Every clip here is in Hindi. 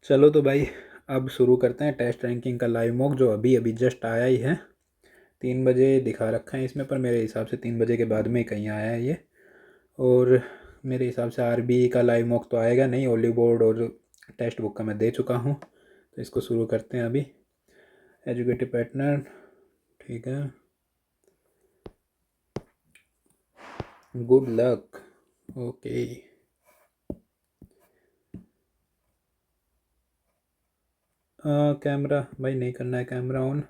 चलो तो भाई अब शुरू करते हैं टेस्ट रैंकिंग का लाइव मॉक जो अभी अभी जस्ट आया ही है। 3 बजे दिखा रखा है इसमें, पर मेरे हिसाब से 3 बजे के बाद में कहीं आया है ये। और मेरे हिसाब से आरबी का लाइव मॉक तो आएगा नहीं, ओली बोर्ड और टेक्स्ट बुक का मैं दे चुका हूँ। तो इसको शुरू करते हैं अभी। एजुकेटिव पैटर्न, ठीक है, गुड लक। ओके, कैमरा भाई नहीं करना है, कैमरा ऑन।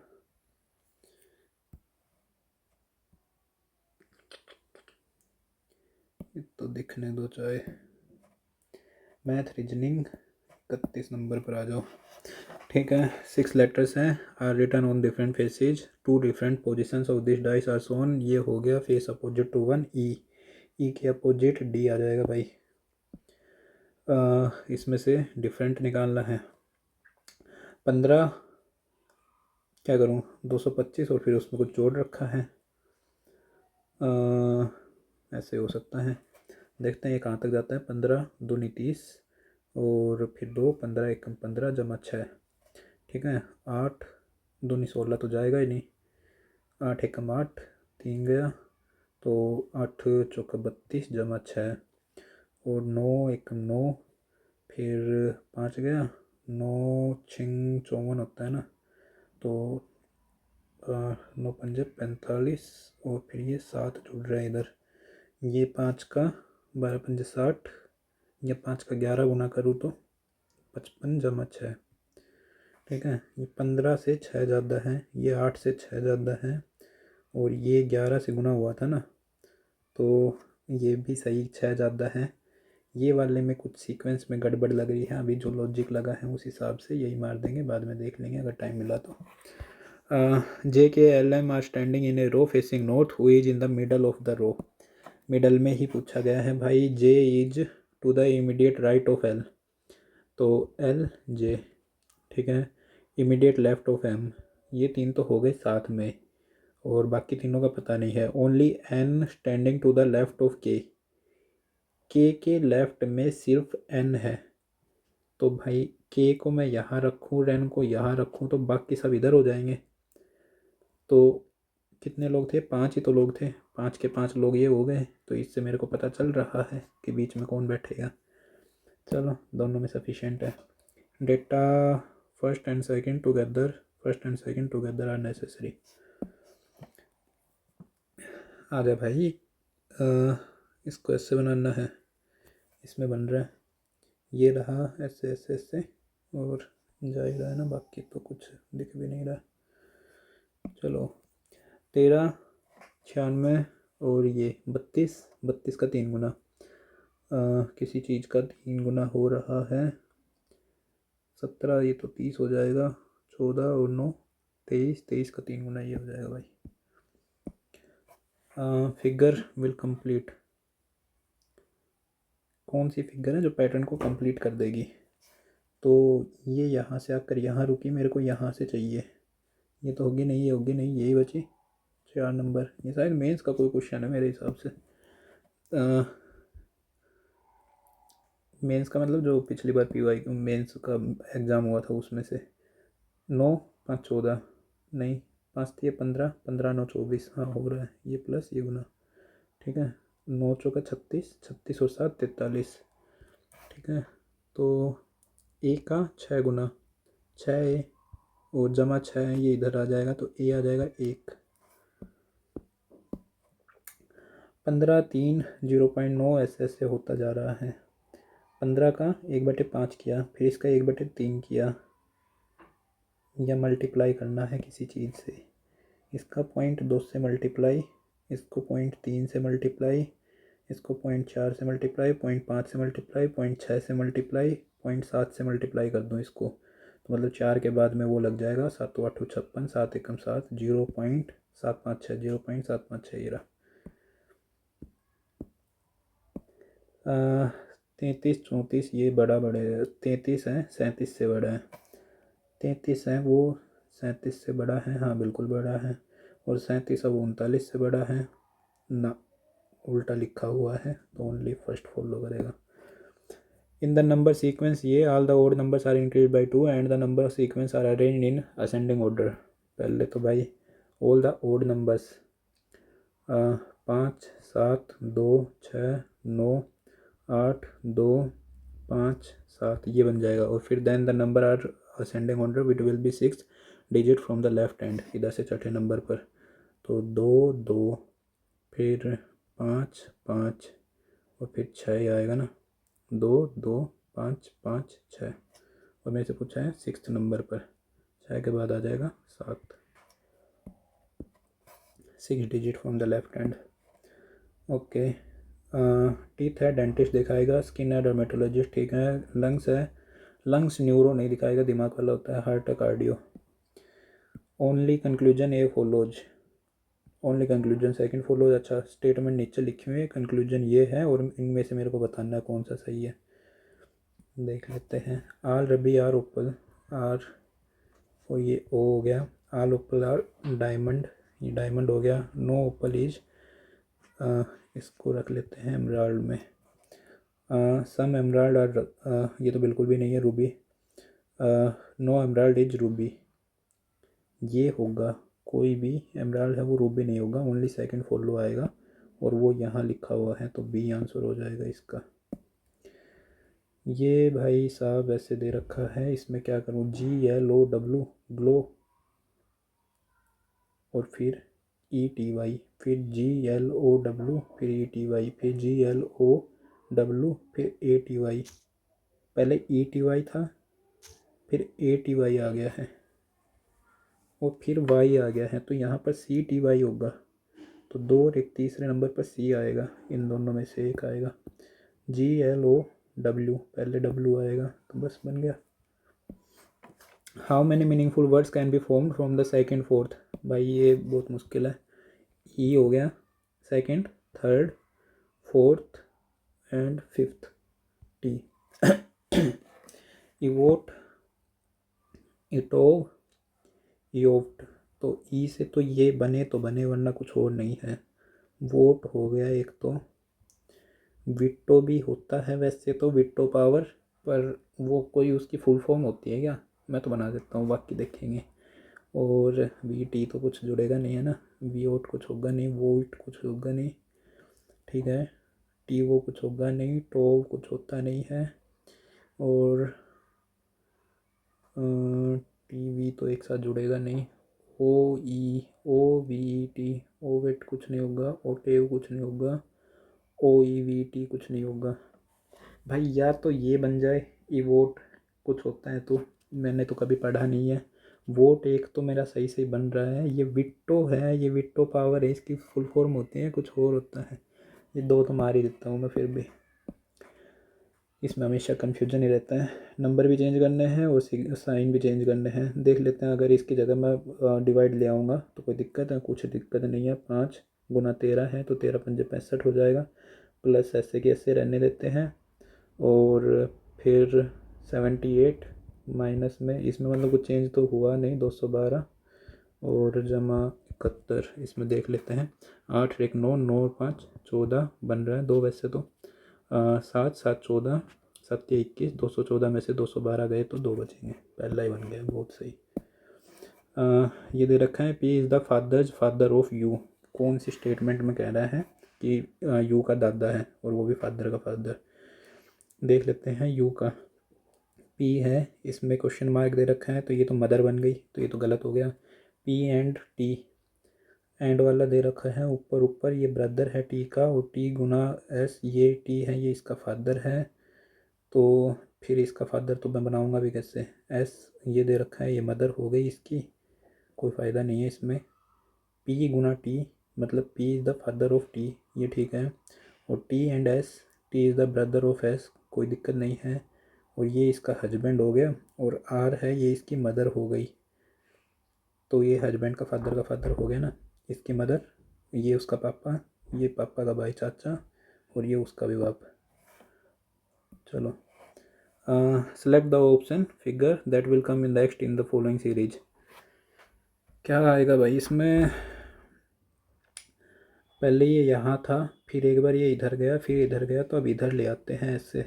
तो दिखने दो चाहे। मैथ रीजनिंग 31 नंबर पर आ जाओ। ठीक है, 6 लेटर्स हैं, are written on different faces, 2 different positions of this dice are shown. ये हो गया फेस अपोजिट टू 1, ई के अपोजिट डी आ जाएगा भाई। इसमें से डिफरेंट निकालना है। 15 क्या करूँ, 225 और फिर उसमें कुछ जोड़ रखा है। ऐसे हो सकता है, देखते हैं ये कहाँ तक जाता है। 15 दूनी 30 और फिर 2, 15 एकम 15 जमा 6। ठीक है, 8 दूनी 16 तो जाएगा ही नहीं। 8 एकम 8, 3 गया तो 8 चौका 32 जमा 6 और 9 एकम 9, फिर 5 गया। 9 छिंग 54 होता है ना, तो 9 पंजे 45 और फिर ये 7 जुड़ रहा है इधर। ये 5 का 12 पंजे 60, या 5 का 11 गुना करूँ तो 55 जमा 6। ठीक है, ये 15 से 6 ज़्यादा है, ये 8 से 6 ज़्यादा है और ये 11 से गुना हुआ था ना, तो ये भी सही 6 ज़्यादा है। ये वाले में कुछ सीक्वेंस में गड़बड़ लग रही है, अभी जो लॉजिक लगा है उस हिसाब से यही मार देंगे, बाद में देख लेंगे अगर टाइम मिला तो। J K L M are standing in a row facing north, who is in the middle of the row. Middle में ही पूछा गया है भाई। J is to the immediate right of L, तो एल जे। ठीक है, इमीडिएट लेफ्ट ऑफ एम, ये 3 तो हो गए साथ में और बाकी तीनों का पता नहीं है। Only N standing to the left of के लेफ्ट में सिर्फ एन है, तो भाई के को मैं यहाँ रखूँ, एन को यहाँ रखूँ तो बाकी सब इधर हो जाएंगे। तो कितने लोग थे, 5 ही तो लोग थे, 5 के 5 लोग ये हो गए, तो इससे मेरे को पता चल रहा है कि बीच में कौन बैठेगा। चलो दोनों में सफिशिएंट है। Data first and second together are necessary. आ जाए भाई, इसको ऐसे बनाना है, इसमें बन रहा है, ये रहा ऐसे ऐसे ऐसे और जा ही रहा है ना, बाकी तो कुछ दिख भी नहीं रहा। चलो 13, 96 और ये 32, 32 का 3 गुना, किसी चीज़ का 3 गुना हो रहा है 17, ये तो 30 हो जाएगा। 14 और 9 23, 23 का 3 गुना ये हो जाएगा भाई। फिगर विल कंप्लीट, कौन सी फिगर है जो पैटर्न को कंप्लीट कर देगी। तो ये यहाँ से आकर यहाँ रुकी, मेरे को यहाँ से चाहिए, ये तो होगी नहीं, ये होगी नहीं, यही बची 4 नंबर। ये शायद मेंस का कोई क्वेश्चन है मेरे हिसाब से। मेंस का मतलब जो पिछली बार पीवाई मेंस का एग्ज़ाम हुआ था उसमें से। 9 5 14 नहीं, 5 थी 15, 15 9 24, हाँ हो रहा है ये प्लस ये गुना। ठीक है, 9 चौका 36, 36 और 7 43। ठीक है, तो ए का 6 गुना 6 ए और जमा 6 ये इधर आ जाएगा, तो ए आ जाएगा 1। 15 3 0.9 ऐसे ऐसे होता जा रहा है। 15 का 1/5 किया, फिर इसका 1/3 किया, या मल्टीप्लाई करना है किसी चीज़ से। इसका 0.2 से मल्टीप्लाई, इसको 0.3 से मल्टीप्लाई, इसको 0.4 से मल्टीप्लाई, 0.5 से मल्टीप्लाई, 0.6 से मल्टीप्लाई, 0.7 से मल्टीप्लाई कर दूँ इसको, तो मतलब 4 के बाद में वो लग जाएगा 7 8 56, 7 एकम 7, 0.756, 0.756 ये रहा। 33 34 ये बड़े 33 है, 37 से बड़ा है। 33 है वो 37 से बड़ा है, हाँ बिल्कुल बड़ा है। और 37 अब 39 से बड़ा है ना, उल्टा लिखा हुआ है तो ओनली फर्स्ट फॉलो करेगा। इन द नंबर सीक्वेंस ये all the odd numbers are increase by 2 and the number of sequence are arranged in ascending order. पहले तो भाई ऑल द ओड नंबर्स 5 7 2 6 9 8 2 5 7 ये बन जाएगा। और फिर then the number are ascending order with will be 6 digit from the left hand, इधर से छठे नंबर पर। तो 2 2 फिर 5 5 और फिर 6 आएगा ना, 2 2 5 5 6। और मेरे से पूछा है 6th नंबर पर, 6 के बाद आ जाएगा 7, 6 digit from the left hand. Okay, teeth है डेंटिस्ट दिखाएगा, स्किन है डर्मेटोलॉजिस्ट, ठीक है। लंग्स है, लंग्स न्यूरो नहीं दिखाएगा, दिमाग वाला होता है। हार्ट है cardio. Only conclusion A follows, only conclusion second follows. अच्छा, स्टेटमेंट नीचे लिखी हुई है, कंक्लूजन ये है और इनमें से मेरे को बताना है कौन सा सही है। देख लेते हैं। आल रबी आर ओपल आर, और ये ओ हो गया। आल ओपल आर डायमंड, ये डायमंड हो गया। नो ओपल इज, इसको रख लेते हैं एमराल्ड में। सम एमराल्ड आर, ये तो बिल्कुल भी नहीं है, ruby. No emerald is ruby, ये होगा। कोई भी एमराल्ड है वो रूबी नहीं होगा, ओनली सेकंड फॉलो आएगा और वो यहाँ लिखा हुआ है, तो बी आंसर हो जाएगा इसका। ये भाई साहब ऐसे दे रखा है, इसमें क्या करूँ? GLOW ग्लो, और फिर ETY, फिर GLOW, फिर ETY, फिर GLOW, फिर ATY। पहले ETY था, फिर ATY आ गया है और फिर Y आ गया है, तो यहाँ पर CTY होगा। तो 2 और एक तीसरे नंबर पर C आएगा, इन दोनों में से एक आएगा। GLOW, पहले W आएगा, तो बस बन गया। How many meaningful words can be formed from the second fourth? भाई ये बहुत मुश्किल है। ई हो गया, second, third, fourth and fifth, T. इवोट, इटोव, योप्ट। तो ई से तो ये बने तो बने, वरना कुछ और नहीं है। वोट हो गया एक तो। विट्टो भी होता है वैसे तो, विट्टो पावर, पर वो कोई उसकी फुल फॉर्म होती है क्या? मैं तो बना देता हूँ, बाकी देखेंगे। और वी टी तो कुछ जुड़ेगा नहीं है ना, वी ओट कुछ होगा नहीं, वोल्ट कुछ होगा नहीं, ठीक है। टी वो कुछ होगा नहीं, टो कुछ होता नहीं है, और टी वी तो एक साथ जुड़ेगा नहीं। ओ वी टी, ओवेट कुछ नहीं होगा, ओटेव कुछ नहीं होगा, OEVT कुछ नहीं होगा। भाई या तो ये बन जाए, इवोट कुछ होता है, तो मैंने तो कभी पढ़ा नहीं है। वोट एक तो मेरा सही सही बन रहा है। ये विट्टो है, ये विट्टो पावर है, इसकी फुल फॉर्म होती है, कुछ और होता है। ये 2 तो मार ही देता हूँ मैं, फिर भी इसमें हमेशा कन्फ्यूजन ही रहता है। नंबर भी चेंज करने हैं और साइन भी चेंज करने हैं। देख लेते हैं, अगर इसकी जगह मैं डिवाइड ले आऊँगा तो कोई दिक्कत है? कुछ दिक्कत नहीं है। 5 गुना 13 है, तो 13 पंजे 65 हो जाएगा। प्लस ऐसे के ऐसे रहने देते हैं, और फिर 78 माइनस में, इसमें मतलब कुछ चेंज तो हुआ नहीं, 212 और जमा 71, इसमें देख लेते हैं। 8 1 9, 9 और 5 14 बन रहा है, 2 वैसे तो। 7 7 14, 7 21, 214 में से 212 गए तो 2 बचेंगे। पहला ही बन गया, बहुत सही। ये दे रखा है, P is the father of you. कौन सी स्टेटमेंट में कह रहा है कि यू का दादा है और वो भी फादर का फादर? देख लेते हैं। यू का पी है, इसमें क्वेश्चन मार्क दे रखा है, तो ये तो मदर बन गई, तो ये तो गलत हो गया। पी एंड टी, एंड वाला दे रखा है ऊपर ऊपर, ये ब्रदर है टी का, और टी गुना एस, ये टी है, ये इसका फादर है। तो फिर इसका फादर तो मैं बनाऊंगा भी कैसे? एस ये दे रखा है, ये मदर हो गई इसकी, कोई फ़ायदा नहीं है इसमें। पी गुना टी, मतलब P is the father of T, ये ठीक है। और T and S, T is the brother of S, कोई दिक्कत नहीं है। और ये इसका हस्बैंड हो गया, और आर है, ये इसकी मदर हो गई। तो ये हस्बैंड का फादर हो गया ना, इसकी मदर, ये उसका पापा, ये पापा का भाई चाचा, और ये उसका भी बाप। चलो, select the option figure that will come in next in the following series. क्या आएगा भाई इसमें? पहले ये यहाँ था, फिर एक बार ये इधर गया, फिर इधर गया, तो अब इधर ले आते हैं ऐसे।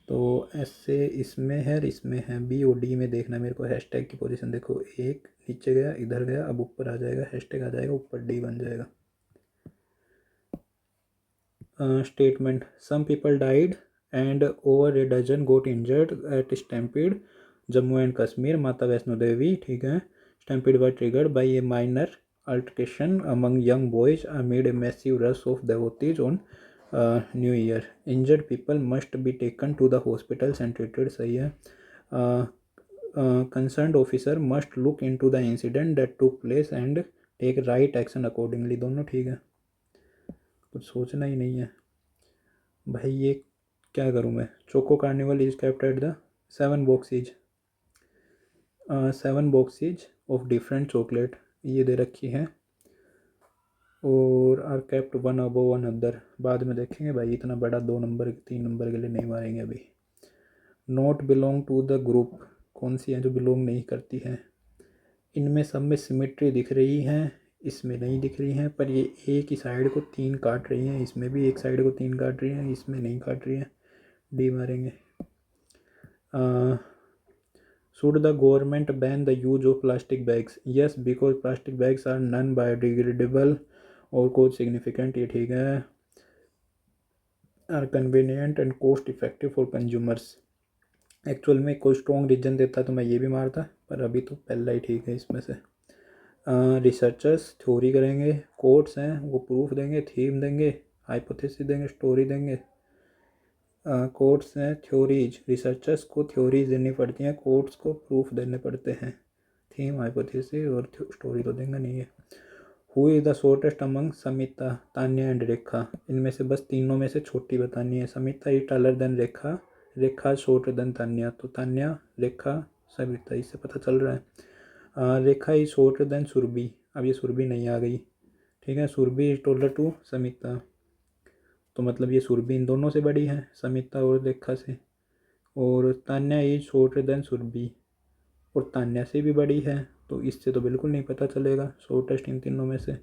तो ऐसे इसमें है और इसमें है, बी और डी में देखना मेरे को हैशटैग की पोजीशन। देखो एक नीचे गया, इधर गया, अब ऊपर आ जाएगा, हैशटैग आ जाएगा, ऊपर डी बन जाएगा। Statement, some people died and over a dozen got injured at stampede Jammu and Kashmir, Mata Vaishno Devi. ठीक है, stampede were triggered by a minor altercation among young boys amid a massive rush of devotees on new year. Injured people must be taken to the hospitals and treated. सही है। Concerned officer must look into the incident that took place and take right action accordingly. दोनों ठीक है, कुछ सोचना ही नहीं है भाई। ये क्या करूँ मैं। Choco carnival is kept at the 7 boxes of different chocolate, ये दे रखी है, और are kept one above one other. बाद में देखेंगे भाई, इतना बड़ा 2 नंबर 3 नंबर के लिए नहीं मारेंगे अभी। Not belong to the group, कौन सी है जो बिलोंग नहीं करती है। इनमें सब में सिमेट्री दिख रही है, इसमें नहीं दिख रही है, पर ये एक ही साइड को 3 काट रही है, इसमें भी एक साइड को 3 काट रही है, इसमें नहीं काट रही है, डी मारेंगे। Should the government ban the use of plastic bags, yes because plastic bags are non biodegradable और कोई सिग्निफिकेंट, ये ठीक है। Are convenient and cost effective for consumers. Actual में कोई स्ट्रॉन्ग रीजन देता तो मैं ये भी मारता, पर अभी तो पहला ही ठीक है इसमें से। रिसर्चर्स थ्योरी करेंगे, कोट्स हैं वो प्रूफ देंगे, थीम देंगे, हाइपोथेसिस देंगे, स्टोरी देंगे। कोट्स हैं थ्योरीज, रिसर्चर्स को थ्योरीज देनी पड़ती हैं, कोट्स को प्रूफ देने पड़ते हैं, थीम हाइपोथेसिस और स्टोरी तो देंगे नहीं है। Who is the shortest among Samita, Tanya and Rekha. इनमें से बस तीनों में से छोटी बतानी है। Samita is taller than Rekha, Rekha shorter than Tanya, तो तान्या रेखा समिता, इससे पता चल रहा है। Rekha is shorter than Surabhi, अब ये सुरभि नहीं आ गई, ठीक है। Surabhi is taller to Samita, तो मतलब ये सुरभि इन दोनों से बड़ी है, समिता और रेखा से। और Tanya is shorter than Surabhi, और तान्या से भी बड़ी है, तो इससे तो बिल्कुल नहीं पता चलेगा शॉर्टेस्ट इन तीनों में से।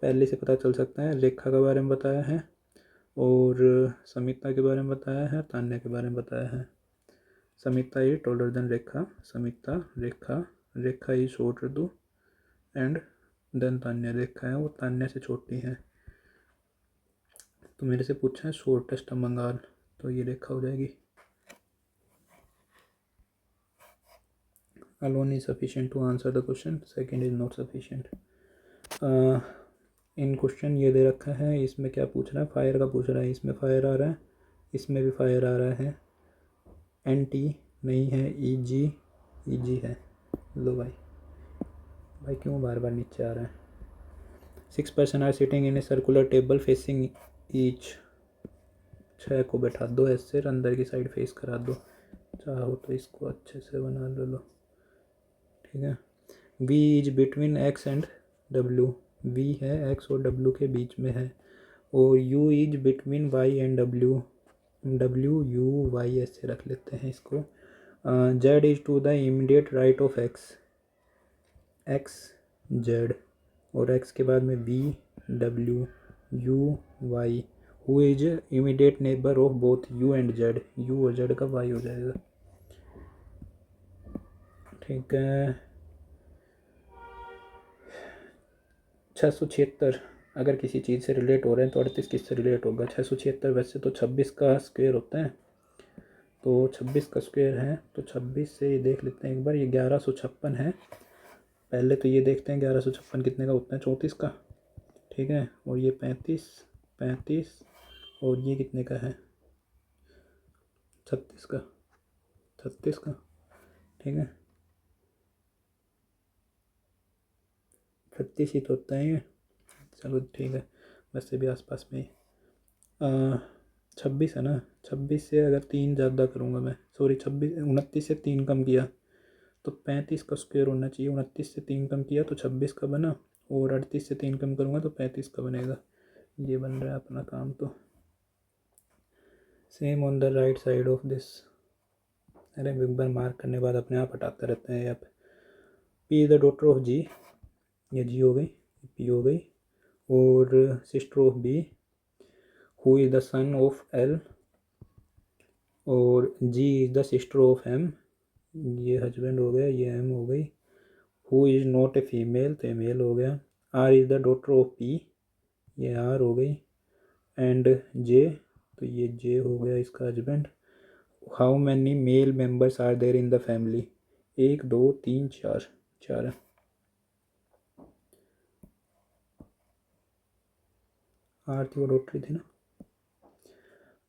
पहले से पता चल सकता है, रेखा के बारे में बताया है और समिता के बारे में बताया है, तान्या के बारे में बताया है। Samita is taller than Rekha, Samita Rekha, Rekha is shorter to and than Tanya, Rekha है वो तान्या से छोटी है। तो मेरे से पूछा है शॉर्टेस्ट अमंग ऑल, तो ये रेखा हो जाएगी। Alone is sufficient to answer the question, second is not sufficient। In question ये दे रखा है, इसमें क्या पूछ रहा है, फायर का पूछ रहा है, इसमें फायर आ रहा है, इसमें भी फायर आ रहा है। एन टी नहीं है, ई जी है। लो भाई, भाई क्यों बार बार नीचे आ रहा है। 6 person are sitting in a circular table facing each, 6 को बैठा दो ऐसे, अंदर की साइड फेस करा दो, चाहो तो इसको अच्छे से बना लो, ठीक है। V is between x and W, V है एक्स और W के बीच में है। और U is between Y and W, W U Y ऐसे रख लेते हैं इसको। Z is to the immediate right of X, X Z, और X के बाद में V W U Y। Who is immediate neighbour of both U and Z, U और Z का Y हो जाएगा, ठीक है। 676 अगर किसी चीज़ से रिलेट हो रहे हैं तो 38 किससे रिलेट होगा। 676 वैसे तो 26 का स्क्वायर होता है, तो 26 का स्क्वायर है, तो 26 से ये देख लेते हैं एक बार, ये 1156 है। पहले तो ये देखते हैं 1156 कितने का होता है, 34 का, ठीक है। और ये 35 और ये कितने का है, 36 का, 36 का, ठीक है। 36 ही तो होता है ये, चलो ठीक है, वैसे भी आसपास में ही। 26 है ना, 26 से अगर 3 ज़्यादा करूँगा मैं, सॉरी 29 से 3 कम किया तो 35 का स्क्वायर होना चाहिए। 29 से 3 कम किया तो 26 का बना, और 38 से 3 कम करूँगा तो 35 का बनेगा। ये बन रहा है अपना काम। तो same on the right side of this, अरे एक बार मार्क करने के बाद अपने आप हटाते रहते हैं। यहाँ P the daughter of G, ये जी हो गई, पी हो गई, और sister of B. Who is the son of L, और G is the sister of M, ये हस्बैंड हो गया, ये एम हो गई। Who is not a female, तो मेल हो गया। R is the daughter of P, ये आर हो गई। एंड जे, तो ये जे हो गया इसका husband. How many male members are there in the family, 1 2 3 4, 4 है। आर थी वो डॉक्टरी थी ना।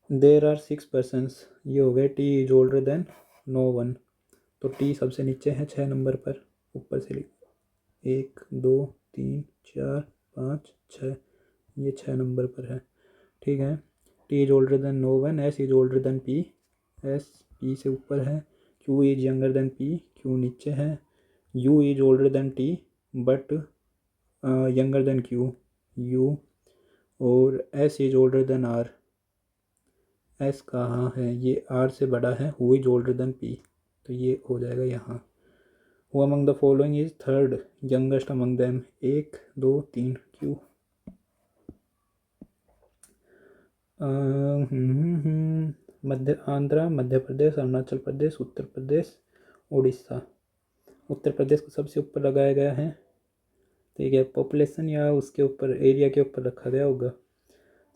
देर आर 6 पर्सनस, ये हो गए। T is older than no one, तो टी सबसे नीचे है 6 नंबर पर, ऊपर से 1 2 3 4 5 6, ये 6 नंबर पर है। ठीक है। T is older than no one. S is older than P, S P से ऊपर है। Q is younger than P, Q नीचे है। U is older than T but younger than Q, U. और S is older than R, S कहाँ है, ये आर से बड़ा है। Who is older than P, तो ये हो जाएगा यहाँ। Who among the following is third youngest among them, 1 2 3 Q. Andhra, Madhya Pradesh, Arunachal Pradesh, Uttar Pradesh, Orissa. Uttar Pradesh को सबसे ऊपर लगाया गया है। ठीक है, पॉपुलेशन या उसके ऊपर एरिया के ऊपर रखा गया होगा।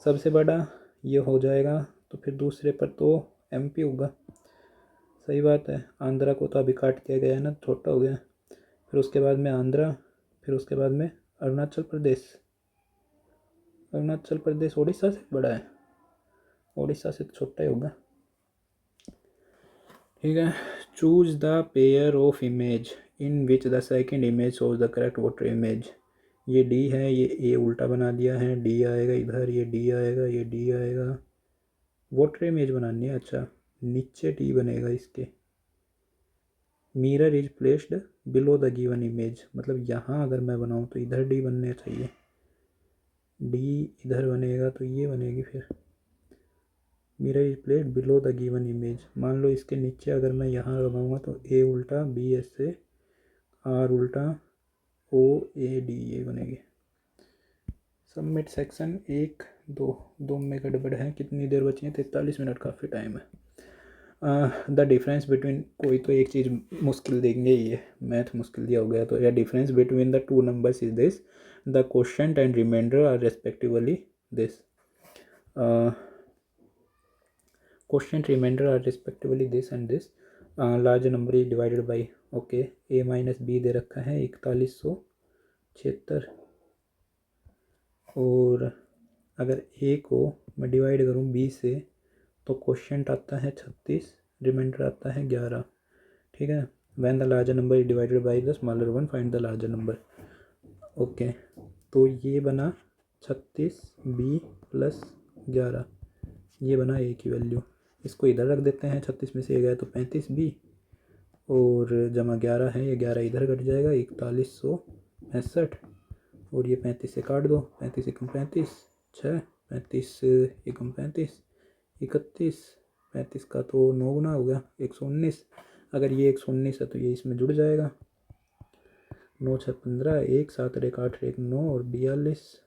सबसे बड़ा ये हो जाएगा, तो फिर दूसरे पर तो एमपी होगा। सही बात है। आंध्रा को तो अभी काट दिया गया है ना, छोटा हो गया। फिर उसके बाद में आंध्रा, फिर उसके बाद में अरुणाचल प्रदेश। अरुणाचल प्रदेश उड़ीसा से बड़ा है, उड़ीसा से तो छोटा ही होगा। ठीक है। Choose the pair of image in which the second image shows the correct voter image. ये डी है, ये ए उल्टा बना दिया है, डी आएगा इधर, ये डी आएगा, ये डी आएगा। वोटर इमेज बनानी है, अच्छा नीचे डी बनेगा इसके। Mirror is placed below the given image, मतलब यहाँ अगर मैं बनाऊँ तो इधर डी बनना चाहिए, डी इधर बनेगा तो ये बनेगी। फिर mirror is placed below the given image, मान लो इसके नीचे अगर मैं यहाँ लगाऊंगा तो ए उल्टा बी ऐसे, आर उल्टा ओ ए डी, ये बनेगी। सबमिट सेक्शन 1 2 में गड़बड़ है। कितनी देर बची है, 43 मिनट, काफ़ी टाइम है। द डिफरेंस बिटवीन, कोई तो एक चीज़ मुश्किल देंगे, ये मैथ मुश्किल दिया हो गया तो। या difference between the two numbers is this, the quotient and remainder are respectively this. Quotient remainder are respectively this and this. Large number is divided by, okay A minus B दे रखा है 4176। और अगर ए को मैं डिवाइड करूँ बी से तो क्वोशंट आता है 36, रिमाइंडर आता है 11। ठीक है। When the larger number is divided by the smaller one find the larger number. Okay, तो ये बना 36 बी प्लस 11, ये बना ए की वैल्यू। इसको इधर रख देते हैं, 36 में से ये गया तो 35 बी और जमा 11 है, ये 11 इधर कट जाएगा 4165। और ये 35 से काट दो, 35 एकम 35 6, 35 एकम 35 31, 35 का तो 9 गुना हो गया 119। अगर ये 119 है तो ये इसमें जुड़ जाएगा। 9 6 15, 1 7 1 8 1 9 और 42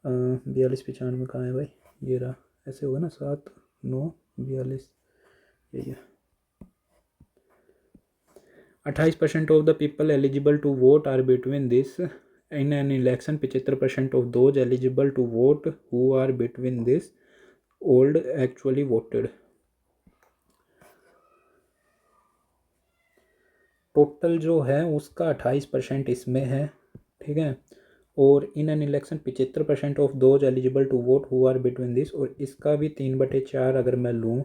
95 कहाँ है भाई, ये रहा। ऐसे होगा ना, 7 9 42, यही है। 28% of the people eligible to vote are between this in an election. 75% of those eligible to vote who are between this old actually voted. Total जो है उसका 28% इसमें है। ठीक है। और in an election 75% of those eligible to vote who are between this, और इसका भी 3/4 अगर मैं लूँ,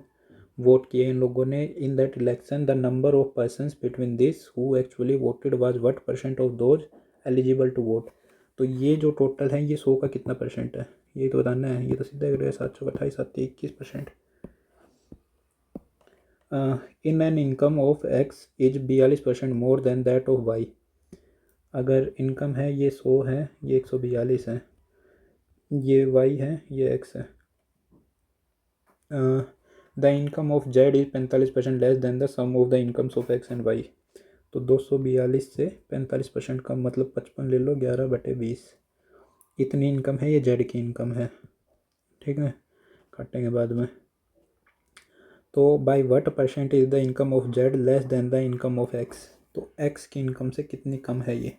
वोट किए इन लोगों ने in that election. The number of persons between this who actually voted was what percent of those eligible to vote. तो ये जो टोटल है ये 100 का कितना परसेंट है, ये तो बताना है। ये तो सीधा करेगा 728 7 21%। In an income of X is 42% more than that of Y. अगर इनकम है ये 100 है, ये 142 है, ये वाई है, ये एक्स है। The income of Z is 45% less than the sum of the incomes of X and Y. तो 242 से 45% कम, मतलब 55 ले लो, 11/20। इतनी इनकम है, ये जेड की इनकम है। ठीक है, काटेंगे बाद में। तो by what percent is the income of Z less than the income of x. तो एक्स की इनकम से कितनी कम है ये,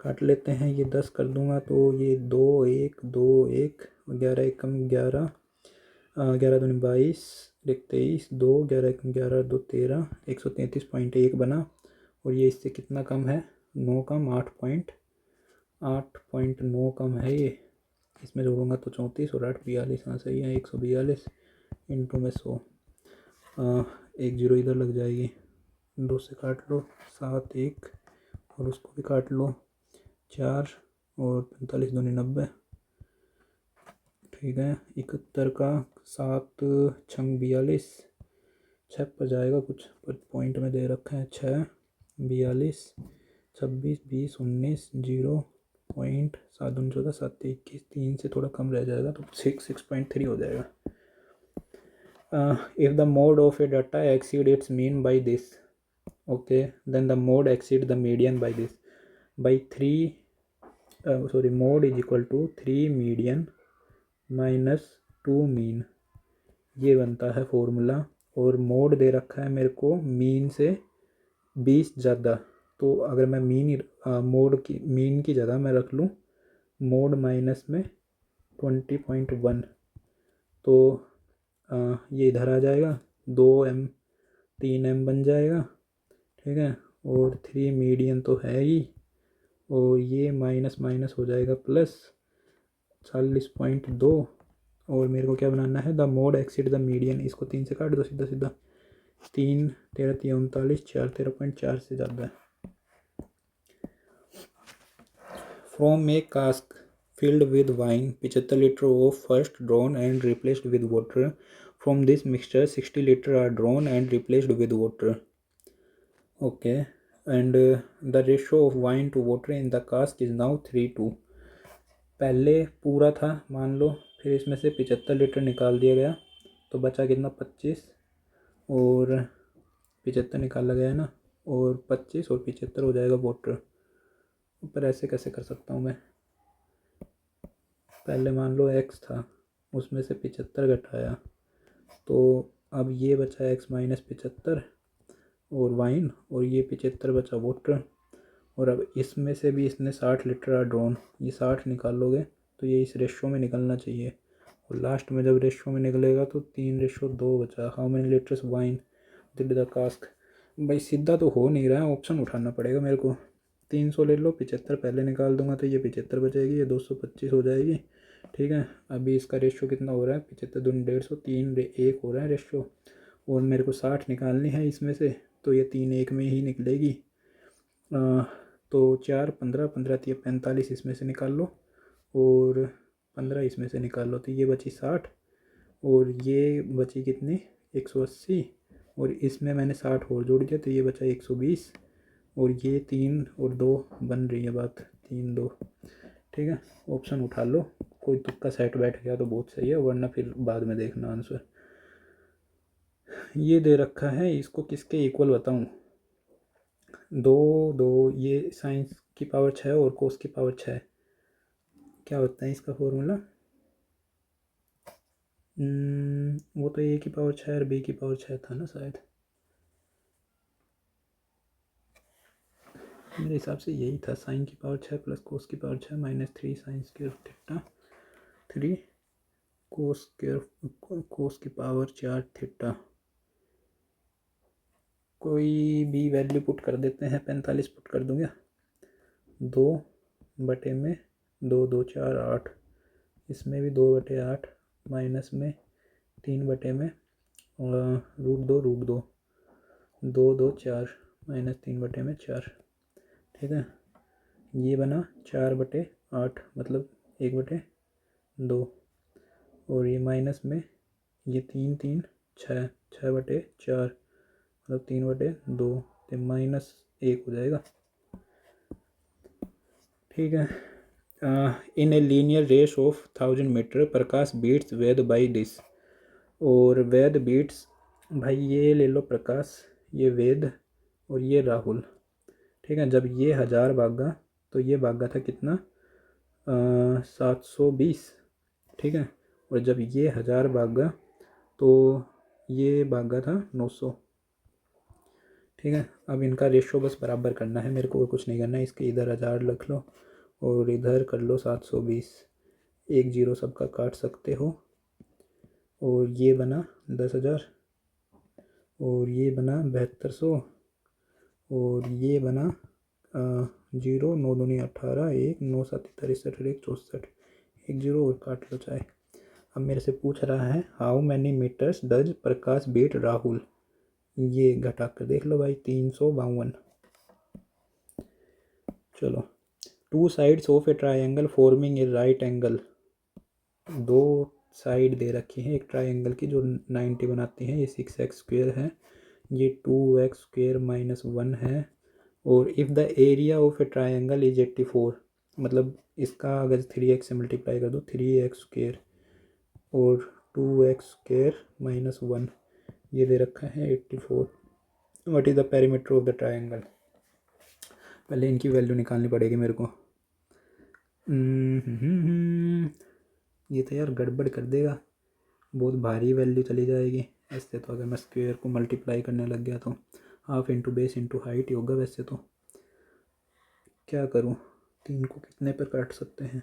काट लेते हैं। ये 10 कर दूंगा तो ये 2 1 2 1 11 एकम 11, 11 दूनी 22 एक 23 2 11 एकम 11 2 13 133.1 बना। और ये इससे कितना कम है, 9 कम 8.9 कम है ये। इसमें जोड़ूंगा तो 34 और 8 42, हाँ सही है 142 इंटू में 100। एक जीरो इधर लग जाएगी, 2 से काट लो 7 1 और उसको भी काट लो 4 और 45 दूनी 90, ठीक है। 71 का 7 छंग 42, 6 पर जाएगा कुछ पर पॉइंट में दे रखा है 6 42 26 20 19 0.7 दूनी 14 7 21 3 से थोड़ा कम रह जाएगा तो 6.3 हो जाएगा। If the mode of a data exceed its mean by this, okay, then the mode exceed the median by this, by 3 mode is equal to 3 median minus 2 mean, ये बनता है फॉर्मूला। और मोड दे रखा है मेरे को मीन से 20 ज़्यादा, तो अगर मैं मोड की मीन की जगह मैं रख लूँ मोड माइनस में 20.1 तो ये इधर आ जाएगा 2m 3m बन जाएगा, ठीक है। और 3 मीडियन तो है ही, और ये माइनस माइनस हो जाएगा प्लस 40.2। और मेरे को क्या बनाना है, the mode exceed the median, इसको 3 से काट दो सीधा सीधा, 3 13 3 39 4 13.4 से ज़्यादा है। From A cask filled with wine 75 liters of first drawn and replaced with water. From this mixture 60 liters are drawn and replaced with water. Okay, and the ratio of wine to water in the cask is now 3:2. पहले पूरा था मान लो, फिर इसमें से 75 लीटर निकाल दिया गया तो बचा कितना 25, और 75 निकाला गया ना, और 25 और 75 हो जाएगा वाटर। ऊपर ऐसे कैसे कर सकता हूँ मैं, पहले मान लो x था उसमें से 75 घटाया तो अब ये बचा x माइनस 75 और वाइन, और ये 75 बचा वाटर। और अब इसमें से भी इसने 60 लीटर ड्रॉन, ये 60 निकाल लोगे तो ये इस रेशो में निकलना चाहिए, और लास्ट में जब रेशो में निकलेगा तो 3:2 बचा। How many litres wine did the cask. भाई सीधा तो हो नहीं रहा है, ऑप्शन उठाना पड़ेगा मेरे को। 300 ले लो, 75 पहले निकाल दूंगा तो ये 75 बचेगी, ये 225 हो जाएगी, ठीक है। अभी इसका रेशो कितना हो रहा है, 75 दूनी 150, 3 1 हो रहा है रेशो, और मेरे को 60 निकालनी है इसमें से, तो ये 3 1 में ही निकलेगी। तो 4 15 15 3 45 इसमें से निकाल लो, और 15 इसमें से निकाल लो, तो ये बची 60, और ये बची कितनी 180, और इसमें मैंने 60 और जोड़ दिया तो ये बचा 120, और ये 3 और 2 बन रही है बात, 3 2, ठीक है। ऑप्शन उठा लो, कोई तुक्का सेट बैठ गया तो बहुत सही है, वरना फिर बाद में देखना आंसर। ये दे रखा है, इसको किसके इक्वल बताऊं, 2 2, ये साइंस की पावर 6 और कोस की पावर 6, क्या होता है इसका फॉर्मूला, वो तो ए की पावर 6 और बी की पावर 6 था ना शायद, मेरे हिसाब से यही था, साइन की पावर 6 प्लस कोस की power 6 minus 3 sine square theta 3 कोस की पावर 4 थीटा। कोई भी वैल्यू पुट कर देते हैं, 45 पुट कर दूँगा, 2/में 2 2 4 8, इसमें भी 2/8 माइनस में 3/में √2 2 2 4 माइनस 3/में 4, ठीक है। ये बना 4/8 मतलब 1/2, और ये माइनस में ये 3 3 6 6/4 मतलब 3/2 तो -1 हो जाएगा, ठीक है। In a linear race of 1000 meter Prakash beats Ved by this, और वेद बीट्स, भाई ये ले लो प्रकाश, ये वेद और ये राहुल, ठीक है। जब ये 1000 भागा तो ये भागा था कितना 720, ठीक है। और जब ये 1000 भागा तो ये भागा था 900। ठीक है, अब इनका रेशो बस बराबर करना है मेरे को, और कुछ नहीं करना है। इसके इधर 1000 रख लो और इधर कर लो 720। एक जीरो सबका काट सकते हो, और ये बना 10,000, और ये बना 7200, और ये बना जीरो 9 दूनी 18, 1 9 7 63 1 64, एक जीरो और काट लो चाहे। अब मेरे से पूछ रहा है how many meters does Prakash beat Rahul. ये घटा कर देख लो भाई, 352। चलो, 2 sides of a triangle forming a right angle. 2 side दे रखी है एक ट्राइंगल की जो 90 बनाती हैं। ये 6x² है, ये 2x² - 1 है, और if the area of a triangle is 84, मतलब इसका अगर 3x से मल्टीप्लाई कर दो 3x² और 2x² - 1, ये दे रखा है 84। What is the perimeter of the triangle. पहले इनकी वैल्यू निकालनी पड़ेगी मेरे को। ये तो यार गड़बड़ कर देगा, बहुत भारी वैल्यू चली जाएगी ऐसे तो। अगर मैं स्क्वायर को मल्टीप्लाई करने लग गया तो half into base into height ही होगा वैसे तो। क्या करूँ, 3 को कितने पर काट सकते हैं,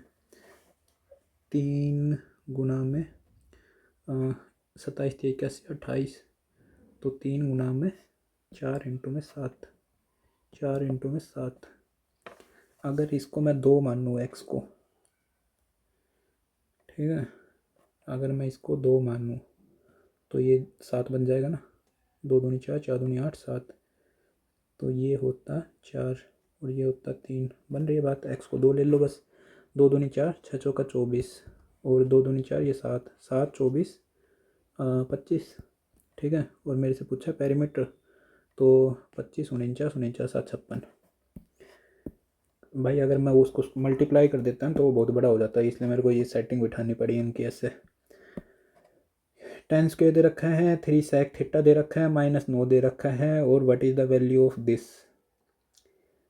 3 गुना में 27 81 28, तो 3 गुना में 4 इंटू में 7, 4 इंटू में 7। अगर इसको मैं 2 मानूँ एक्स को, ठीक है, अगर मैं इसको 2 मानूँ तो ये 7 बन जाएगा ना, 2 दूनी 4, 4 दूनी 8, 7, तो ये होता 4 और ये होता 3। बन रही है बात। एक्स को 2 ले लो बस, 2 दूनी 4, 6 चौका 24, और 2 दूनी 4, ये 7, 7 24 25। ठीक है, और मेरे से पूछा पेरीमीटर, तो 25 49 49 7 56। भाई अगर मैं उसको मल्टीप्लाई कर देता हूँ तो वो बहुत बड़ा हो जाता है, इसलिए मेरे को ये सेटिंग बिठानी पड़ी इनकी ऐसे। tan² दे रखा है, 3 sec थीटा दे रखा है, -9 दे रखा है, और what is the value of this.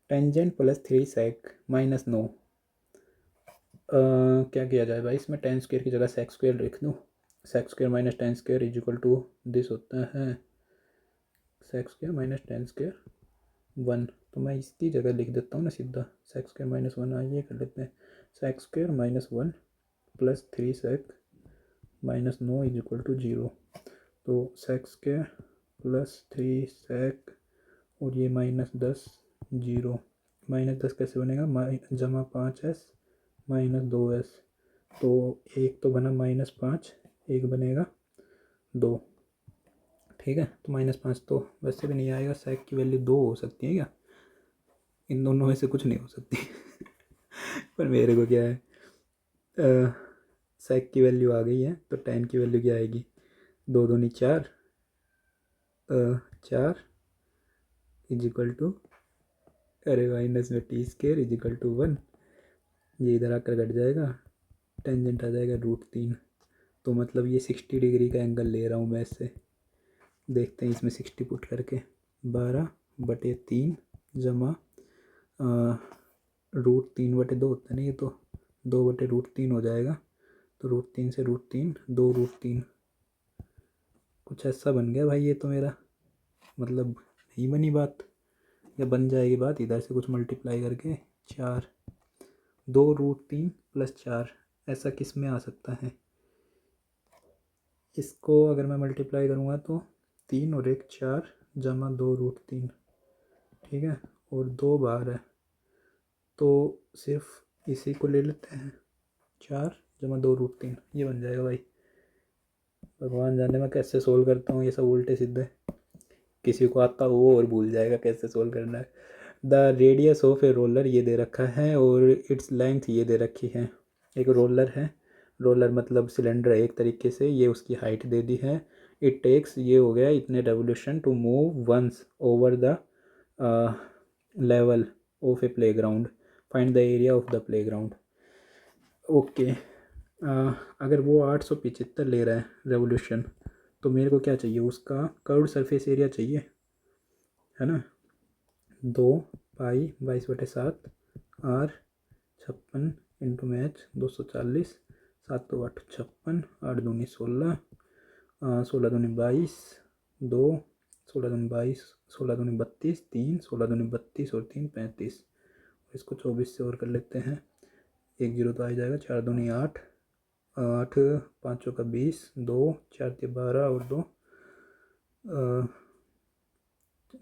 Tangent plus 3 sec -9। क्या किया जाए भाई, इसमें tan² की जगह sec² लिख दूँ। sec² - tan² is equal to this होता है sec² - tan² 1। तो मैं इसकी जगह लिख देता हूँ ना सीधा, sec² - 1। ये कर लेते हैं, sec² - 1 plus 3 sec -9 is equal to 0। तो sec² प्लस 3 sec और ये -10 0। -10 कैसे बनेगा, -5s -2s, तो एक तो बना -5, एक बनेगा 2। ठीक है, तो -5 तो वैसे भी नहीं आएगा, sec की वैल्यू 2 हो सकती है क्या, इन दोनों में से कुछ नहीं हो सकती। पर मेरे को क्या है, sec की वैल्यू आ गई है तो tan की वैल्यू क्या आएगी, 2 दूनी 4, 4 इज इक्वल टू, अरे माइनस में t² इज इक्वल टू 1। ये इधर आकर घट जाएगा, टेंजेंट आ जाएगा √3। तो मतलब ये 60 डिग्री का एंगल ले रहा हूँ मैं इससे। देखते हैं इसमें 60 पुट करके, 12/3 जमा √3/2 होता है ना, ये तो 2/√3 हो जाएगा। तो √3 से √3 2√3, कुछ ऐसा बन गया भाई ये तो मेरा। मतलब नहीं बनी बात, या बन जाएगी बात इधर से कुछ मल्टीप्लाई करके। 4 2√3 प्लस 4, ऐसा किस में आ सकता है। इसको अगर मैं मल्टीप्लाई करूँगा तो 3 और 1 4 जमा 2√3, ठीक है, और 2 बार है, तो सिर्फ इसी को ले लेते हैं, 4 जमा 2√3, ये बन जाएगा भाई। भगवान जाने मैं कैसे सोल्व करता हूँ ये सब उल्टे सीधे, किसी को आता हो और भूल जाएगा कैसे सोल्व करना है। The radius of a roller ये दे रखा है, और इट्स लेंथ ये दे रखी है। एक रोलर है, रोलर मतलब सिलेंडर है एक तरीके से, ये उसकी हाइट दे दी है। इट टेक्स, ये हो गया इतने revolution to move once over the level of a playground, find the area of the playground. Okay, अगर वो 875 ले रहा है रेवोल्यूशन, तो मेरे को क्या चाहिए, उसका कर्व्ड सरफेस एरिया चाहिए, है ना। 2 पाई 22/7 R 56 इंटू मैच 240, 7 तो 8 56, 8 दूनी 16, 16 दूनी 22, 2, 16 दूनी 22, 16 दूनी 32, 3, 16 दूनी 32 और 3 35। इसको 24 से और कर लेते हैं, 1 जीरो तो आ ही जाएगा। 4 दूनी 8, 8 पाँचों का 20, 2 4 के 12 और 2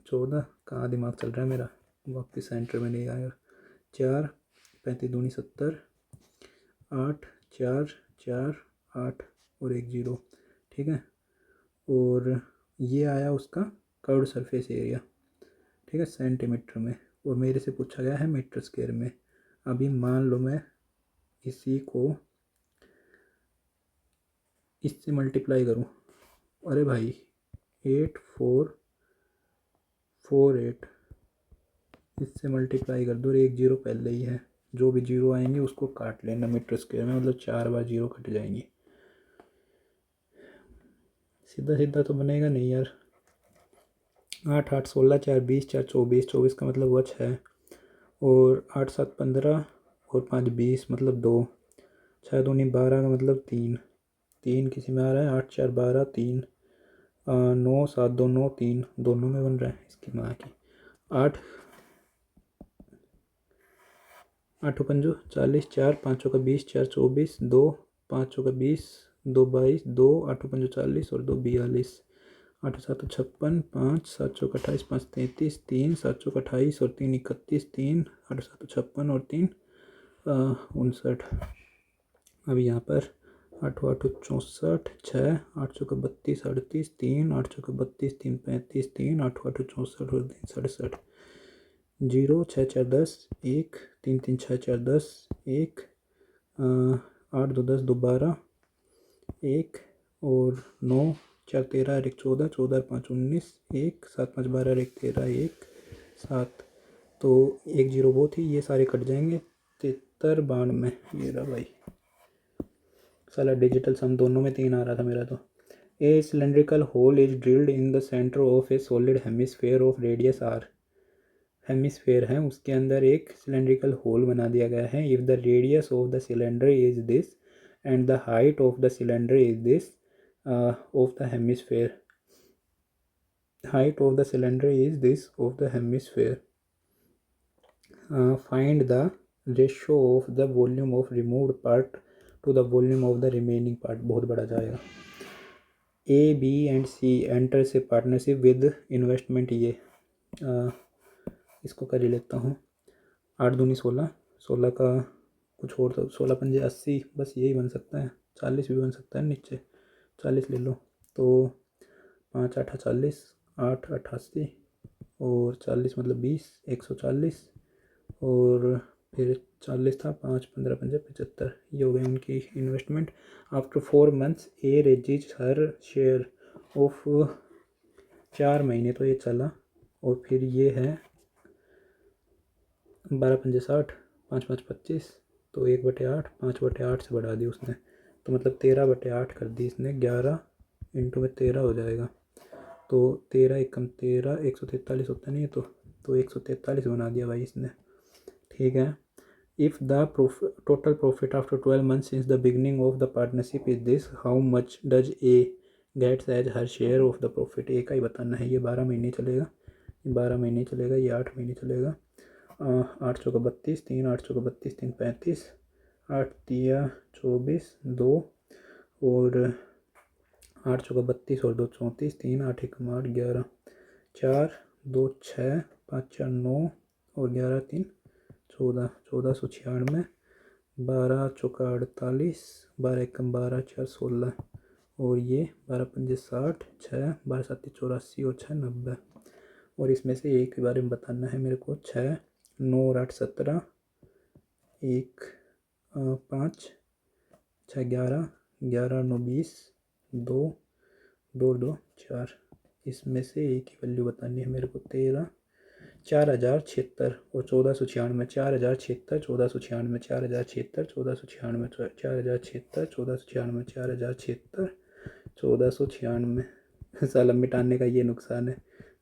14। कहाँ दिमाग चल रहा है मेरा, वापस सेंटर में नहीं आया। 4 35 दूनी 70, 8 4 4 8 और 1 जीरो। ठीक है, और ये आया उसका कर्व्ड सरफेस एरिया, ठीक है, सेंटीमीटर में, और मेरे से पूछा गया है मीटर स्क्वायर में। अभी मान लो मैं इसी को इससे मल्टीप्लाई करूँ, अरे भाई 8448 इससे मल्टीप्लाई कर दो, और 1 जीरो पहले ही है, जो भी जीरो आएंगे उसको काट लेना मीटर स्क्वायर में, मतलब 4 बार जीरो कट जाएंगी। सीधा सीधा तो बनेगा नहीं यार। 8 8 16, 4 20, 4 24, 24 का मतलब वह 6, और 8 7 15 और 5 20 मतलब 2, 6 दूनी 12 का मतलब 3, 3 किसी में आ रहा है, 8 4 12 3, 9 7 2 9 3 दोनों में बन रहा है, इसकी माँ की। 8 8 पंजो 40, 4 पाँचों का 20, 4 24, 2 पाँचों का 20, 2 22, 2 8 पंजो 40 और 2 42, 8 7 56, 5 7 चौक 28, 5 33, 3 7 चौक 28 और 3 31, 3 8 7 56 और 3 59। अब यहाँ पर 8 8 64, 6 8 चौक 32 38, 3 8 चौक 32, 3 35, 3 8 8 64 और 3 67, 0 6 4 10, 1 3 3 6 4 10, 1 8 2 10 2 12, 1 और 9 4 13 और 1 14, 14 और 5 19, 1 7 5 12 और 1 13, 1 7, तो 1 जीरो वो थी, ये सारे कट जाएंगे। 73 92, ये रहा भाई, साला डिजिटल सम दोनों में 3 आ रहा था मेरा तो। A cylindrical hole is drilled in the centre of a solid hemisphere of radius R, hemisphere है उसके अंदर एक सिलेंड्रिकल होल बना दिया गया है। If the radius of the cylinder is this and the height of the cylinder is this of the hemisphere, height of the cylinder is this of the hemisphere, find the ratio of the volume of removed part to the volume of the remaining part, बहुत बड़ा जाएगा। A B and C enters a partnership with investment, ये इसको कर ही लेता हूँ। 8 दूनी 16, 16 का कुछ और तो 16 पंजे 80, बस यही बन सकता है, 40 भी बन सकता है नीचे, 40 ले लो, तो 5 8 40, 8 88 और 40 मतलब 20, 140, और फिर 40 था, 5 15 पंजे 75, ये हो गई उनकी investment. After 4 months A raises her share of, 4 महीने तो ये चला, और फिर ये है 12 पंजे 60, 5 5 25, तो 1/8, 5/8 से बढ़ा दी उसने, तो मतलब 13/8 कर दी इसने, 11 इंटू में 13 हो जाएगा, तो 13 एकम 13, 143 होता नहीं है, तो 143 बना दिया भाई इसने। ठीक है, if the total profit after 12 months since the beginning of the partnership is this, how much does A gets as her share of the profit, A का ही बताना है। ये 12 महीने चलेगा, ये 12 महीने चलेगा, ये 8 महीने चलेगा। 8 चौका 32, 3 8 चौका 32, 3 35, 8 तिया 24, 2 और 8 चौका 32 और 2 34, 3 8 एकम 8 11, 4 2 6 5 4 9 और 11 3 14, 1496, 12 चौका 48, 12 एकम 12 4 16, और ये 12 पंजे 60, 6 12 7 84 और 6 90, और इसमें से एक के बारे में बताना है मेरे को। 6 9 और 8 17, 1 5 6 11, 11 9 20, 2 2 2 4, इसमें से एक ही वैल्यू बतानी है मेरे को। 13 4076 और 1496, 4076 1496, 4076 1496, 4076 1496, 4076 1496, साला मिटाने का ये नुकसान है।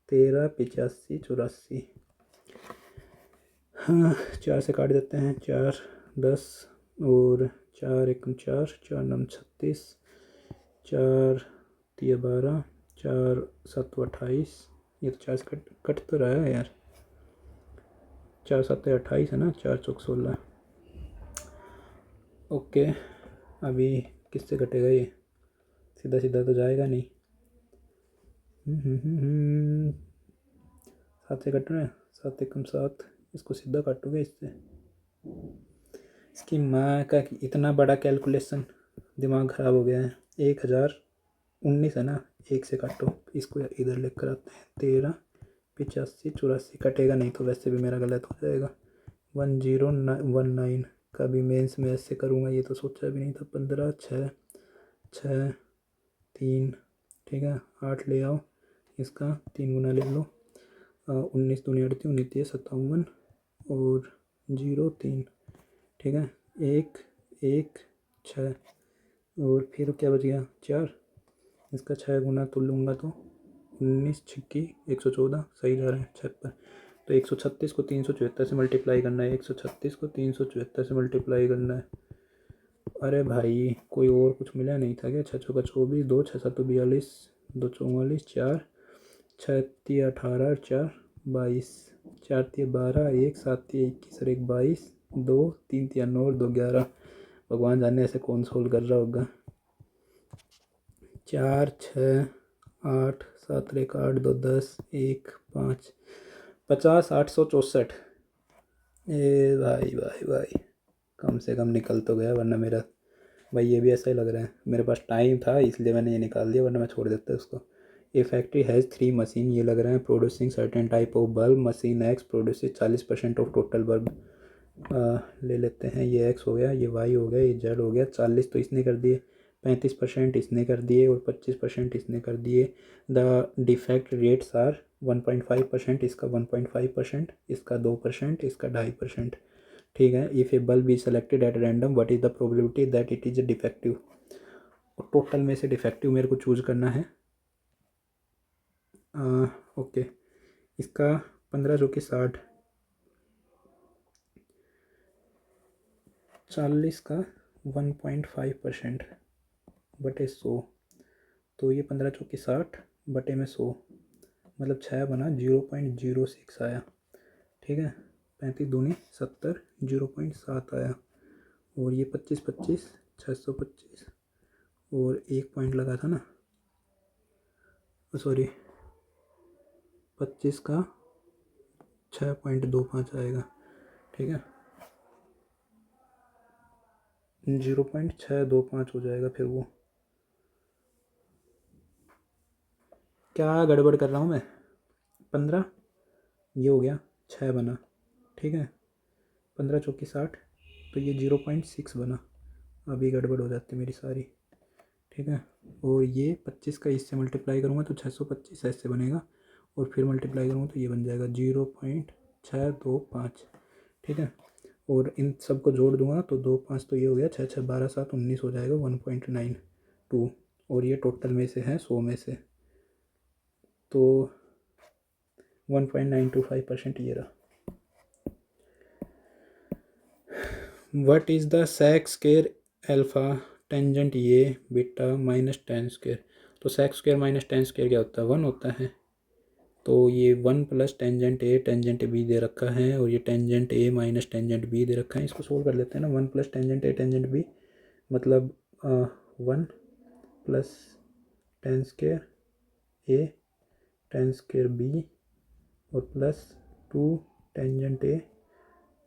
13 85 84, हाँ 4 से काट देते हैं, 4 10 और 4 एकम 4, 4 9 36, 4 तिया 12, 4 7 28, ये तो 4 से कट तो रहा है यार, 4 7 28 है ना, 4 चौक 16। ओके, अभी किससे कटेगा ये, सीधा सीधा तो जाएगा नहीं। 7 से कट रहा है, 7 एकम 7, इसको सीधा काटोगे इससे, इसकी माँ का इतना बड़ा कैलकुलेशन, दिमाग ख़राब हो गया है। 1019 है ना, एक से काटो, इसको इधर लेकर आते हैं। 13 85 84 कटेगा नहीं तो वैसे भी मेरा गलत हो जाएगा। 1019 कभी मेंस में ऐसे करूँगा ये तो सोचा भी नहीं था। 15 6 6 3, ठीक है। 8 ले आओ, इसका 3 गुना ले लो। 19 दूनी 38, 19 57 और 0 3, ठीक है। 1 1 6 और फिर क्या बच गया 4, इसका 6 गुना तो लूँगा तो 19 छिक्की 114, सही जा रहा है 76। तो 136 को 374 से मल्टीप्लाई करना है, 136 को 374 से मल्टीप्लाई करना है। अरे भाई कोई और कुछ मिला नहीं था क्या? 6 चौका 24, 2 6 7 42, 2 44, 4 6 3 18, 4 22, 4 3 12, 1 7 3 21 और 1 22, 2 3 3 9 और 2 11। भगवान जाने ऐसे कौन सोल्व कर रहा होगा। 4 6 8 7 1 8 2 10 1 5 50 864। ए भाई भाई भाई, कम से कम निकल तो गया, वरना मेरा भाई ये भी ऐसा ही लग रहा है। मेरे पास टाइम था इसलिए मैंने ये निकाल दिया, वरना मैं छोड़ देता उसको। ए फैक्ट्री हैज़ 3 मशीन, ये लग रहा है producing certain type of bulb. Machine x produce 40% of total bulb. ले लेते हैं, ये एक्स हो गया, ये वाई हो गया, ये जेड हो गया। 40 तो इसने कर दिए, 35% इसने कर दिए और 25% इसने कर दिए। द डिफेक्ट रेट्स आर 1.5%, इसका 1.5%, इसका 2%, इसका 2.5%, ठीक है। If A bulb is selected at random what is the probability that it is defective. Total में से डिफेक्टिव मेरे को चूज करना है। ओके, इसका 15 जो कि 60, 40 का 1.5% बटे 100, तो ये 15 चौकी 60 बटे में 100, मतलब 6 बना, 0.06 आया, ठीक है। 35 दूनी 70, 0.7 आया। और ये 25 25 625 और 1 पॉइंट लगा था ना, सॉरी 25 का 6.25 आएगा, ठीक है। 0.625 हो जाएगा। फिर वो क्या गड़बड़ कर रहा हूँ मैं। 15 ये हो गया, 6 बना, ठीक है। 15 चौकी 60, तो ये 0.6 बना। अभी गड़बड़ हो जाती मेरी सारी, ठीक है। और ये 25 का इससे मल्टीप्लाई करूँगा तो 625 ऐसे बनेगा, और फिर मल्टीप्लाई करूँगा तो ये बन जाएगा 0.625, ठीक है। और इन सबको जोड़ दूंगा तो 2 5 तो ये हो गया, 6 6 12 7 19 हो जाएगा, 1.92। और ये टोटल में से है 100 में से, तो 1.925% ये रहा। What is the sec square alpha tangent ये बीटा माइनस टेन स्क्वायर। तो sec square minus tan square क्या होता है, 1 होता है। तो ये 1 plus tangent A tangent B दे रखा है, और ये tangent A minus tangent B दे रखा है। इसको सोल्व कर लेते हैं ना। 1 plus tangent A tangent B मतलब 1 plus tan square A tan square B और plus 2 tangent A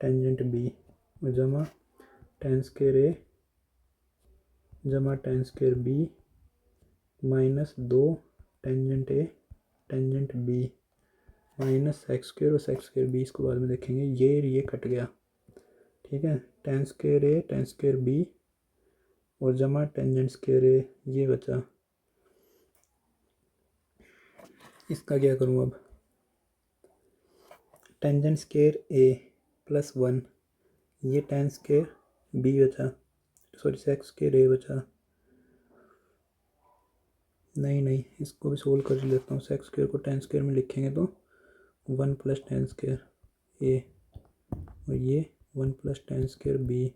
tangent B जमा टेन स्क्वायर ए जमा tan square B minus 2 tangent A tangent B minus sec square और सेक्स स्क्वायर बी, इसको बाद में देखेंगे। ये कट गया, ठीक है। Tan square A tan square B और जमा टेंजेंट स्क्वायर ए, ये बचा। इसका क्या करूँ अब, टेंजेंट स्क्वायर ए प्लस 1, ये टेन स्क्वायर बी बचा, सॉरी सेक्स स्क्वायर ए बचा। नहीं, इसको भी सोल्व कर लेता हूँ। सेक्स स्क्वायर को टेन स्क्वायर में लिखेंगे तो 1 प्लस टेन स्क्वायर ए, और ये 1 प्लस टेन स्क्वायर बी,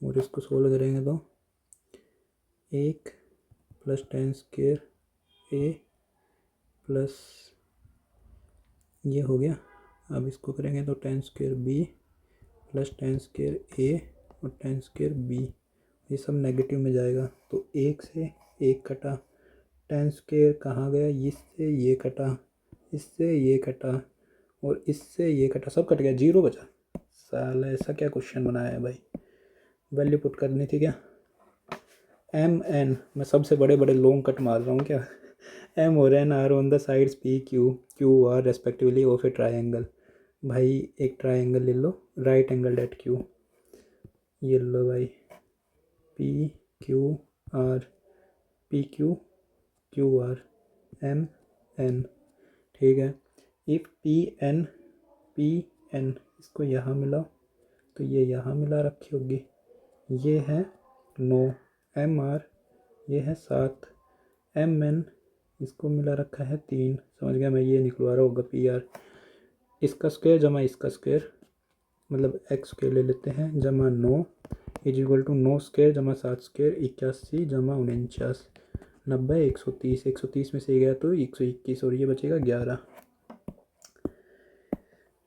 और इसको सोल्व करेंगे तो 1 plus tan square A plus ये हो गया। अब इसको करेंगे तो tan square B plus tan square A और टेन स्क्वेयर बी, ये सब नेगेटिव में जाएगा तो एक से एक कटा, टेन स्क्वेयर कहाँ गया, इससे ये कटा, इससे ये कटा और इससे ये कटा, सब कट गया, जीरो बचा। साला ऐसा क्या क्वेश्चन बनाया है भाई, वैल्यू पुट करनी थी क्या। एम एन, मैं सबसे बड़े बड़े लॉन्ग कट मार रहा हूँ क्या। एम और N are on the sides P Q Q R respectively of a triangle. भाई एक ट्राइंगल ले लो, राइट एंगल एट क्यू, ये लो भाई, P Q R, P Q Q R, M N, ठीक है। इफ पी एन इसको यहाँ मिलाओ तो ये यहाँ मिला रखी होगी, ये है 9, एम आर ये है 7, एम एन इसको मिला रखा है 3, समझ गया मैं, ये निकलवा रहा होगा पी आर। इसका स्क्वायर जमा इसका स्क्वायर, मतलब एक्स स्क्वायर ले लेते हैं, जमा 9 इज इक्वल टू 9 स्क्वायर जमा 7 स्क्वायर 81 जमा 49, 90 130, 130 में से गया तो 121 और ये बचेगा 11,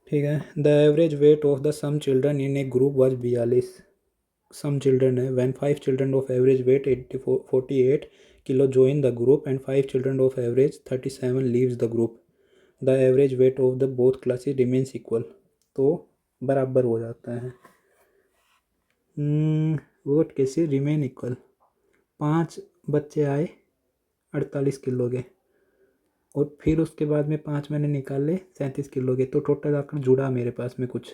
ठीक है। The average weight of the some children in a group was 42, some children है, when 5 children of average weight 48 kilo join the group and 5 children of average 37 leaves the group, the average weight of the both classes remains equal, तो बराबर हो जाता है। वोट कैसे रिमेन इक्वल, 5 बच्चे आए 48 किलो के और फिर उसके बाद में 5 मैंने निकाले 37 किलो के, तो टोटल आकर जुड़ा मेरे पास में कुछ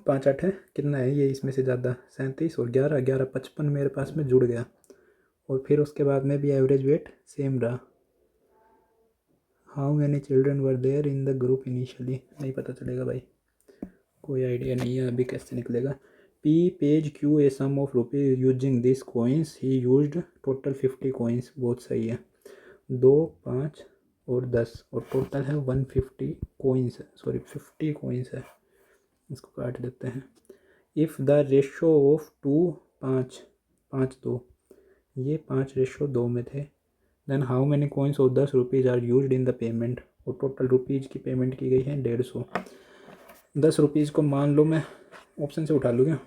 5 8 है, कितना है ये, इसमें से ज़्यादा 37 और 11 11 55 मेरे पास में जुड़ गया, और फिर उसके बाद में भी एवरेज वेट सेम रहा। How many children were there in the group initially, नहीं पता चलेगा भाई, कोई आइडिया नहीं है अभी कैसे निकलेगा। P pays q a sum of rupees using this coins he used total 50 coins, बहुत सही है, 2 5 और 10 और टोटल है 150 कॉइन्स है, सॉरी 50 कॉइन्स है, इसको काट देते हैं। इफ़ द रेशो ऑफ 2 5 5 2, ये 5 रेशो 2 में थे, then how many coins of 10 rupees are used in the payment, और टोटल रुपीज़ की पेमेंट की गई है 150। 10 रुपीज़ को मान लो मैं ऑप्शन से उठा लूँ क्या,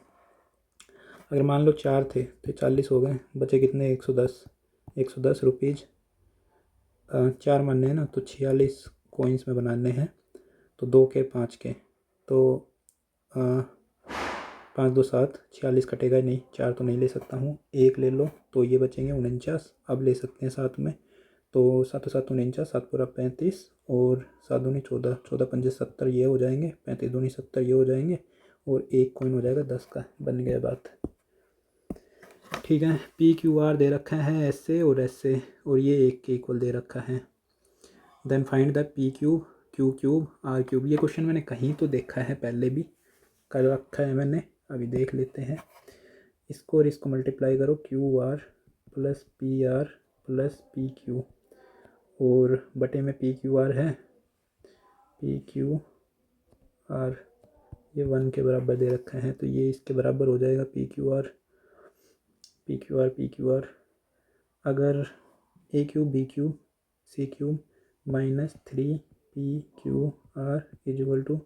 अगर मान लो 4 थे तो 40 हो गए, बचे कितने 110, 110 रुपीज़ 4 मानने हैं ना, तो 46 कॉइन्स में बनाने हैं, तो 2 के 5 के, तो 5 2 7, 46 कटेगा ही नहीं, 4 तो नहीं ले सकता हूँ, 1 ले लो तो ये बचेंगे 49, अब ले सकते हैं साथ में, तो 7 7 49, 7 पूरा 35 और 7 दूनी 14, 14 पंजे 70 ये हो जाएंगे, 35 दूनी 70 ये हो जाएंगे, और एक कॉइन हो जाएगा 10 का, बन गया बात, ठीक है। पी क्यू आर दे रखा है ऐसे और ऐसे, और ये एक के इक्वल दे रखा है, then find the p cube q cube r cube, ये क्वेश्चन मैंने कहीं तो देखा है, पहले भी कर रखा है मैंने, अभी देख लेते हैं। इसको और इसको मल्टीप्लाई करो, Q R plus P R plus P Q, और बटे में पी क्यू आर है, पी क्यू आर ये 1 के बराबर दे रखा है, तो ये इसके बराबर हो जाएगा P Q R, P Q R P Q R, अगर A cube B cube C cube minus 3 P Q R is equal to,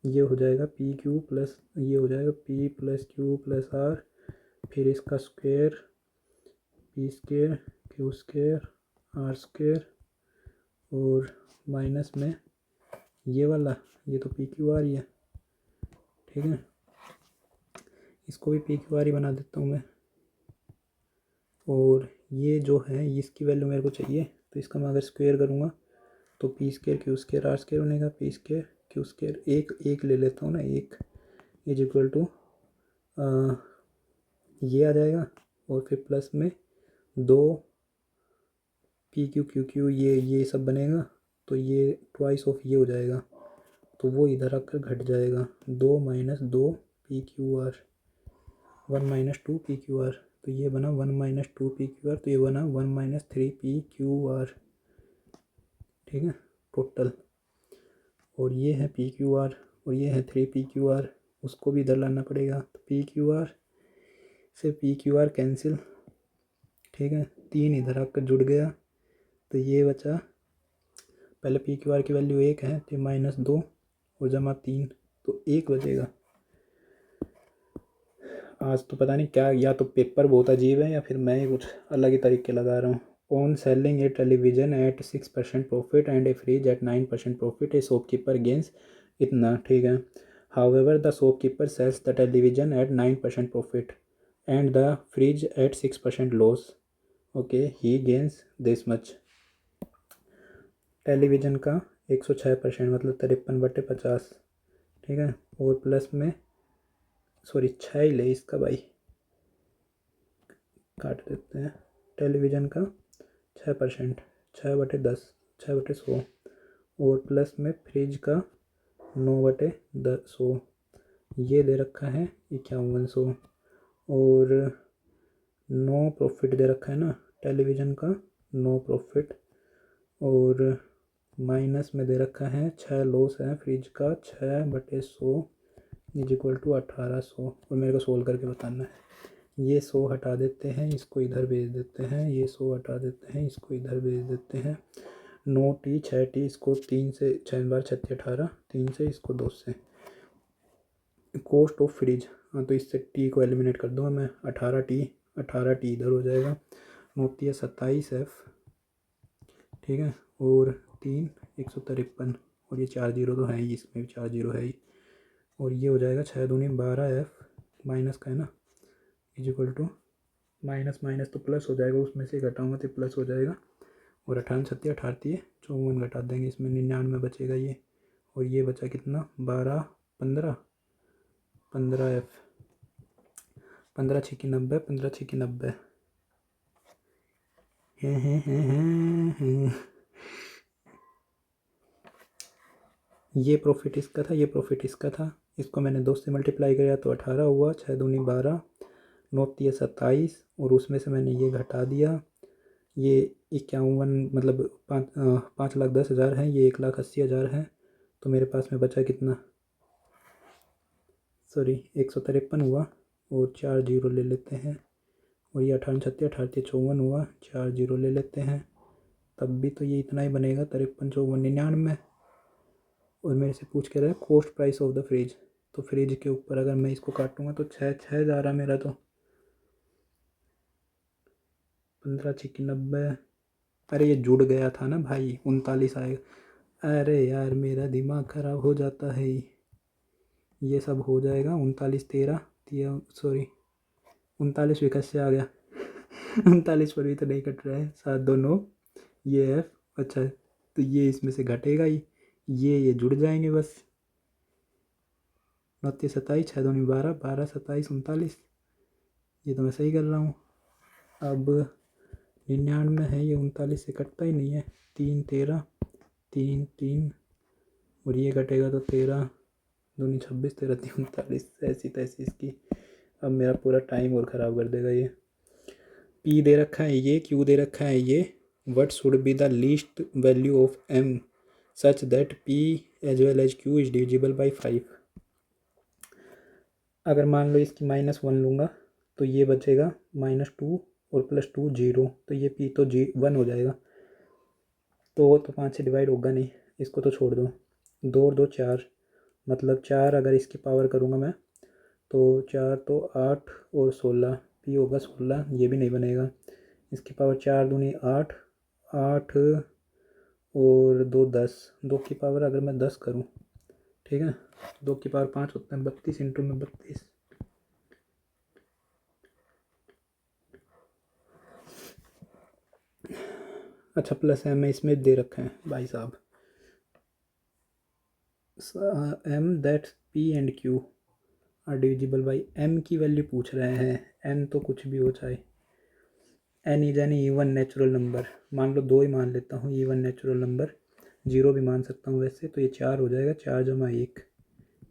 ये हो जाएगा पी क्यू प्लस, ये हो जाएगा P plus Q plus R, फिर इसका square P square Q square are square, और माइनस में ये वाला, ये तो पी क्यू आर ही है, ठीक है, इसको भी पी क्यू आर ही बना देता हूँ मैं, और ये जो है इसकी वैल्यू मेरे को चाहिए, तो इसका मैं अगर स्क्वायर करूँगा तो p square Q square are square बनेगा, पी स्क्वायर क्यू स्क्वायर, एक ले लेता हूँ ना, एक इज इक्वल टू ये आ जाएगा, और फिर प्लस में 2 पी क्यू क्यू क्यू ये सब बनेगा, तो ये ट्वाइस ऑफ ये हो जाएगा, तो वो इधर आकर घट जाएगा, 2 minus 2 P Q are, 1 minus 2 P Q are, तो ये बना 1 माइनस 2 पी क्यू आर, तो ये बना 1 माइनस 3 पी क्यू आर, ठीक है टोटल, और ये है पी क्यू आर और ये है 3 पी क्यू आर, उसको भी इधर लाना पड़ेगा, तो पी क्यू आर से पी क्यू आर कैंसिल, ठीक है, 3 इधर आकर जुड़ गया तो ये बचा, पहले पी क्यू आर की वैल्यू 1 है तो -2 और जमा 3 तो 1 बचेगा। आज तो पता नहीं क्या, या तो पेपर बहुत अजीब है या फिर मैं ही कुछ अलग ही तरीके लगा रहा हूँ। On selling a television at 6% profit and a fridge at 9% profit a shopkeeper gains इतना, ठीक है। However the shopkeeper sells the television at 9% profit and the fridge at 6% loss, okay, he gains this much. Television का 106% मतलब 53/50, ठीक है, और प्लस में सॉरी 6 ही ले इसका भाई, काट देते हैं। टेलीविज़न का 6%, 6/10, 6/100 और प्लस में फ्रिज का 9/100, ये दे रखा है 5100 और 9 प्रॉफिट दे रखा है ना टेलीविज़न का, 9 प्रॉफिट और माइनस में दे रखा है 6 लॉस है फ्रिज का, 6/100 इज इक्वल टू 1800 और मेरे को सोल्व करके बताना है। ये 100 हटा देते हैं, इसको इधर भेज देते हैं, ये 100 हटा देते हैं, इसको इधर भेज देते हैं, 9t 6t, इसको 3 से 6 बार 36 18, 3 से इसको 2 से। कॉस्ट ऑफ फ्रिज, हाँ तो इससे टी को एलिमिनेट कर दूँगा मैं, 18t इधर हो जाएगा, 9 27f, ठीक है, और 3 153 और ये 4 जीरो तो है ही, इसमें भी 4 जीरो है ही, और ये हो जाएगा 6 दूनी 12f माइनस का है ना, is equal to minus minus तो प्लस हो जाएगा, उसमें से घटाऊंगा तो प्लस हो जाएगा, और 18 छत्ती 18 54 घटा देंगे, इसमें 99 बचेगा ये, और ये बचा कितना 12 15 15f, 15 छक्की 90, 15 छक्की 90 ये प्रॉफिट इसका था, ये प्रॉफिट इसका था, इसको मैंने 2 से मल्टीप्लाई किया तो 18 हुआ, 6 दूनी 12, 9 27 और उसमें से मैंने ये घटा दिया, ये 51 मतलब 5,10,000 है, ये 1,80,000 है, तो मेरे पास में बचा कितना, सॉरी 153 हुआ और 4 जीरो ले लेते हैं, और ये 18 छत्ती 18 54 हुआ, 4 जीरो ले लेते हैं, तब भी तो ये इतना ही बनेगा 53 54 99। और मेरे से पूछ के रहे cost price of the fridge, तो फ्रिज के ऊपर अगर मैं इसको काटूंगा तो 6 जा रहा मेरा, तो 15 छक्की 90, अरे ये जुड़ गया था ना भाई, 39 आएगा, अरे यार मेरा दिमाग ख़राब हो जाता है, ये सब हो जाएगा 39 13 सॉरी 39 विकट से आ गया 39 पर भी तो नहीं कट रहा है, 7 2 9 ये एफ, अच्छा तो ये इसमें से घटेगा ही, ये जुड़ जाएंगे बस, 29 27 6 2 12 12 27 39, ये तो मैं सही कर रहा हूँ। अब 99 है, ये 39 से कटता ही नहीं है, 3 13 3 3 और ये कटेगा तो 13 दूनी 26 13 3 39, ऐसी तैसी इसकी। अब मेरा पूरा टाइम और ख़राब कर देगा ये। पी दे रखा है, ये क्यू दे रखा है, ये what should be the least value of m such that p as well as q is divisible by 5। अगर मान लो इसकी -1 लूँगा तो ये बचेगा -2 और +2 0, तो ये पी तो 1 हो जाएगा, तो 5 से डिवाइड होगा नहीं, इसको तो छोड़ दो, 2 और 2 4, मतलब 4 अगर इसकी पावर करूँगा मैं तो 4 तो 8 और 16, पी होगा 16, ये भी नहीं बनेगा, इसकी पावर 4 दूनी 8 8 और 2 10, 2 की पावर अगर मैं 10 करूँ, ठीक है, 2 की पावर 5 होता है, 32 इंटू में 32, अच्छा प्लस एम में इसमें दे रखे हैं भाई साहब, m that p and q are divisible by, m की वैल्यू पूछ रहे हैं, एन तो कुछ भी हो चाहे, n is n even natural number, मान लो 2 ही मान लेता हूँ इवन नेचुरल नंबर, 0 भी मान सकता हूँ वैसे, तो ये 4 हो जाएगा, 4 जमा 1,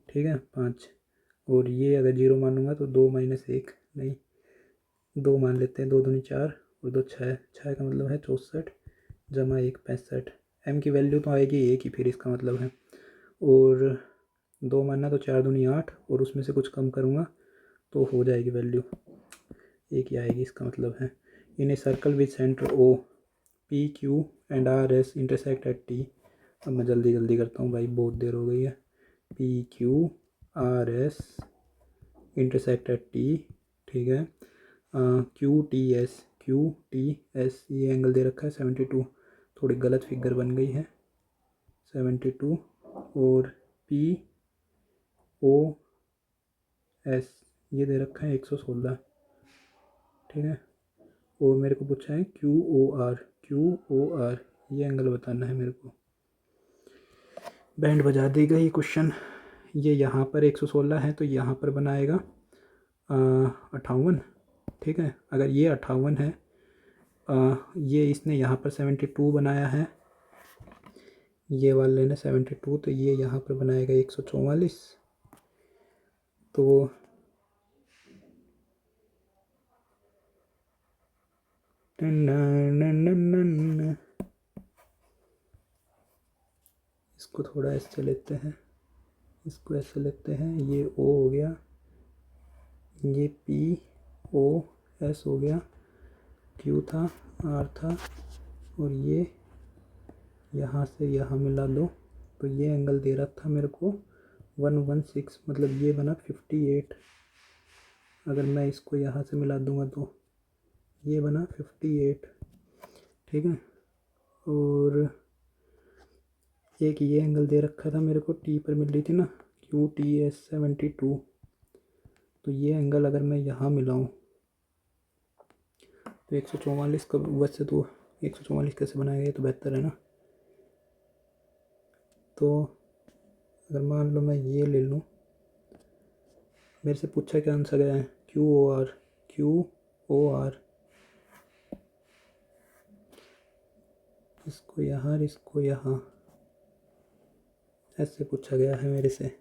ठीक है 5, और ये अगर 0 मानूंगा तो 2 - 1 नहीं 2 मान लेते हैं, 2 दूनी 4 और 2 6, 6 का मतलब है 64 जमा 1 65, एम की वैल्यू तो आएगी 1 ही फिर इसका मतलब है, और 2 मानना तो 4 दूनी 8 और उसमें से कुछ कम करूँगा तो हो जाएगी वैल्यू 1 ही आएगी, इसका मतलब है in a circle with centre O, P Q and R S intersect at T. अब मैं जल्दी जल्दी करता हूँ भाई, बहुत देर हो गई है। P Q are S intersect at T, ठीक है। क्यू टी एस ये एंगल दे रखा है 72, थोड़ी गलत फिगर बन गई है 72। और पी ओ एस ये दे रखा है 116, ठीक है। और मेरे को पूछा है क्यू ओ आर ये एंगल बताना है मेरे को। बैंड बजा दी गई क्वेश्चन। ये यहाँ पर 116 है तो यहाँ पर बनाएगा 58, ठीक है। अगर ये 58 है, ये इसने यहाँ पर 72 बनाया है, ये वाले ने 72, तो ये यहाँ पर बनाएगा 144। तो इसको थोड़ा ऐसे लेते हैं, इसको ऐसे लेते हैं, ये ओ हो गया, ये पी ओ एस हो गया, क्यू था, आर था, और ये यहाँ से यहाँ मिला दो तो ये एंगल दे रहा था मेरे को 116, मतलब ये बना 58। अगर मैं इसको यहाँ से मिला दूंगा तो ये बना 58, ठीक है। और एक ये एंगल दे रखा था मेरे को, टी पर मिल रही थी ना, क्यू टी एस 72, तो ये एंगल अगर मैं यहाँ मिलाऊँ तो 144 का, वैसे तो 144 कैसे बनाएगा, ये तो बेहतर है ना। तो अगर मान लो मैं ये ले लूँ, मेरे से पूछा क्या आंसर गया है, क्यू ओ आर, इसको यहाँ, इसको यहाँ, ऐसे पूछा गया है मेरे से।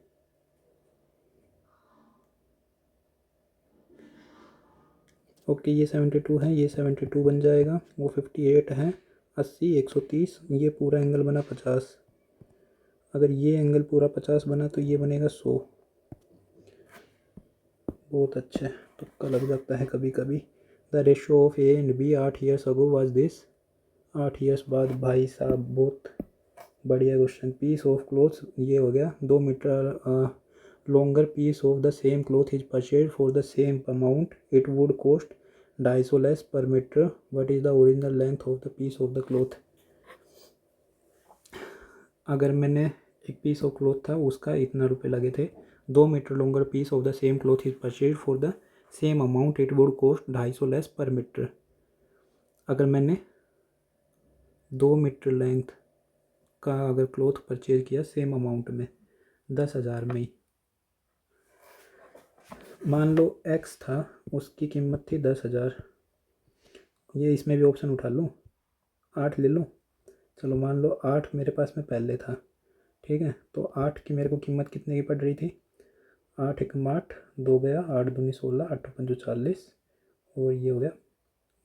ओके, ये 72 है, ये 72 बन जाएगा, वो 58 है, 80, 130, ये पूरा एंगल बना 50। अगर ये एंगल पूरा 50 बना तो ये बनेगा 100। बहुत अच्छा, तुक्का लग जाता है कभी कभी। The ratio of a and b 8 years ago was this. 8 years बाद, भाई साहब बहुत बढ़िया क्वेश्चन। पीस ऑफ क्लोथ, ये हो गया 2 metre longer piece of the same cloth is purchased for the same amount, it would cost 250 less per meter. What is the original length of the piece of the cloth? अगर मैंने एक पीस ऑफ क्लोथ था, उसका इतना रुपए लगे थे, 2 metre longer piece of the same cloth is purchase for the same amount, it would cost 250 less per metre. अगर मैंने 2 मीटर लेंथ का अगर क्लोथ परचेज किया सेम अमाउंट में, 10,000 में ही, मान लो एक्स था, उसकी कीमत थी 10,000। ये इसमें भी ऑप्शन उठा लूँ, 8 ले लूँ, चलो मान लो 8 मेरे पास में पहले था, ठीक है। तो 8 की मेरे को कीमत कितने की पड़ रही थी, 8 एकम 8, 2 गया, 8 दूनी 16, 8 पंजो 40, और ये हो गया,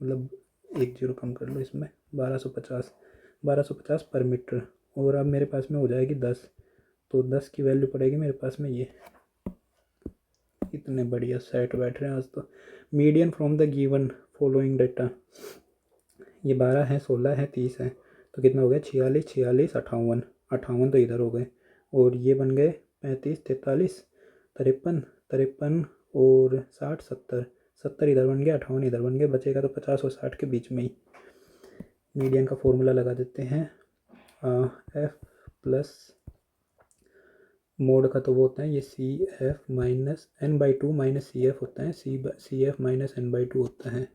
मतलब 1 जीरो कम कर लो इसमें, 1250 पर मीटर। और अब मेरे पास में हो जाएगी 10, तो 10 की वैल्यू पड़ेगी मेरे पास में ये। इतने बढ़िया सेट बैठ रहे हैं आज तो। Median from the given following data, ये 12 है, 16 है, 30 है, तो कितना हो गया, 46, 46, 58, 58 तो इधर हो गए, और ये बन गए 35, 43, 53, 53 और 60, 70, 70 इधर बन गया, 58 इधर बन गया, बचेगा तो 50 और 60 के बीच में ही। मीडियन का फॉर्मूला लगा देते हैं, एफ प्लस मोड का तो वो होता है ये c f minus n by two minus c f होता है, c f minus n by two होता है,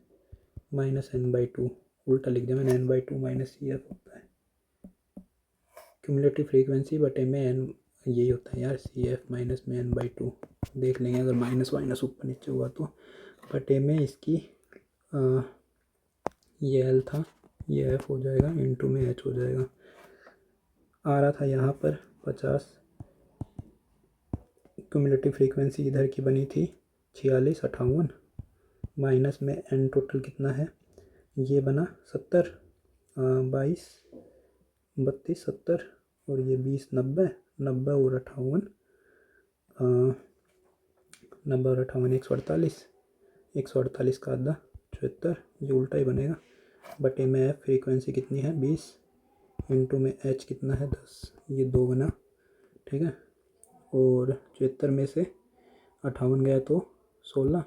माइनस एन बाई टू, उल्टा लिख दिया मैंने, n by two minus c f होता है। क्यूमुलेटिव फ्रीक्वेंसी बटे में एन, यही होता है यार, सी एफ माइनस में एन बाई टू, देख लेंगे अगर माइनस वाइनस ऊपर नीचे हुआ तो। बटे में इसकी ये एल था, ये एफ हो जाएगा, इनटू में एच हो जाएगा। आ रहा था यहाँ पर 50, क्यूमुलेटिव फ्रीक्वेंसी इधर की बनी थी 46, 58, माइनस में एन टोटल कितना है, ये बना 70, 22, 32, 70, और ये 20, 90, 90 और 58, 90 और 58, 148, 148 का आधा 74, ये उल्टा ही बनेगा, बटे में एफ फ्रीक्वेंसी कितनी है 20, इंटू में एच कितना है 10, ये 2 बना, ठीक है। और 74 में से 58 गया तो 16,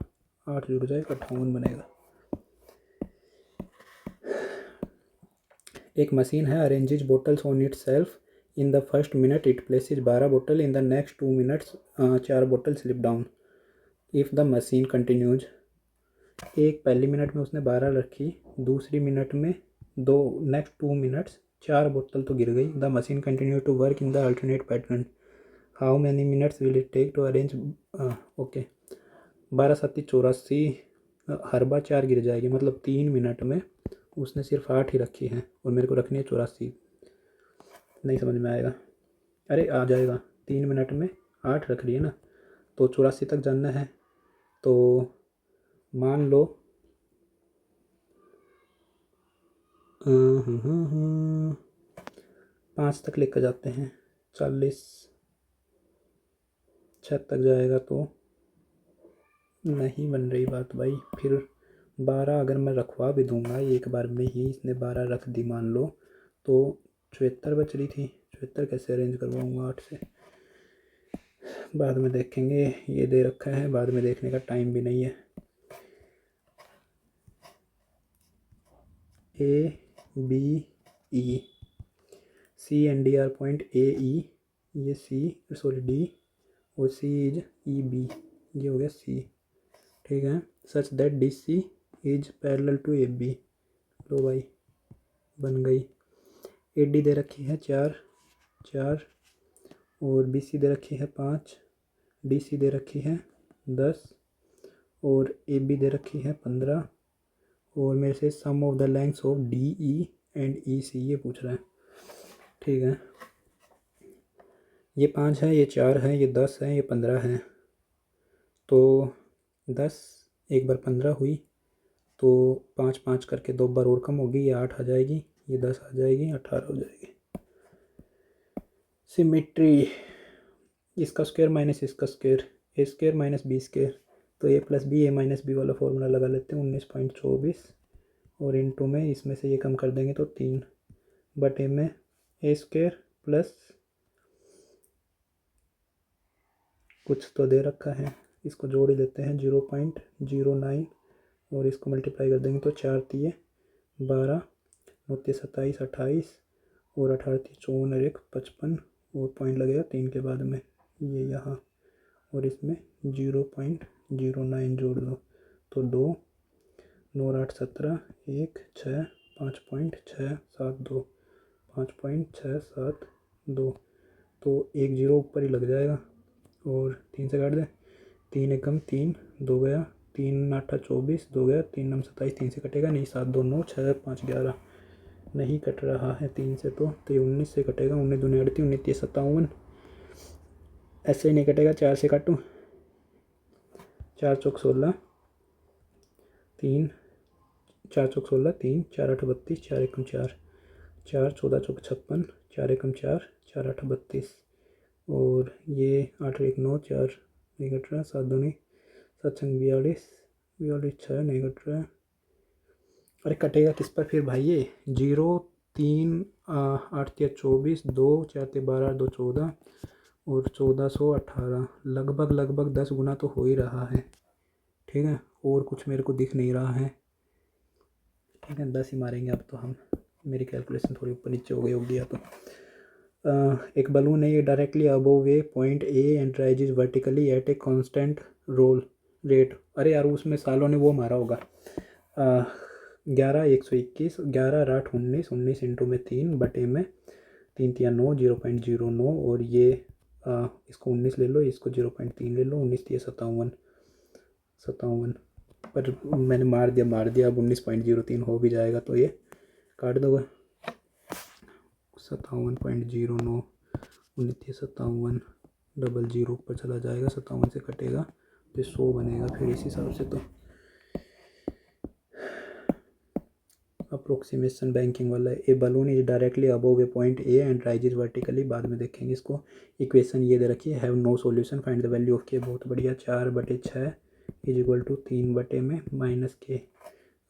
8 जुड़ जाएगा 58 बनेगा। एक मशीन है, अरेंजेज bottles on it self, in the first minute it places 12 बोतल, इन द नेक्स्ट 2 मिनट्स 4 बोतल slip down, if the machine continues. एक पहली मिनट में उसने 12 रखी, दूसरी मिनट में नेक्स्ट 2 मिनट्स 4 बोतल तो गिर गई। The machine continue to work in the alternate pattern, how many minutes will it take to arrange. Okay, 12 7 84, हर बार 4 गिर जाएगी, मतलब 3 मिनट में उसने सिर्फ 8 ही रखी है और मेरे को रखनी है 84। नहीं समझ में आएगा, अरे आ जाएगा, 3 मिनट में 8 रख रही है ना, तो 84 तक जानना है। तो मान लो 5 तक लेकर जाते हैं, 40 6 तक जाएगा तो नहीं बन रही बात भाई। फिर 12 अगर मैं रखवा भी दूंगा एक बार में ही, इसने 12 रख दी मान लो, तो 74 बच रही थी, 74 कैसे अरेंज करवाऊँगा 8 से, बाद में देखेंगे, ये दे रखा है, बाद में देखने का टाइम भी नहीं है। A B E, C and D are point A E, ये सी सॉरी डी, और सी इज ई बी, ये हो गया सी, ठीक है। Such that D C is parallel to A B, लो भाई बन गई। ए डी दे रखी है 4, और बी सी दे रखी है 5, डी सी दे रखी है 10, और ए बी दे रखी है 15, और मेरे से sum of the lengths of D E and E C ये पूछ रहा है, ठीक है। ये 5 है, ये 4 है, ये 10 है, ये 15 है, तो 10 एक बार 15 हुई, तो 5 5 करके 2 बार और कम होगी, ये 8 आ जाएगी, ये 10 आ जाएगी, 18 हो जाएगी। सिमेट्री, इसका स्क्वायर माइनस इसका स्क्वायर, ए स्क्वायर माइनस बी स्क्वायर, तो ए प्लस बी ए माइनस बी वाला फॉर्मूला लगा लेते हैं, 19.24, और इनटू में इसमें से ये कम कर देंगे तो 3 बटे में ए स्क्वायर प्लस कुछ तो दे रखा है, इसको जोड़ ही लेते हैं 0.09, और इसको मल्टीप्लाई कर देंगे तो 4 तिये 12, 9 तिये 27, 28, और 18 तिये 54 और 1 55, और पॉइंट लगेगा 3 के बाद में, ये यहाँ, और इसमें 0.09 जोड़ दो तो 2, 9 8 17, 1 6, 5.672, 5.672, तो 1 0 ऊपर ही लग जाएगा, और 3 से काट दे, 3 एकम 3, 2 गया, 3 8 24, 2 गया, 3 9 27, 3 से कटेगा नहीं, 7 2 9, 6 5 11, नहीं कट रहा है 3 से, तो ये 19 से कटेगा, 19 दूनी 38, 19 3 57, ऐसे ही नहीं कटेगा, 4 से काटूँ, 4 चौक 16, 3 4 चौक 16, 3 4 8 32, 4 एकम 4, 4 14 चौक 56, 4 एकम 4, 4 8 32, और ये 8 1 9, 4 नहीं कट रहा, 7 दूनी 7 छंग 42, 42 6 नहीं कट रहा, अरे कटेगा किस पर फिर भाई, ये 0 3 8 तिया 24, 2 4 तिया 12, 2 14, और 1418, लगभग 10 गुना तो हो ही रहा है, ठीक है, और कुछ मेरे को दिख नहीं रहा है, ठीक है, 10 ही मारेंगे अब तो हम, मेरी कैलकुलेशन थोड़ी ऊपर नीचे हो गई होगी या तो। एक बलून है, ये directly above a point A and rises vertically at a constant roll rate, अरे यार उसमें सालों ने वो मारा होगा, 11 121, 11 8 19, 19 इंटू में 3 बटे में 3 तिया 9, 0.09, और ये इसको 19 ले लो, इसको 0.3 ले लो, 19 तिया 57, पर मैंने मार दिया, अब 19.03 हो भी जाएगा तो ये काट दोगे, 57.09, 19 तिया 57, 00 ऊपर चला जाएगा, 57 से कटेगा तो 100 बनेगा फिर इस हिसाब से। तो अप्रोक्सीमेशन बैंकिंग वाला है, a balloon is directly above a point A and rises vertically, बाद में देखेंगे इसको। इक्वेशन ये दे रखी है, have no solution, find the value of K, बहुत बढ़िया, 4/6 इज इक्वल टू 3 बटे में माइनस के,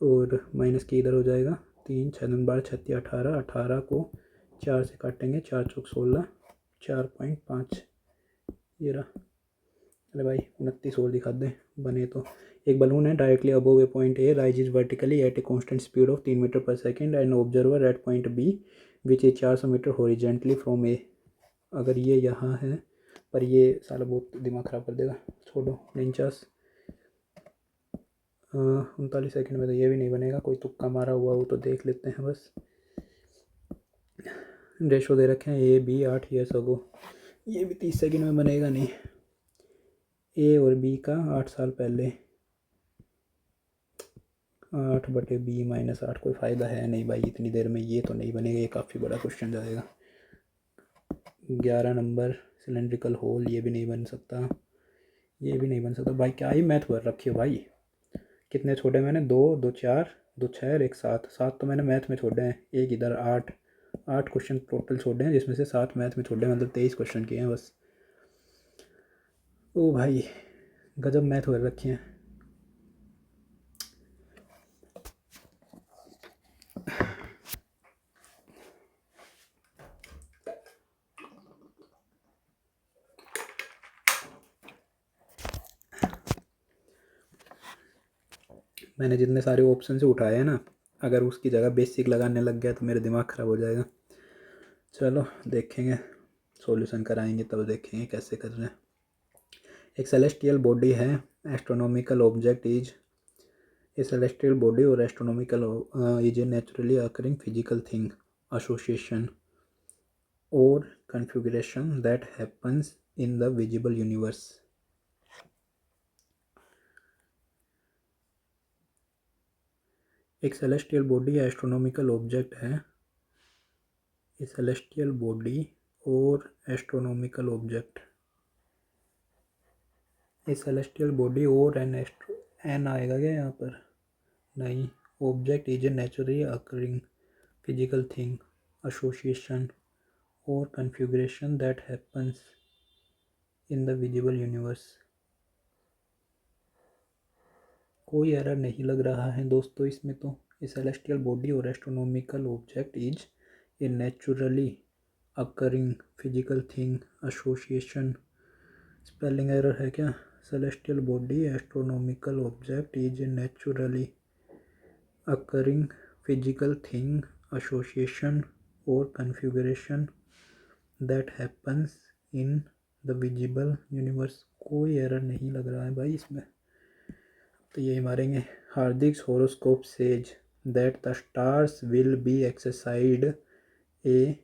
और माइनस के इधर हो जाएगा 3, 6 दूनी 12, 36, 18, 18 को 4 से काटेंगे, 4 चौक 16, 4.5 ये रहा। अरे भाई 29 और दिखा दें बने तो। एक बलून है directly above a point A, rise is vertically at a constant speed of 3 meter per second and observer at point B which is 400 meter horizontally from A. अगर ये यहाँ है, पर ये साला बहुत दिमाग ख़राब कर देगा, छोड़ो। 49 39 सेकंड में तो ये भी नहीं बनेगा, कोई तुक्का मारा हुआ हो तो देख लेते हैं बस। रेशो दे रखे हैं ए बी 8 ईयर्स अगो, ये भी 30 सेकंड में बनेगा नहीं। ए और बी का 8 साल पहले, 8/b-8 कोई फ़ायदा है नहीं भाई इतनी देर में, ये तो नहीं बनेगा, ये काफ़ी बड़ा क्वेश्चन जाएगा। 11 नंबर सिलेंड्रिकल होल, ये भी नहीं बन सकता, ये भी नहीं बन सकता भाई। क्या ही मैथ भर रखी हो भाई, कितने छोड़े मैंने, 2, 2 4, 2 6 और 1 7, 7 तो मैंने मैथ में छोड़े हैं, एक इधर 8, 8 क्वेश्चन टोटल छोड़े हैं जिसमें से 7 मैथ में छोड़े हैं, मतलब 23 क्वेश्चन किए हैं बस। ओ भाई गजब मैथ भर रखी हैं। मैंने जितने सारे ऑप्शन से उठाए हैं ना, अगर उसकी जगह बेसिक लगाने लग गया तो मेरा दिमाग ख़राब हो जाएगा। चलो देखेंगे, सॉल्यूशन कराएंगे तब देखेंगे कैसे कर रहे हैं। एक सेलेस्टियल बॉडी है, astronomical object is a celestial body और astronomical is a naturally occurring physical thing, association और configuration that happens in the visible universe. एक सेलेस्टियल बॉडी एस्ट्रोनॉमिकल ऑब्जेक्ट है, ए सेलेस्टियल बॉडी और astronomical object, a celestial body और एन आएगा क्या यहाँ पर, नहीं। Object is a naturally occurring physical thing, association और configuration that happens in the visible universe. कोई एरर नहीं लग रहा है दोस्तों इसमें तो। ए सेलेस्टियल बॉडी और astronomical object is a naturally occurring physical thing, association, spelling error है क्या। Celestial body astronomical object is a naturally occurring physical thing, association और configuration that happens in the visible universe. कोई एरर नहीं लग रहा है भाई इसमें, तो यही मारेंगे। Hardik's horoscope says that the stars will be exercised a,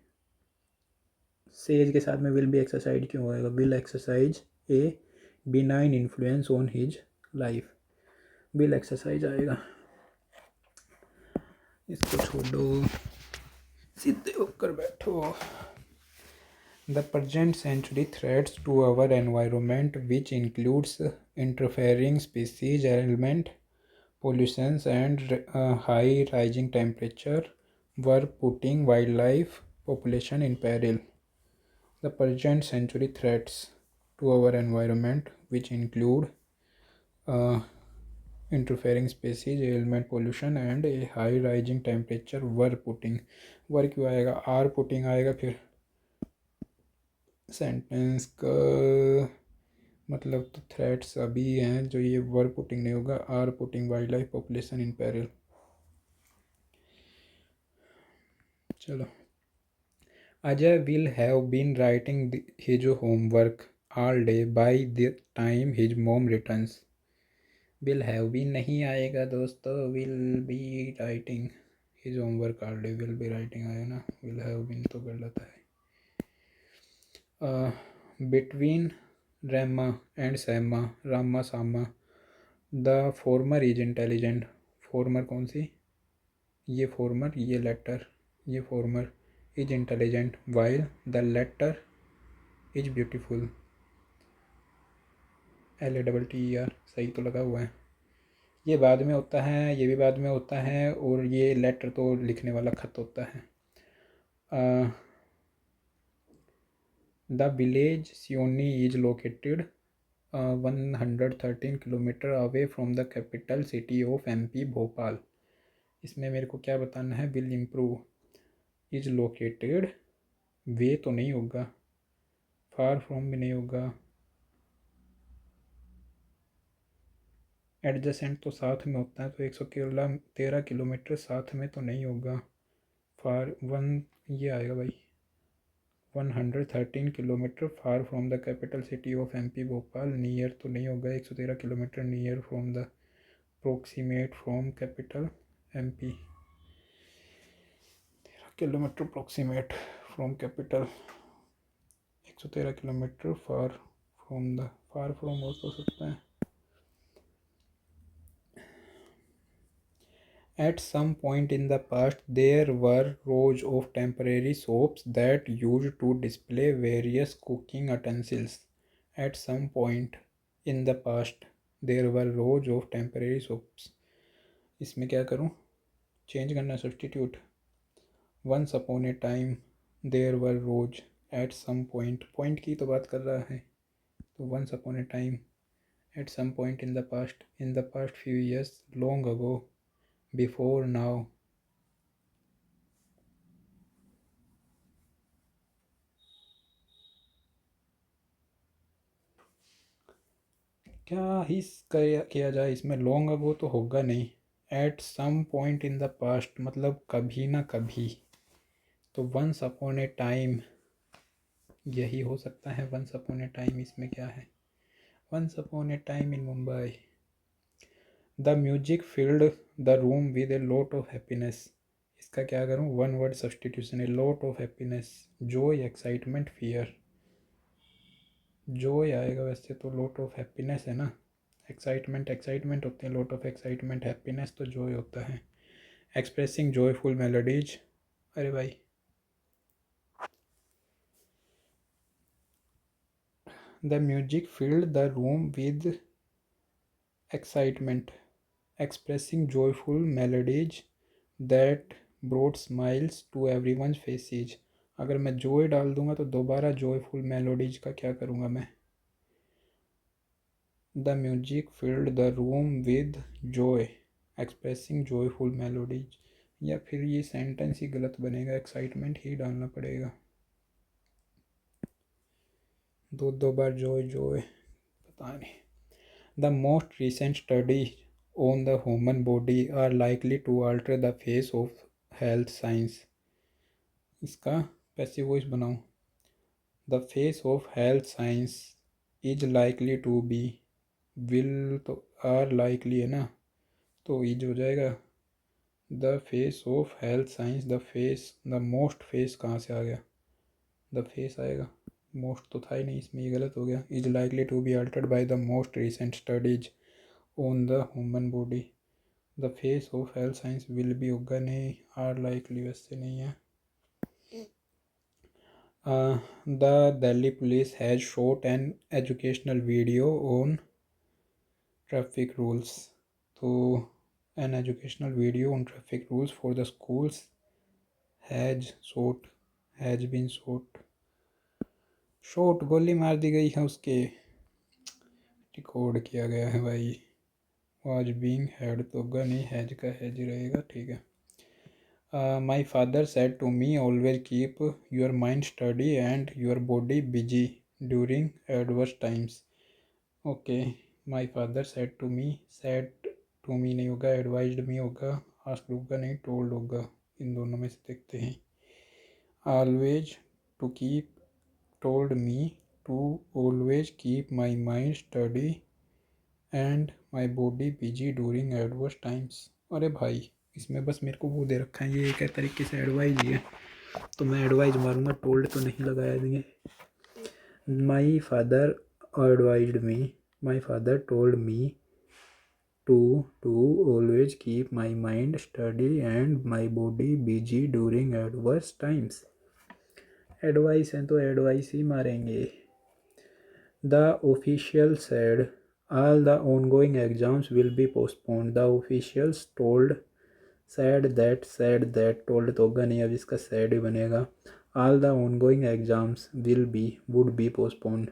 says के साथ में विल बी एक्सरसाइड क्यों होएगा, will exercise A benign influence on his life, will exercise आएगा। इसको छोड़ो, सीधे होकर बैठो। The present century threats to our environment, which includes interfering species, element, pollutions, and high rising temperature, were putting wildlife population in peril. The present century threats to our environment, which include uh, interfering species, element, pollution, and a high rising temperature, were putting, वर क्यों आएगा, आर पुटिंग आएगा, फिर सेंटेंस का मतलब तो थ्रेट्स अभी हैं जो, ये वर पुटिंग नहीं होगा, are putting wildlife population in peril. चलो, Ajay will have been writing his homework all day by the time his mom returns. Will have been नहीं आएगा दोस्तों, will be writing his homework all day, will be writing आया ना, विल हैव बीन तो गलत है। Between Rama and Sama, Rama Sama, the former is intelligent, former कौन सी, ये former, ये letter, ये former is intelligent while the latter is beautiful, LATTER, सही तो लगा हुआ है। ये बाद में होता है, ये भी बाद में होता है, और ये लेटर तो लिखने वाला खत होता है। The village Sioni is located 113 kilometers away from the capital city of MP, Bhopal. इसमें मेरे को क्या बताना है, विल इम्प्रूव, इज लोकेटेड, वे तो नहीं होगा, फार फ्रॉम भी नहीं होगा, एडजेसेंट तो साथ में होता है, तो 113 किलोमीटर साथ में तो नहीं होगा, फार वन ये आएगा भाई, 113 kilometre far from the capital city of MP Bhopal, near तो नहीं होगा, 113 kilometre near from the proximate from capital MP, 13 kilometre proximate from capital, 113 kilometre far from हो तो सकता है। At some point in the past, there were rows of temporary shops that used to display various cooking utensils. At some point in the past, there were rows of temporary shops. इसमें क्या करूँ, चेंज करना, substitute, once upon a time there were rows, at some point की तो बात कर रहा है, तो once upon a time, at some point in the past few years, long ago, before now, क्या ही किया जाए इसमें, लॉन्ग अगो तो होगा नहीं, at some point in the past मतलब कभी ना कभी, तो वंस अपॉन ए टाइम यही हो सकता है, वंस अपॉन ए टाइम इसमें क्या है, once upon a time in Mumbai, the music filled the room with a lot of happiness, इसका क्या करूँ, वन वर्ड सब्सटीट्यूशन है, lot of happiness, joy excitement fear, joy आएगा वैसे तो, लॉट ऑफ हैप्पीनेस है ना, एक्साइटमेंट होते हैं, लॉट ऑफ एक्साइटमेंट, हैप्पीनेस तो जॉय होता है, एक्सप्रेसिंग जॉयफुल मेलोडीज, अरे भाई the music filled the room with excitement, expressing joyful melodies that brought smiles to everyone's faces, अगर मैं जॉय डाल दूंगा तो दोबारा जॉयफुल मेलोडीज का क्या करूँगा मैं, the music filled the room with Joy expressing joyful melodies, या फिर ये सेंटेंस ही गलत बनेगा, एक्साइटमेंट ही डालना पड़ेगा, दो बार जॉय जॉय पता नहीं। The most recent study on the human body are likely to alter the face of health science, इसका पैसिव वॉइस बनाऊँ, the face of health science is likely to be, will तो आर लाइकली है ना, तो इज हो जाएगा, the face of health science, the face, the most face कहाँ से आ गया, द फेस आएगा, मोस्ट तो था ही नहीं इसमें, ये गलत हो गया, is likely to be altered by the most recent studies on the human body, the face of health science will भी होगा नहीं, आर लाइकली वैसे नहीं है। The Delhi police has shot an educational video on traffic rules, तो an educational video on traffic rules for the schools has been shot गोली मार दी गई है उसके, रिकॉर्ड किया गया है भाई, वाज बीइंग हैड तो होगा नहीं, हैज का हैज रहेगा, ठीक है। My father said to me, always keep your mind steady and your body busy during adverse times. Okay, my father said to me नहीं होगा, advised me होगा, asked होगा नहीं, told होगा, इन दोनों में से देखते हैं। Always to keep, told me to always keep my mind steady and my body busy during adverse times। अरे भाई इसमें बस मेरे को वो दे रखा है, ये एक तरीके से एडवाइज ही है, तो मैं एडवाइज मारूंगा, टोल्ड तो नहीं लगाया देंगे। My father advised me, my father told me to always keep my mind study and my body busy during adverse times, advice है तो एडवाइस ही मारेंगे। The official said all the ongoing exams will be postponed, the officials told, said that told तो होगा नहीं, अब इसका said ही बनेगा, all the ongoing exams would be postponed,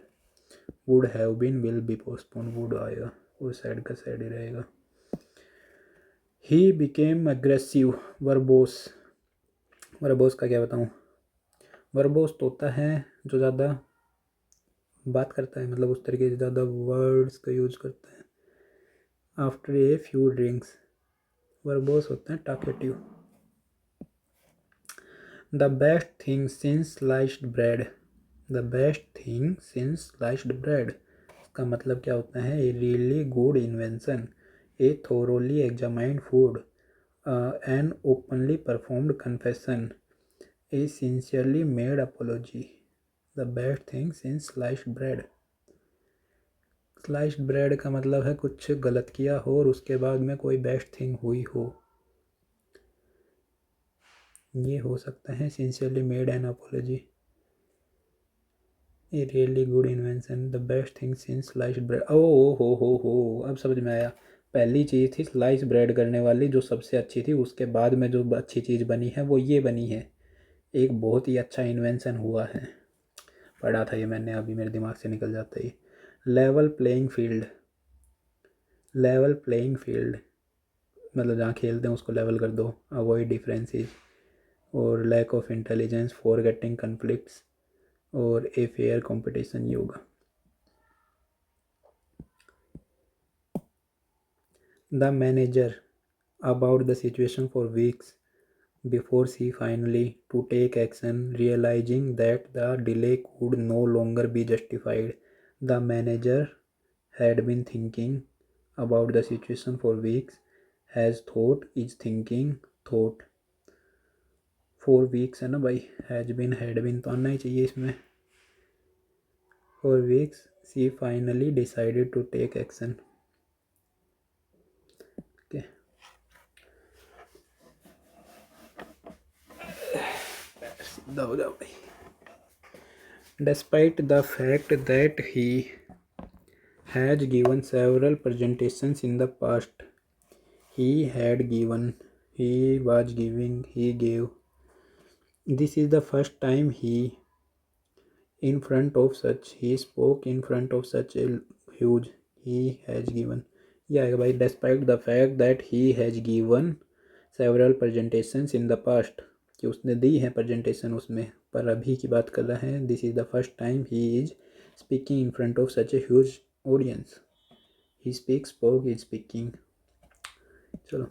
would have been will be postponed, would आएगा, वो said का said ही रहेगा। He became aggressive, verbose. Verbose का क्या बताऊँ। वर्बोस तो होता है जो ज़्यादा बात करता है, मतलब उस तरीके से ज़्यादा वर्ड्स का यूज करता है। After a few drinks. Verbose होता है talkative. The best thing since sliced bread. The best thing since sliced bread, इसका मतलब क्या होता है। A really good invention, a thoroughly examined food, an openly performed confession, a sincerely made apology. The best thing since sliced bread. Sliced bread का मतलब है कुछ गलत किया हो और उसके बाद में कोई बेस्ट थिंग हुई हो। ये हो सकता है sincerely made an apology, a really good invention, the best thing since sliced bread. ओ हो, अब समझ में आया। पहली चीज़ थी स्लाइस ब्रेड करने वाली जो सबसे अच्छी थी, उसके बाद में जो अच्छी चीज़ बनी है वो ये बनी है। एक बहुत ही अच्छा इन्वेंशन हुआ है। पढ़ा था ये मैंने, अभी मेरे दिमाग से निकल जाता है। Level playing field. Level playing field मतलब जहाँ खेलते हैं उसको लेवल कर दो। अवॉइड डिफरेंसेस और lack of intelligence, forgetting conflicts और ए फेयर कंपटीशन, ये होगा। The manager about the situation for weeks before she finally to take action, realizing that the delay could no longer be justified. The manager had been thinking about the situation for weeks, has thought is thinking thought। 4 weeks है ना भाई, हैज बिन हैड बिन तो आना ही चाहिए इसमें। 4 weeks she finally decided to take action। okay। सीधा हो जाओ भाई। Despite the fact that he has given several presentations in the past, he had given, he was giving, he gave, this is the first time he in front of such, he spoke in front of such a huge, he has given। yeah भाई, despite the fact that he has given several presentations in the past, कि उसने दी है प्रेजेंटेशन उसमें, पर अभी की बात कर रहा है। This is the first time he is speaking in front of such a huge audience. He speak, spoke, is speaking. चलो,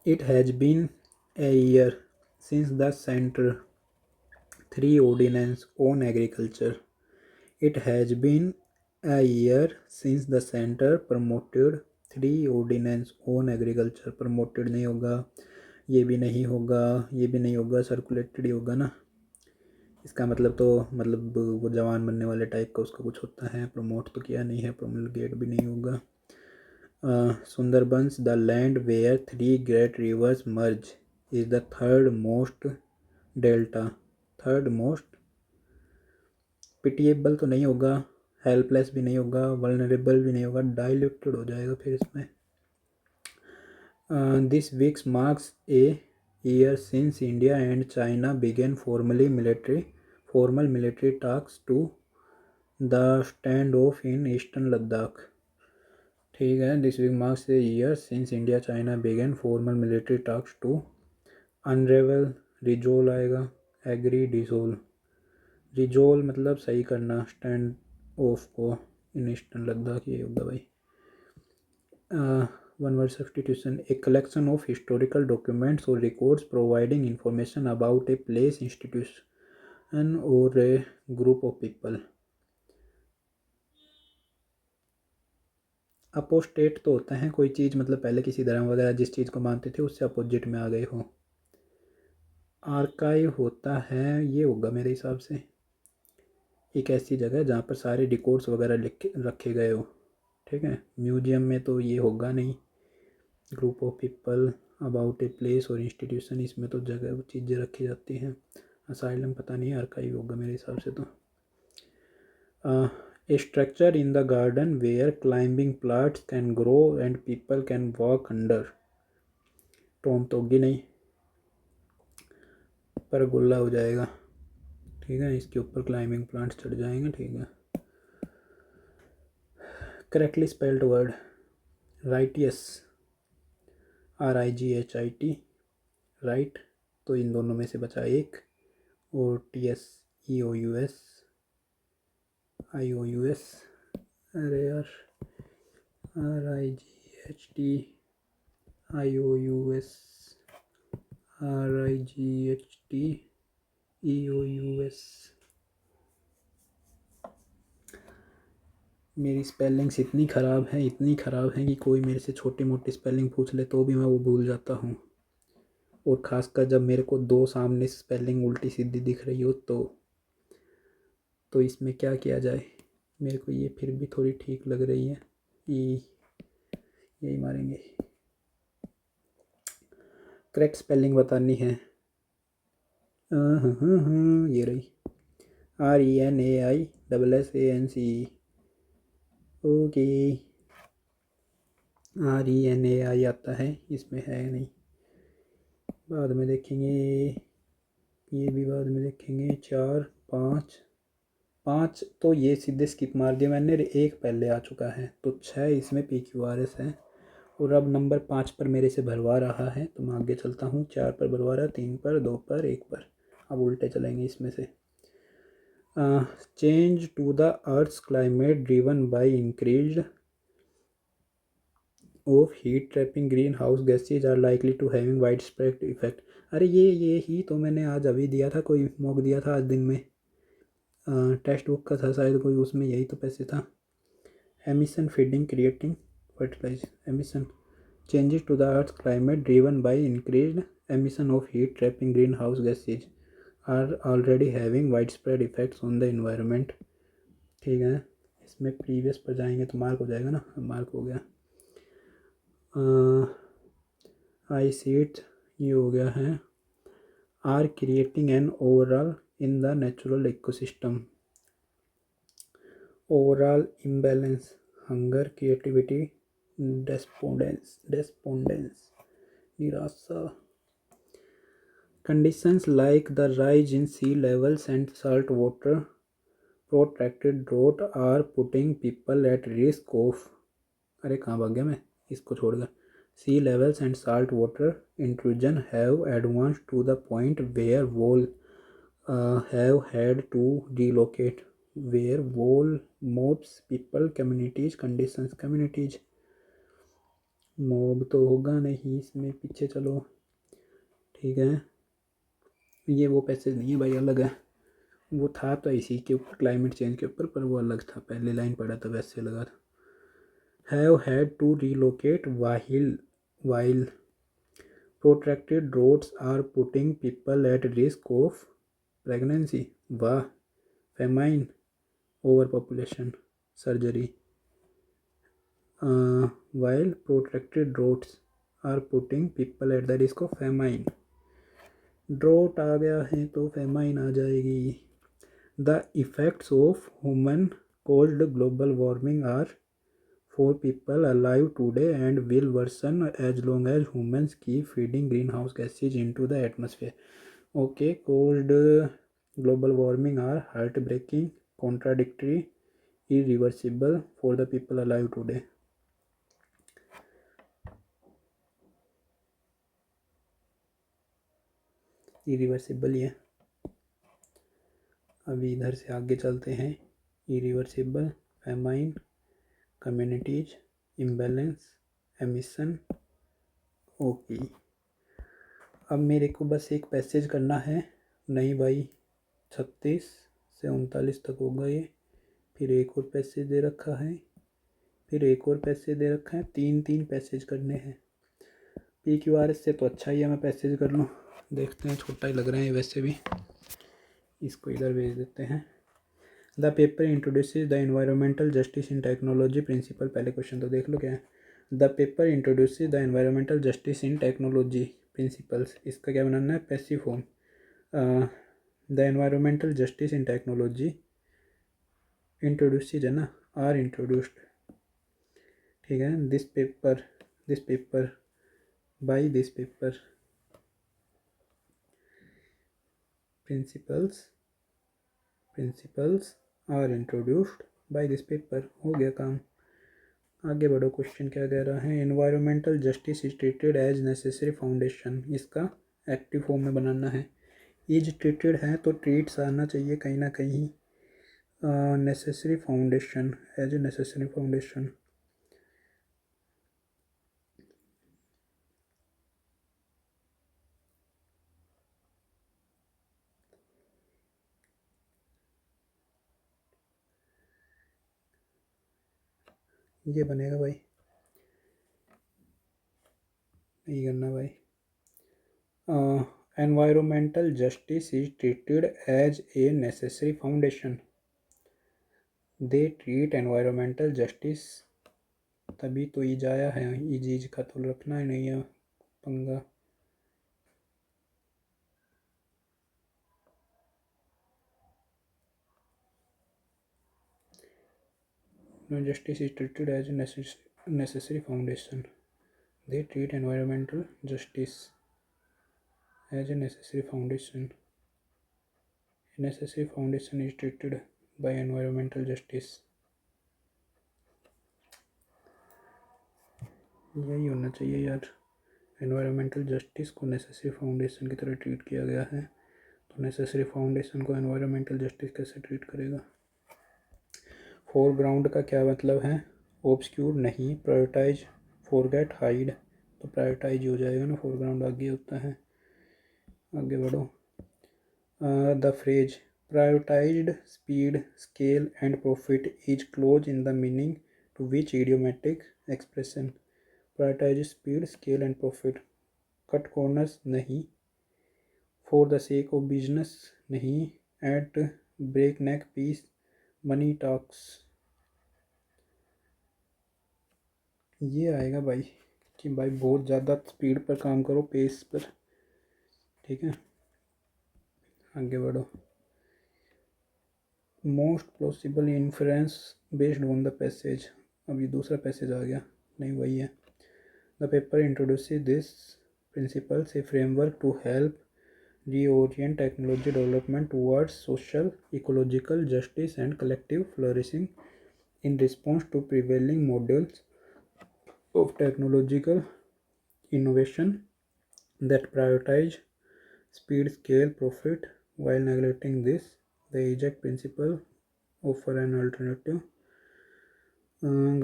it has been a year since the Centre 3 ordinance on agriculture। It has been a year since the Centre promoted 3 ordinance on agriculture। promoted नहीं होगा, ये भी नहीं होगा, ये भी नहीं होगा, सर्कुलेटेड ही होगा ना। इसका मतलब तो मतलब वो जवान बनने वाले टाइप का उसका कुछ होता है। प्रमोट तो किया नहीं है, प्रोमलगेट भी नहीं होगा। Sundarbans, the land where 3 great rivers merge, is the third most delta. Third most. Pitiable तो नहीं होगा, हेल्पलेस भी नहीं होगा, वल्नरेबल भी नहीं होगा, डाइल्यूटेड हो जाएगा फिर इसमें। This weeks marks A year since India and China began formal military talks to the standoff in eastern Ladakh। ठीक है, this week marks a year since India China began formal military talks to unravel, resolve आएगा, एग्री, डिसोल। रिजोल मतलब सही करना स्टैंड ऑफ को इन ईस्टर्न लद्दाख, ये होगा भाई। one word substitution, a collection of historical documents or records providing information about a place, institution or a group of people। Apostate तो होता है कोई चीज़, मतलब पहले किसी धर्म वगैरह जिस चीज़ को मानते थे उससे अपोजिट में आ गए हो। आर्काइव होता है, ये होगा मेरे हिसाब से, एक ऐसी जगह जहाँ पर सारे रिकॉर्ड्स वगैरह लिख रखे गए हो। ठीक है, म्यूजियम में तो ये होगा नहीं। Group of people, about a place और इंस्टीट्यूशन, इसमें तो जगह चीज़ें रखी जाती हैं। असाइलम पता नहीं, आर्काइव होगा मेरे हिसाब से तो। A structure in the garden where climbing plants can grow and people can walk under। Tom तो होगी नहीं, पर गुल्ला हो जाएगा। ठीक है, इसके ऊपर क्लाइंबिंग प्लांट्स चढ़ जाएंगे। ठीक है, correctly spelled word righteous, RIGHIT, right. तो इन दोनों में से बचा एक, और TSEOUS, IOUS, अरे यार, RIGHT, IOUS, RIGHT, EOUS। मेरी स्पेलिंग्स इतनी ख़राब है, इतनी ख़राब है कि कोई मेरे से छोटी मोटी स्पेलिंग पूछ ले तो भी मैं वो भूल जाता हूँ, और ख़ासकर जब मेरे को दो सामने स्पेलिंग उल्टी सीधी दिख रही हो तो इसमें क्या किया जाए। मेरे को ये फिर भी थोड़ी ठीक लग रही है, यही मारेंगे। करेक्ट स्पेलिंग बतानी है। ये रही, RENAISSANCE। ओके, RENAI आता है, इसमें है नहीं, बाद में देखेंगे, ये भी बाद में देखेंगे। 4 5 5 तो ये सीधे स्किप मार दिया मैंने, एक पहले आ चुका है, तो 6 इसमें PQRS है। और अब नंबर 5 पर मेरे से भरवा रहा है, तो मैं आगे चलता हूँ। 4 पर भरवा रहा है, 3 पर, 2 पर, 1 पर। अब उल्टे चलेंगे इसमें से। Change to the earth's climate driven by increased of heat trapping green house gases are likely to having wide spread effect. अरे ये ही तो मैंने आज अभी दिया था, कोई मॉक दिया था आज दिन में, टेक्स्ट बुक का था शायद कोई, उसमें यही तो पैसे था। Emission feeding creating fertilise emission changes to the earth's climate driven by increased emission of heat trapping greenhouse gases are already having widespread effects on the environment। ठीक है, इसमें प्रीवियस पर जाएंगे तो मार्क हो जाएगा ना, मार्क हो गया। आई सीट ये हो गया है। Are creating an overall in the natural ecosystem, overall imbalance, hunger, creativity, despondence, निराशा। Conditions like the rise in sea levels and salt water, protracted drought are putting people at risk of, अरे कहाँ भाग गया मैं इसको छोड़कर। Sea levels and salt water intrusion have advanced to the point where whole have had to relocate, where whole mobs, people, communities, conditions, communities। Mob तो होगा नहीं इसमें, पीछे चलो। ठीक है, ये वो पैसेज नहीं है भाई, अलग है। वो था तो इसी के ऊपर, क्लाइमेट चेंज के ऊपर, पर वो अलग था। पहले लाइन पढ़ा था वैसे लगा था। Have had to relocate while protracted droughts are putting people at risk of pregnancy, वाह, famine, overpopulation, surgery. While protracted droughts are putting people at the risk of famine. Drought आ गया है तो फेमाइन आ जाएगी। The effects of human-caused global warming are for people alive today and will worsen as long as humans keep feeding greenhouse gases into the atmosphere. Okay, caused global warming are heartbreaking, contradictory, irreversible for the people alive today. Irreversible ये। अभी इधर से आगे चलते हैं। Irreversible, famine, communities, imbalance, emission. Okay, अब मेरे को बस एक पैसेज करना है। नहीं भाई, 36 से 39 तक होगा ये। फिर एक और पैसेज दे रखा है, फिर एक और पैसेज दे रखा है, 3 पैसेज करने हैं। PQRS से तो अच्छा ही है मैं पैसेज कर लूँ। देखते हैं, छोटा ही लग रहा है वैसे भी, इसको इधर भेज देते हैं। The paper introduces the environmental justice in technology principle. पहले क्वेश्चन तो देख लो क्या है। The paper introduces the environmental justice in technology principles. इसका क्या बनाना है, passive form. The environmental justice in technology introduces है ना, आर इंट्रोड्यूस्ड। ठीक है, this paper by this paper principles principles are introduced by this paper. हो गया काम। आगे बढ़ो, क्वेश्चन क्या कह रहा है। Environmental justice is treated as necessary foundation, इसका एक्टिव फॉर्म में बनाना है। इज ट्रीटेड है तो ट्रीट्स आना चाहिए कहीं ना कहीं। Necessary foundation, as a necessary foundation. ये बनेगा भाई, नहीं करना भाई। Environmental justice is treated as a necessary foundation. They treat environmental justice, तभी तो ईज आया है। ईज का तो रखना ही नहीं है पंगा। Justice is treated as a necessary foundation. They treat environmental justice as a necessary foundation. A necessary foundation is treated by environmental justice. यही होना चाहिए यार। एनवायरमेंटल जस्टिस को नेसेसरी फाउंडेशन की तरह ट्रीट किया गया है, तो नेसेसरी फाउंडेशन को एनवायरमेंटल जस्टिस कैसे ट्रीट करेगा। फोरग्राउंड का क्या मतलब है। ऑब्सक्यूर नहीं, प्रायोरिटाइज, फॉरगेट, हाइड, तो प्रायोरिटाइज हो जाएगा ना, फोरग्राउंड आगे होता है। आगे बढ़ो। The phrase prioritised speed, scale and profit is close in the meaning to which idiomatic expression. Prioritise speed, scale and profit. Cut corners नहीं, for the sake of business नहीं, at breakneck peace, money talks. ये आएगा भाई कि भाई बहुत ज़्यादा स्पीड पर काम करो, पेस पर। ठीक है, आगे बढ़ो। Most plausible inference based on the passage, अब ये दूसरा पैसेज आ गया, नहीं वही है। The paper introduces this principles a framework to help reorient technology development towards social, ecological justice and collective flourishing in response to prevailing models of technological innovation that prioritize speed, scale, profit while neglecting this. The EJEC principle offer an alternative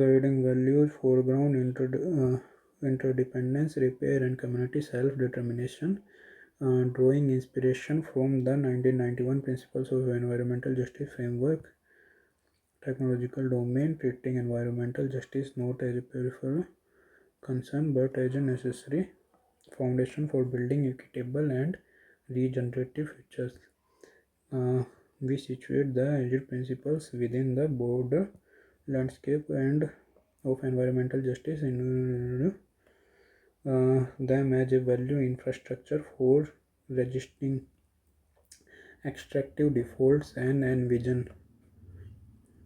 guiding values, foreground interdependence, repair and community self-determination, drawing inspiration from the 1991 Principles of Environmental Justice Framework, technological domain, treating environmental justice not as a peripheral concern but as a necessary foundation for building equitable and regenerative futures. We situate the aged principles within the broader landscape and of environmental justice in them as a value infrastructure for resisting extractive defaults and envision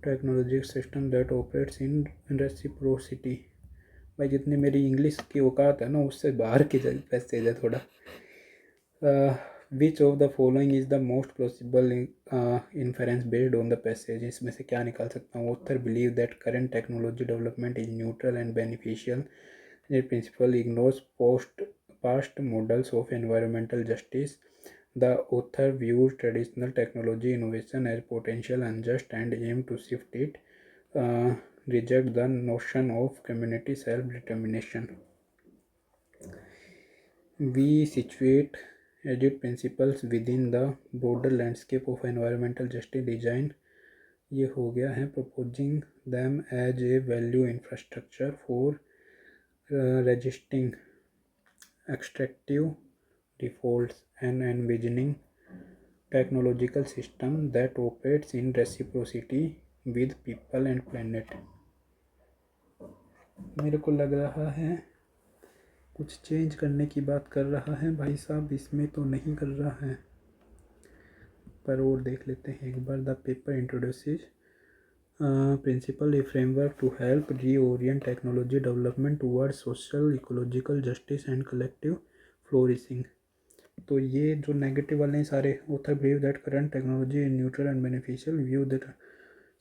technological system that operates in reciprocity। भाई जितनी मेरी इंग्लिश की औकात है ना, उससे बाहर की पैसेज है थोड़ा। विच of the following is the most plausible inference based on the passage, इसमें से क्या निकाल सकता हूँ। Author believe that current technology development is neutral and beneficial. The principle ignores past models of environmental justice. The author views traditional technology innovation as potential unjust and aim to shift it. Reject the notion of community self-determination. We situate aged principles within the broader landscape of environmental justice design. ये हो गया है proposing them as a value infrastructure for resisting extractive defaults and envisioning technological system that operates in reciprocity with people and planet। मेरे को लग रहा है कुछ चेंज करने की बात कर रहा है भाई साहब, इसमें तो नहीं कर रहा है, पर और देख लेते हैं एक बार। The paper introduces principle a framework to help reorient technology development towards social, ecological justice and collective flourishing तो ये जो नेगेटिव वाले हैं सारे, author believe that current technology is neutral and beneficial, view that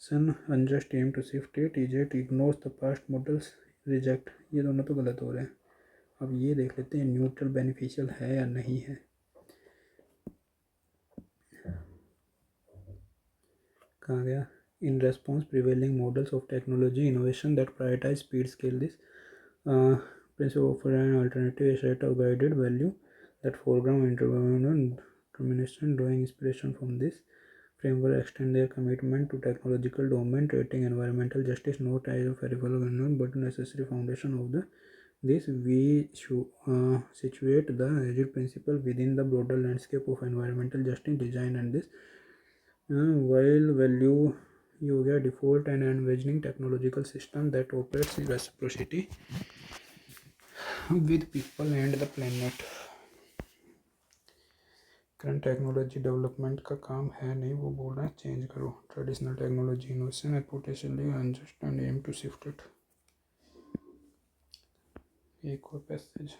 sun unjust aim to shift it, इजेट ignores the past models, reject. ये दोनों तो गलत हो रहे हैं। अब ये देख लेते हैं न्यूट्रल बेनिफिशियल है या नहीं है। कहाँ गया? In response prevailing models of technology innovation that prioritise speed scale this principle offer an alternative set of guided value that foreground intervention determination, drawing inspiration from this framework extend their commitment to technological domain, treating environmental justice not as a peripheral but necessary foundation of the this. We situate the rigid principle within the broader landscape of environmental justice design, and this while value you get default and envisioning technological system that operates in reciprocity with people and the planet। Current technology development का काम है नहीं, वो बोल रहे हैं चेंज करो। Traditional technology innovation and potentially understand aim to shift it. एक और passage.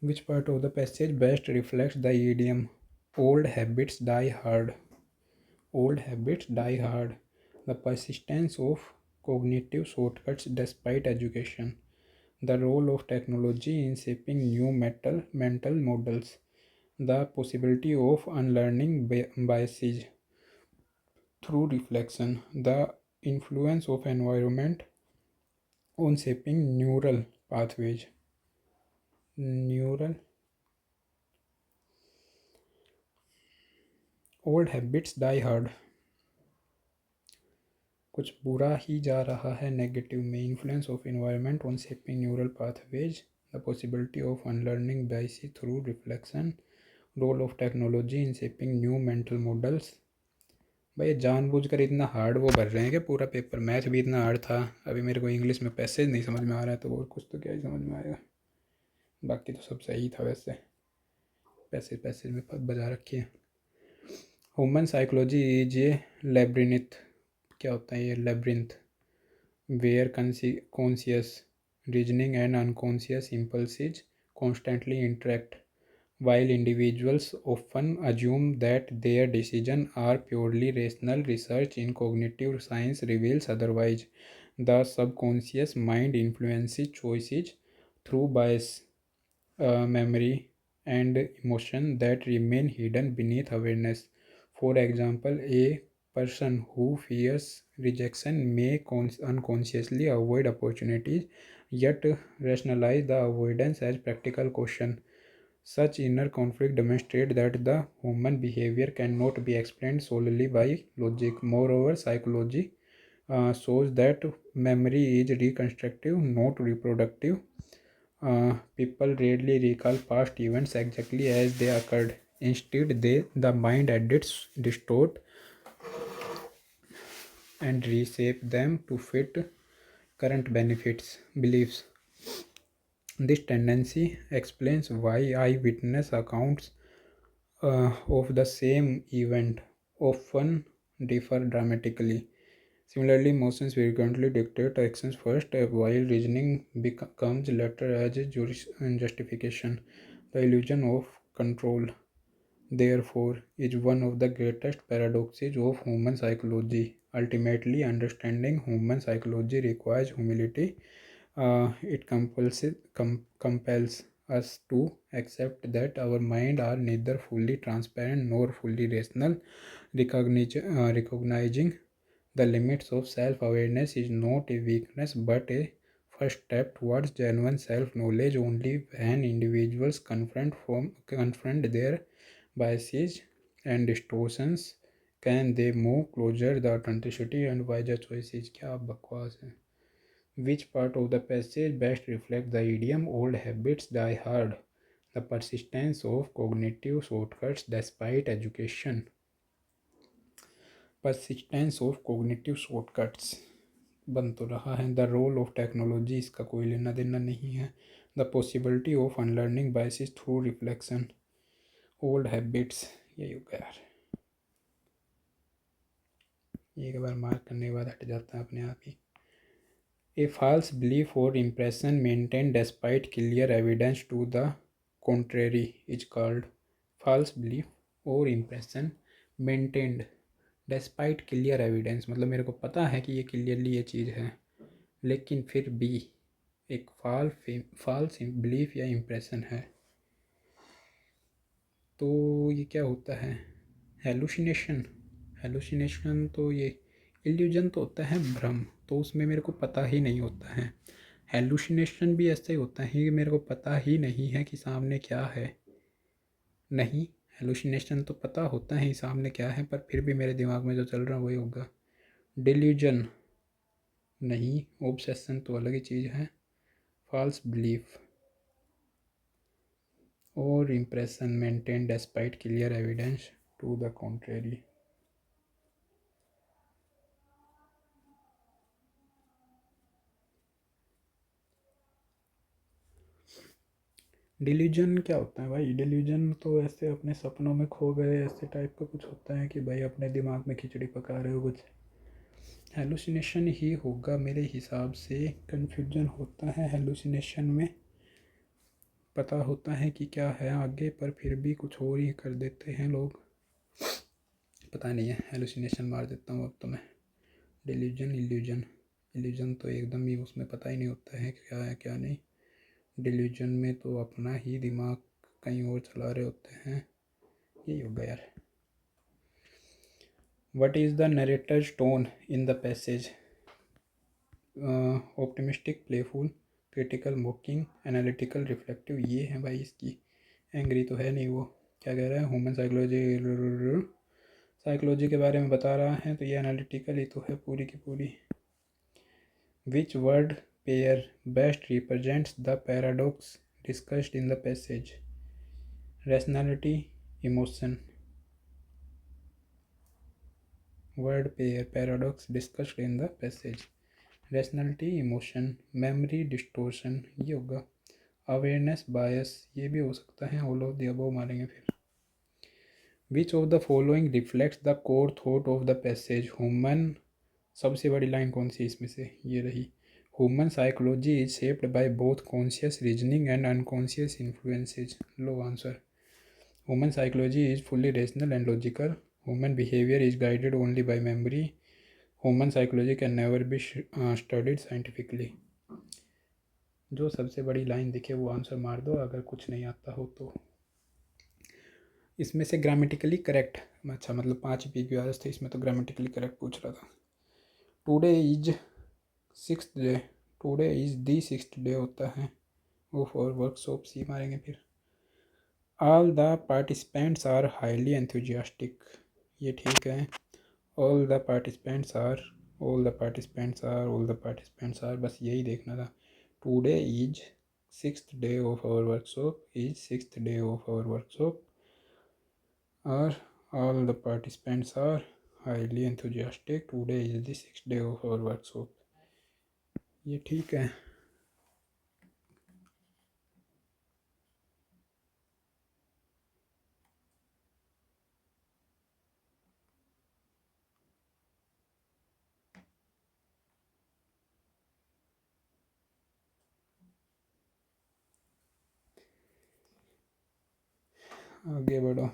Which part of the passage best reflects the idiom old habits die hard? Old habits die hard, the persistence of cognitive shortcuts despite education, the role of technology in shaping new mental models, the possibility of unlearning biases through reflection, the influence of environment on shaping neural pathways। Neural old habits die hard, कुछ बुरा ही जा रहा है नेगेटिव में। Influence of environment on shaping neural pathways, the possibility of unlearning biases through reflection, role of technology in shaping new mental models. भाई जानबूझकर इतना हार्ड वो भर रहे हैं कि पूरा पेपर। मैथ भी इतना हार्ड था, अभी मेरे को इंग्लिश में पैसेज नहीं समझ में आ रहा है, तो और कुछ तो क्या ही समझ में आएगा। बाकी तो सब सही था वैसे, पैसेज में बजा रखी है। Human psychology is a labyrinth. क्या होता है ये labyrinth? Where conscious reasoning and unconscious impulses constantly interact, while individuals often assume that their decisions are purely rational. Research in cognitive science reveals otherwise. The subconscious mind influences choices through bias, memory, and emotion that remain hidden beneath awareness. For example, a person who fears rejection may unconsciously avoid opportunities, yet rationalize the avoidance as practical caution. Such inner conflict demonstrates that the human behavior cannot be explained solely by logic. Moreover, psychology shows that memory is reconstructive, not reproductive. People rarely recall past events exactly as they occurred. Instead, the mind edits, distort, and reshape them to fit current beliefs. This tendency explains why eyewitness accounts of the same event often differ dramatically. Similarly, emotions frequently dictate actions first, while reasoning comes later as a justification. The illusion of control, therefore, is one of the greatest paradoxes of human psychology. Ultimately, understanding human psychology requires humility. It compels us to accept that our minds are neither fully transparent nor fully rational. Recognizing the limits of self-awareness is not a weakness but a first step towards genuine self-knowledge. Only when individuals confront their biases and distortions can they move closer the authenticity and wiser choices। क्या बकवास है। Which part of the passage best reflects the idiom old habits die hard? The persistence of cognitive shortcuts despite education। Persistence of cognitive shortcuts बन तो रहा है। द रोल ऑफ टेक्नोलॉजी, इसका कोई लेना देना नहीं है। The possibility of unlearning biases through reflection, old habits, यही होगा यार। एक बार मार्क करने के बाद हट जाता है अपने आप ही। ए फॉल्स बिलीफ और impression maintain despite clear evidence to the contrary is called false belief और impression maintained despite clear evidence, मतलब मेरे को पता है कि ये क्लियरली ये चीज़ है, लेकिन फिर भी एक फॉल्स बिलीफ या इम्प्रेशन है। तो ये क्या होता है? हेलुसिनेशन। हेलुसिनेशन तो ये इल्यूजन तो होता है भ्रम, तो उसमें मेरे को पता ही नहीं होता है। हेलुसिनेशन भी ऐसा ही होता है कि मेरे को पता ही नहीं है कि सामने क्या है। नहीं, हेलुसिनेशन तो पता होता है सामने क्या है, पर फिर भी मेरे दिमाग में जो चल रहा है वही होगा। डिल्यूजन नहीं, ऑब्सेशन तो अलग ही चीज़ है। फॉल्स बिलीफ और impression maintain despite clear evidence to the contrary. Delusion क्या होता है भाई? डिल्यूजन तो ऐसे अपने सपनों में खो गए ऐसे टाइप का कुछ होता है कि भाई अपने दिमाग में खिचड़ी पका रहे हो कुछ। हेलुसिनेशन ही होगा मेरे हिसाब से। कन्फ्यूजन होता है हेलुसिनेशन में, पता होता है कि क्या है आगे, पर फिर भी कुछ और ही कर देते हैं लोग। पता नहीं है, हेलुसिनेशन मार देता हूँ अब तो मैं। डिल्यूजन इल्यूजन, इल्यूजन तो एकदम ही उसमें पता ही नहीं होता है क्या है क्या नहीं। डिल्यूजन में तो अपना ही दिमाग कहीं और चला रहे होते हैं। यही होगा यार। What is the narrator's tone in the passage? Optimistic, playful, critical, मॉकिंग, analytical, reflective. ये है भाई इसकी। एंग्री तो है नहीं वो। क्या कह रहा है? ह्यूमन साइकोलॉजी के बारे में बता रहा है, तो ये एनालिटिकल ही तो है पूरी की पूरी। Which word pair best represents the paradox discussed in the passage? Rationality, emotion. Word pair paradox discussed in the passage. Rationality, emotion, memory distortion ये होगा। अवेयरनेस, बायस ये भी हो सकता है। ऑल ऑफ द अबव मारेंगे फिर। विच of the following reflects the core thought of the passage? Human, सबसे बड़ी लाइन कौन सी इसमें से? ये रही। Human psychology is shaped by both conscious reasoning and unconscious influences. Low answer. Human psychology is fully rational and logical. Human behaviour is guided only by memory. Human psychology can never be studied scientifically. जो सबसे बड़ी लाइन दिखे वो आंसर मार दो अगर कुछ नहीं आता हो तो। इसमें से ग्रामेटिकली करेक्ट, अच्छा मतलब 5 PQRs थे इसमें, तो ग्रामेटिकली करेक्ट पूछ रहा था। Today is 6th day, today is the 6th day होता है वो फॉर वर्कशॉप। सी मारेंगे फिर। All the participants are highly enthusiastic, ये ठीक है। All the participants are, all the participants are, all the participants are, बस यही देखना था। Today is 6th day of our workshop, is 6th day of our workshop, और all the participants are highly enthusiastic. Today is the 6th day of our workshop. ये ठीक है। आगे बढ़ो।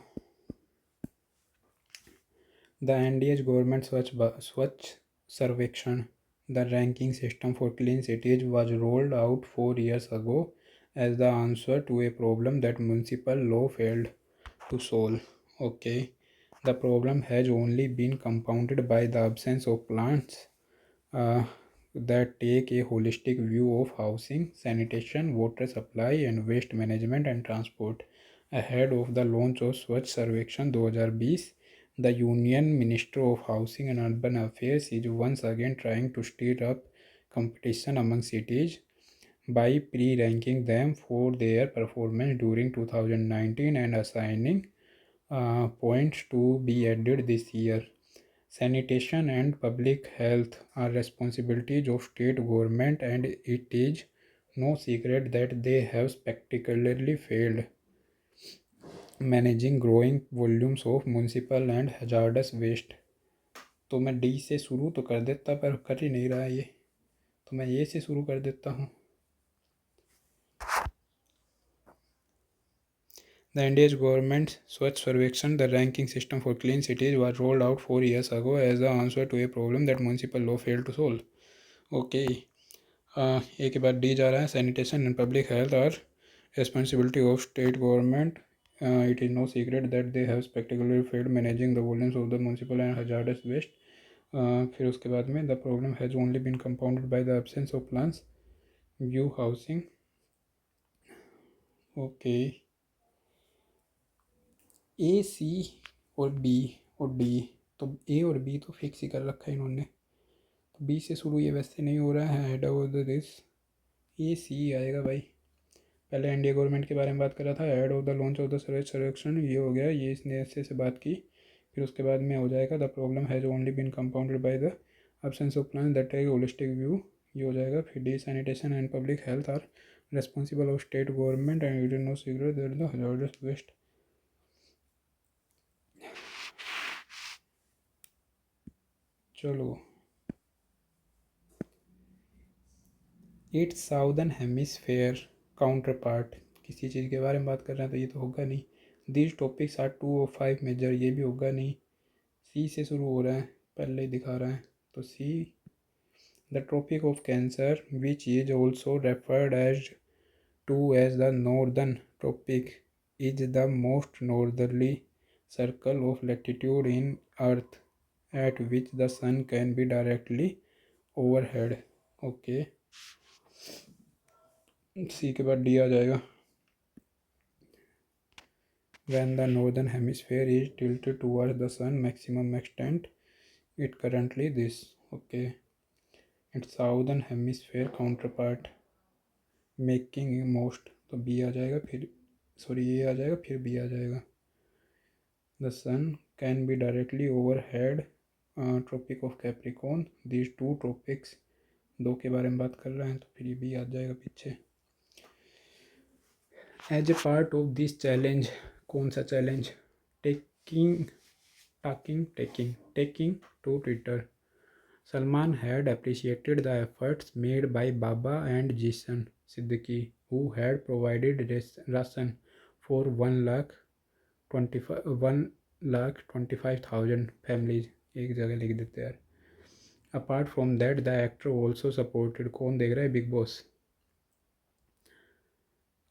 The NDH government Swachh Sarvekshan, the ranking system for clean cities, was rolled out 4 years ago as the answer to a problem that municipal law failed to solve. Okay, the problem has only been compounded by the absence of plans uh, that take a holistic view of housing, sanitation, water supply, and waste management and transport. Ahead of the launch of Swachh Sarvekshan 2020, the Union Minister of Housing and Urban Affairs is once again trying to stir up competition among cities by pre-ranking them for their performance during 2019 and assigning points to be added this year. Sanitation and public health are responsibilities of state government, and it is no secret that they have spectacularly failed managing growing volumes of municipal and hazardous waste. तो मैं डी से शुरू तो कर देता पर कर ही नहीं रहा ये। तो मैं ये से शुरू कर देता हूँ। The India's government's Swachh Sarvekshan, the ranking system for clean cities, was rolled out 4 years ago as the answer to a problem that municipal law failed to solve. Okay. ए के बाद डी जा रहा है, sanitation and public health are responsibility of state government. It is no secret that they have spectacularly failed managing the volumes of the municipal and hazardous waste. फिर उसके बाद में the problem has only been compounded by the absence of plans, view housing. Okay. ए, सी और बी और डी, तो ए और बी तो फिक्स ही कर रखा है इन्होंने, तो बी से शुरू ये वैसे नहीं हो रहा है। हेड ऑफ दिस ए सी आएगा भाई। पहले एनडीए गवर्नमेंट के बारे में बात कर रहा था, head of the launch of the surveys सर्वेक्षण, ये हो गया, ये इसने ऐसे से बात की। फिर उसके बाद में हो जाएगा the problem has only been compounded by the absence of plan that take holistic view, ये हो जाएगा। फिर the sanitation and public health are responsible of state government and it is no secret that the hazardous waste. चलो, it's southern hemisphere counterpart, किसी चीज़ के बारे में बात कर रहे हैं तो ये तो होगा नहीं। दीज टॉपिक्स आर 2 और 5 मेजर, ये भी होगा नहीं। सी से शुरू हो रहा है, पहले ही दिखा रहा है, तो see the Tropic of Cancer which is also referred as to as the northern tropic is the most northerly circle of latitude in earth at which the sun can be directly overhead. Okay, C के बाद डी आ जाएगा। When the northern hemisphere is tilted towards the sun maximum extent, it currently this. Okay, its southern hemisphere counterpart making most, तो बी आ जाएगा, फिर सॉरी ये आ जाएगा, फिर बी आ जाएगा। The sun can be directly overhead tropic of Capricorn, these two tropics, दो के बारे में बात कर रहे हैं तो फिर ये बी आ जाएगा पीछे। As a part of this challenge, कौन सा challenge? Taking to Twitter, Salman had appreciated the efforts made by Baba and Zeeshan Siddique who had provided ration for 1,25,000 families. एक जगह लिख देते यार। Apart from that the actor also supported, कौन देख रहा है? Bigg Boss.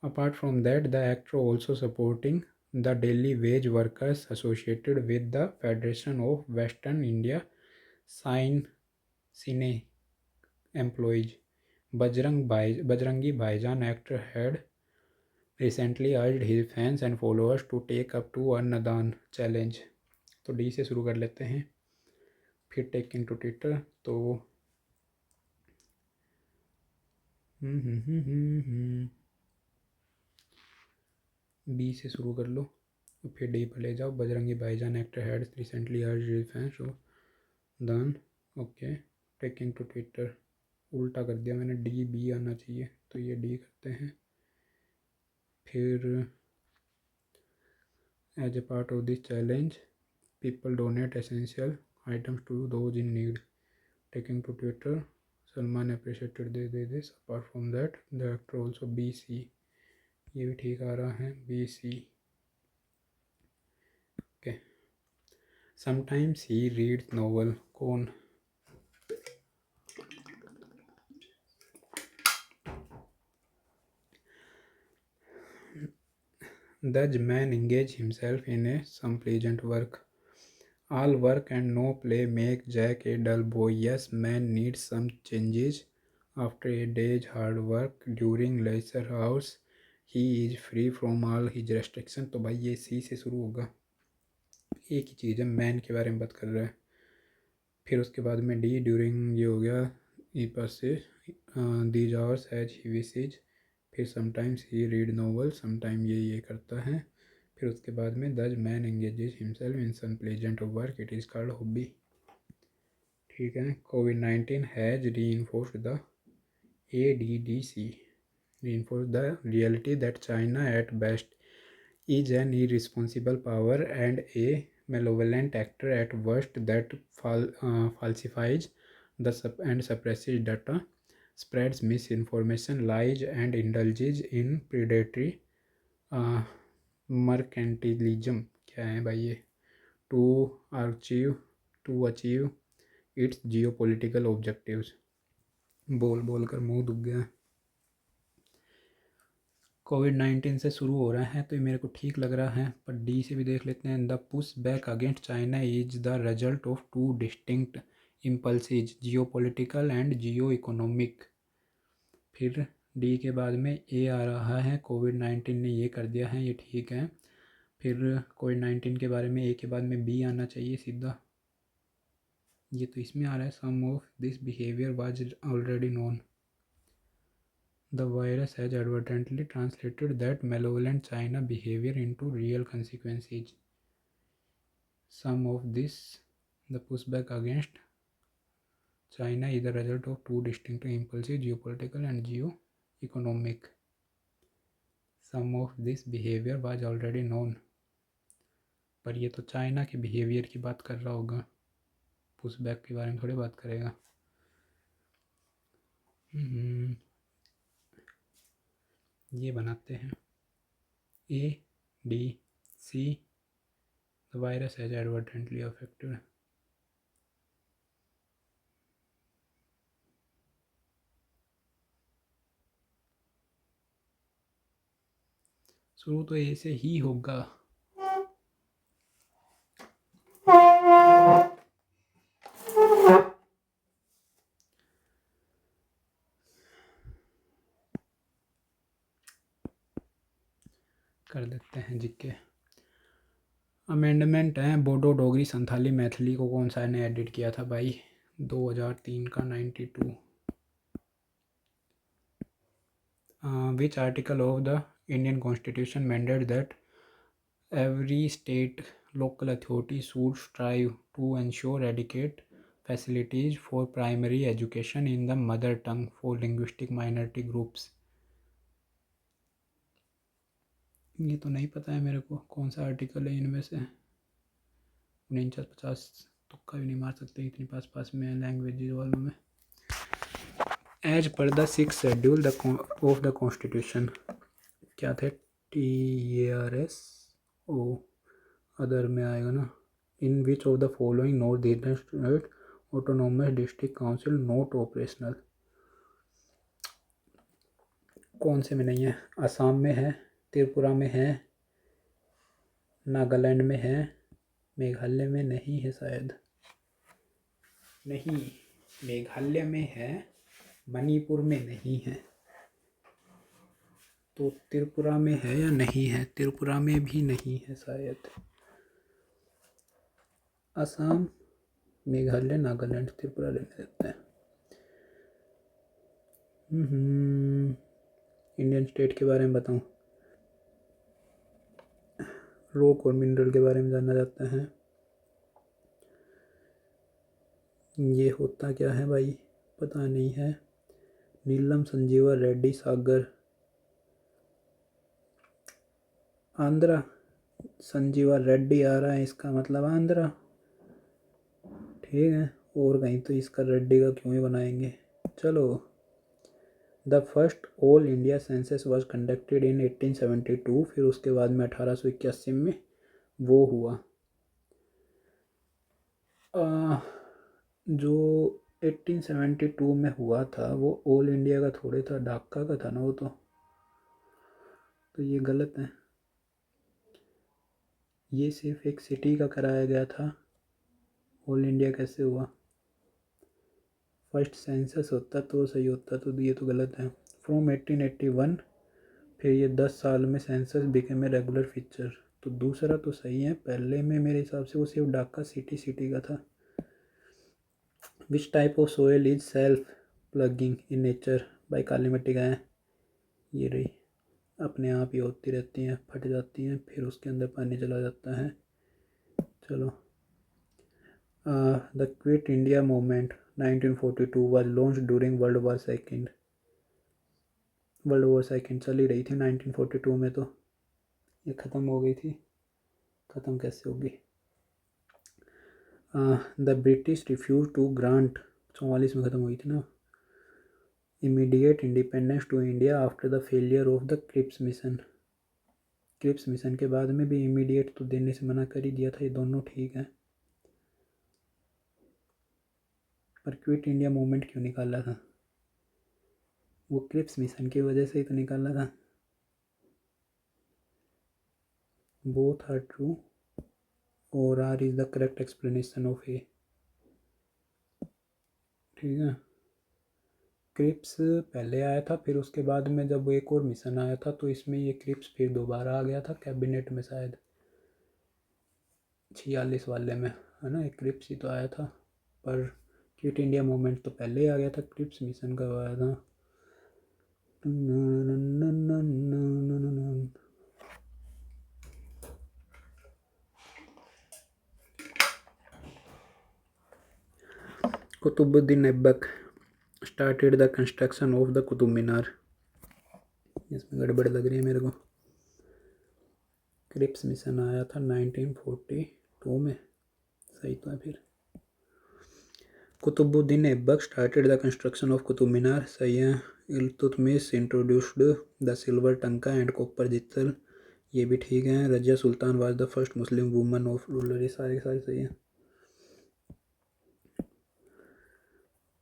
Apart from that, the actor also supporting the daily wage workers associated with the Federation of Western India Cine employees. Bajrangi Bhaijaan actor had recently urged his fans and followers to take up to Annadan challenge. तो डी से शुरू कर लेते हैं, फिर टेकिंग टू ट्विटर, तो बी से शुरू कर लो, फिर डी पर ले जाओ। Bajrangi Bhaijaan actor had recently urged fans to दान। ओके, टेकिंग टू ट्विटर, उल्टा कर दिया मैंने, डी बी आना चाहिए, तो ये डी करते हैं। फिर as a part of this challenge people donate essential items to those in need, taking to Twitter, Salman appreciated the this. Apart from that the actor also B C, ये भी ठीक आ रहा है, B C. Okay, sometimes he reads novel, कौन? Does man engage himself in some pleasant work? All work and no play make Jack a dull boy. Yes, man needs some changes. After a day's hard work during leisure hours, he is free from all his restrictions. तो भाई ये सी से शुरू होगा, एक ही चीज़ है, मैन के बारे में बात कर रहा है। फिर उसके बाद में डी ड्यूरिंग, ये हो गया ई पास से, these hours as he wishes. फिर sometimes he read novel, sometime ये करता है। फिर उसके बाद में the man engages himself in some pleasant of work, it is called hobby. ठीक है। कोविड-19 has reinforced the ADDC, reinforced the reality that China at best is an irresponsible power and a malevolent actor at worst that falsifies and suppresses data. spreads misinformation, lies and indulges in predatory mercantilism. क्या है भाई ये? to achieve its geopolitical objectives. बोल बोल कर मुंह दुख गया। कोविड-19 से शुरू हो रहा है तो ये मेरे को ठीक लग रहा है, पर डी से भी देख लेते हैं। The push back against China is the result of two distinct impulses, geopolitical and geo economic. फिर डी के बाद में ए आ रहा है, कोविड-19 ने ये कर दिया है, ये ठीक है। फिर कोविड-19 के बारे में ए के बाद में बी आना चाहिए सीधा, ये तो इसमें आ रहा है। Some of this behaviour was already known. The virus has advertently translated that malevolent China behavior into real consequences. Some of this, the pushback against China is the result of two distinct impulses, geopolitical and geo-economic. Some of this behavior was already known. पर ये तो चाइना के बिहेवियर की बात कर रहा होगा, पुशबैक के बारे में थोड़ी बात करेगा। ये बनाते हैं A D C. The virus has inadvertently affected. शुरू तो ए से ही होगा। कर देते हैं जिक्के। अमेंडमेंट है बोडो डोगरी संथाली मैथिली को कौन सा ने एडिट किया था भाई? 2003 का 92। Which article of the Indian Constitution mandate that every state local authority should strive to ensure adequate facilities for primary education in the mother tongue for linguistic minority groups. ये तो नहीं पता है मेरे को कौन सा आर्टिकल है इनमें से। 49-50 तुक्का भी नहीं मार सकते, इतनी पास पास में लैंग्वेज वालों में। As per 6th schedule of the constitution, क्या थे? TARS ओ अदर में आएगा ना। In which of the following north eastern state autonomous district council not operational. कौन से में नहीं है? असम में है, त्रिपुरा में है, नागालैंड में है, मेघालय में नहीं है शायद। नहीं, मेघालय में है, मणिपुर में नहीं है। तो त्रिपुरा में है या नहीं है? त्रिपुरा में भी नहीं है शायद। असम, मेघालय, नागालैंड, त्रिपुरा लेने देते हैं। इंडियन स्टेट के बारे में बताऊं। रॉक और मिनरल के बारे में जानना चाहते हैं। ये होता क्या है भाई? पता नहीं है। नीलम संजीवा रेड्डी सागर, आंध्रा। संजीवा रेड्डी आ रहा है, इसका मतलब आंध्रा, ठीक है। और कहीं तो इसका रेड्डी का क्यों ही बनाएंगे। चलो। The first all India census was conducted in 1872। फिर उसके बाद में 1881 में वो हुआ। जो 1872 में हुआ था वो ऑल इंडिया का थोड़े था, ढाका का था ना वो तो ये गलत है। ये सिर्फ एक सिटी का कराया गया था, ऑल इंडिया कैसे हुआ? फर्स्ट सेंसस होता तो सही होता, तो ये तो गलत है। फ्रॉम 1881, फिर ये 10 साल में census became a regular feature, तो दूसरा तो सही है। पहले में मेरे हिसाब से वो सिर्फ ढाका सिटी का था। Which type of soil is self ploughing in nature? बाई काली मिट्टी का है। ये रही, अपने आप ही होती रहती हैं, फट जाती हैं, फिर उसके अंदर पानी चला जाता है। चलो। The quit India movement 1942 was launch during world war second. World war second चली रही थी 1942 में, तो ये ख़त्म हो गई थी। ख़त्म कैसे होगी? The British refuse to grant 44 में ख़त्म हुई थी ना। Immediate independence to India after the failure of the Cripps mission. Cripps mission के बाद में भी इमीडिएट तो देने से मना कर ही दिया था, ये दोनों ठीक है। पर क्विट इंडिया मूवमेंट क्यों निकाला था? वो क्रिप्स मिशन की वजह से ही तो निकाला था। बोथ आर ट्रू और R is the correct explanation of A. ठीक है, क्रिप्स पहले आया था, फिर उसके बाद में जब एक और मिशन आया था तो इसमें ये क्रिप्स फिर दोबारा आ गया था कैबिनेट में, शायद 46 वाले में, है ना। एक क्रिप्स ही तो आया था, पर क्विट इंडिया मूवमेंट तो पहले ही आ गया था, क्रिप्स मिशन कब आया था? Qutbuddin Aibak started the construction of the Qutub Minar. इसमें गड़बड़ लग रही है मेरे को। क्रिप्स मिशन आया था 1942 में, सही तो है फिर। Qutbuddin Aibak started the construction of Qutub Minar, सही है। Iltutmish introduced the silver tanka and copper jital, ये भी ठीक है। Razia Sultan was the first Muslim woman of ruler, ये सारे सारे सही है।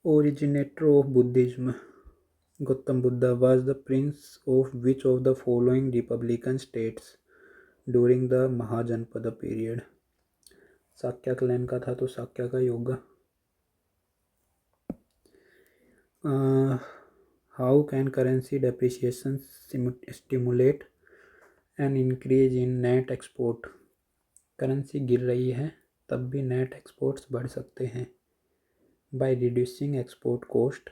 Originator of Buddhism, Gautam Buddha was the prince of which of the following republican states during the mahajanapada period? Shakya clan का था तो साक्या का ही होगा। How can currency depreciation stimulate an increase in net export? Currency गिर रही है तब भी नेट एक्सपोर्ट्स बढ़ सकते हैं। By reducing export cost,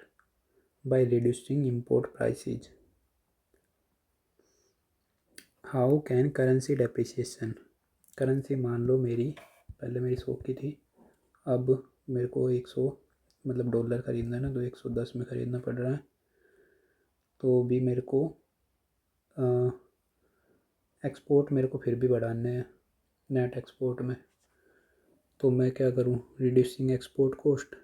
by reducing import prices. How can currency depreciation, currency मान लो मेरी पहले मेरी 100 की थी, अब मेरे को 100 मतलब डॉलर ख़रीदना है ना, तो 110 में ख़रीदना पड़ रहा है, तो भी मेरे को एक्सपोर्ट मेरे को फिर भी बढ़ाने हैं नेट एक्सपोर्ट में, तो मैं क्या करूं? Reducing export cost.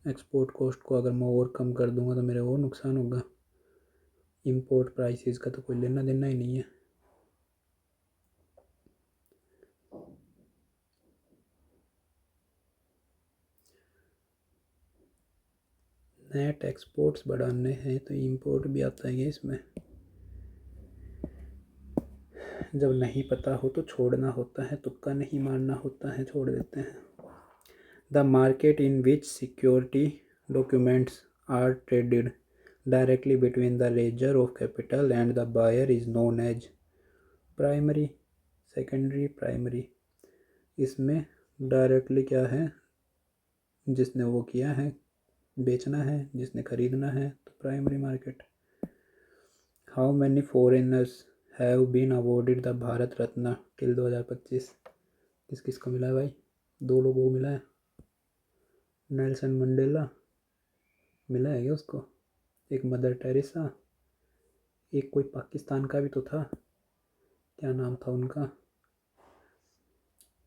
Export cost को अगर मैं और कम कर दूंगा तो मेरे और नुकसान होगा। इंपोर्ट प्राइसेस का तो कोई लेना देना ही नहीं है। नेट एक्सपोर्ट्स बढ़ाने हैं तो इंपोर्ट भी आता है इसमें। जब नहीं पता हो तो छोड़ना होता है, तुक्का नहीं मारना होता है, छोड़ देते हैं। The market in which security documents are traded directly between the raiser of capital and the buyer is known as primary, secondary, primary. इसमें डायरेक्टली क्या है? जिसने वो किया है, बेचना है, जिसने खरीदना है, तो primary market. How many foreigners have been awarded the Bharat Ratna till 2025? किस किस को मिला है भाई? 2 लोगों को मिला है। नेल्सन मंडेला मिला है क्या उसको? एक मदर टेरेसा, एक कोई पाकिस्तान का भी तो था, क्या नाम था उनका?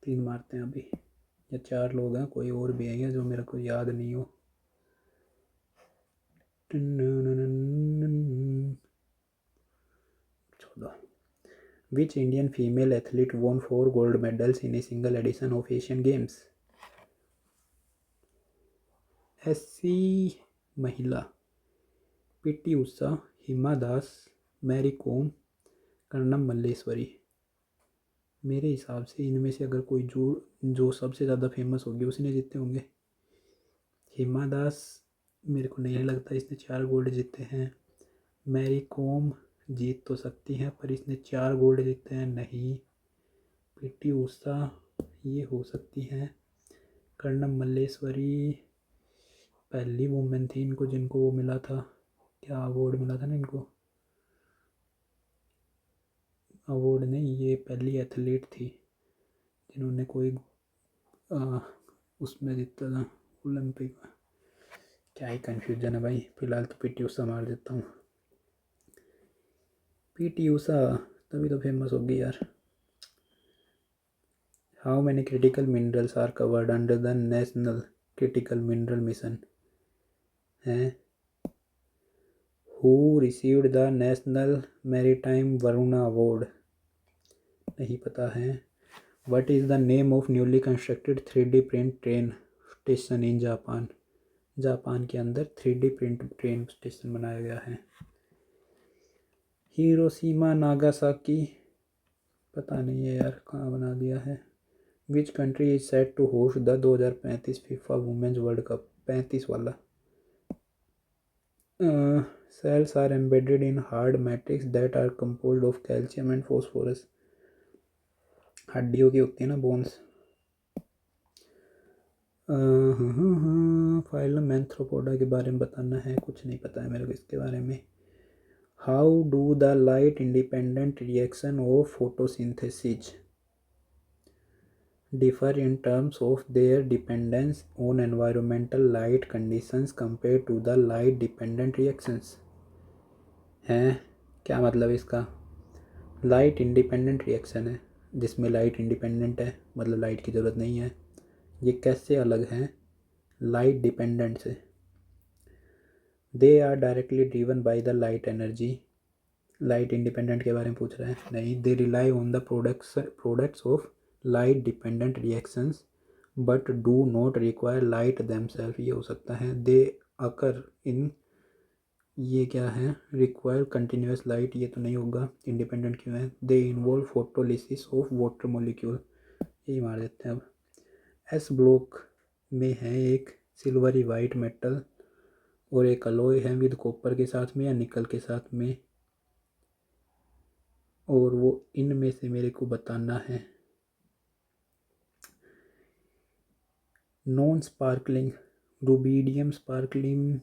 3 मारते हैं अभी, या 4 लोग हैं, कोई और भी है जो मेरे को याद नहीं हो। Which Indian female athlete won 4 gold medals in a single edition of Asian Games? ऐसी महिला PT Usha, Hima Das, Mary com, Karnam Malleswari. मेरे हिसाब से इनमें से अगर कोई जो सबसे ज़्यादा फेमस होगी उसने जीते होंगे। हिमा दास मेरे को नहीं लगता इसने 4 गोल्ड जीते हैं। मैरी कॉम जीत तो सकती हैं पर इसने 4 गोल्ड जीते हैं नहीं। पीटी उषा ये हो सकती हैं। कर्णम मल्लेश्वरी पहली वुमेन थी इनको जिनको वो मिला था, क्या अवार्ड मिला था ना इनको? अवार्ड नहीं, ये पहली एथलीट थी जिन्होंने कोई उसमें जीता था ओलंपिक में। क्या ही कन्फ्यूजन है भाई, फिलहाल तो पीटी उषा मार देता हूँ। पीटी उषा तभी तो फेमस होगी यार। How many critical minerals are covered under the national critical mineral mission? हैं। Who received the national maritime Varuna award, नहीं पता है। What is the name of newly constructed 3D print train station in Japan, Japan के अंदर 3D प्रिंट ट्रेन स्टेशन बनाया गया है। हिरोशिमा नागासाकी, पता नहीं है यार कहाँ बना दिया है। Which country is set to host the 2035 FIFA women's world cup, 35 वाला। Cells are embedded in hard matrix that are composed of calcium and phosphorus, हड्डियों की होती है ना, बोन्स। फाइलम एंथ्रोपोडा के बारे में बताना है, कुछ नहीं पता है मेरे को इसके बारे में। How do the light independent reaction of photosynthesis differ in terms of their dependence on environmental light conditions compared to the light dependent reactions, हैं क्या मतलब इसका। लाइट इंडिपेंडेंट रिएक्शन है जिसमें लाइट इंडिपेंडेंट है, मतलब लाइट की ज़रूरत नहीं है, ये कैसे अलग हैं लाइट डिपेंडेंट से। They are directly driven by the light energy, light independent के बारे में पूछ रहे हैं, नहीं। They rely on the products of light dependent reactions but do not require light themself, ये हो सकता है। दे अकर इन, ये क्या है, रिक्वायर कंटिन्यूस लाइट, ये तो नहीं होगा, इंडिपेंडेंट क्यों है। They involve photolysis of water molecule, यही मार देते हैं अब। एस ब्लॉक में है एक सिल्वरी वाइट मेटल और एक अलॉय है विद कॉपर के साथ में या निकल के साथ में, और वो इनमें से मेरे को बताना है। नॉन स्पार्कलिंग, रुबीडियम स्पार्कलिंग,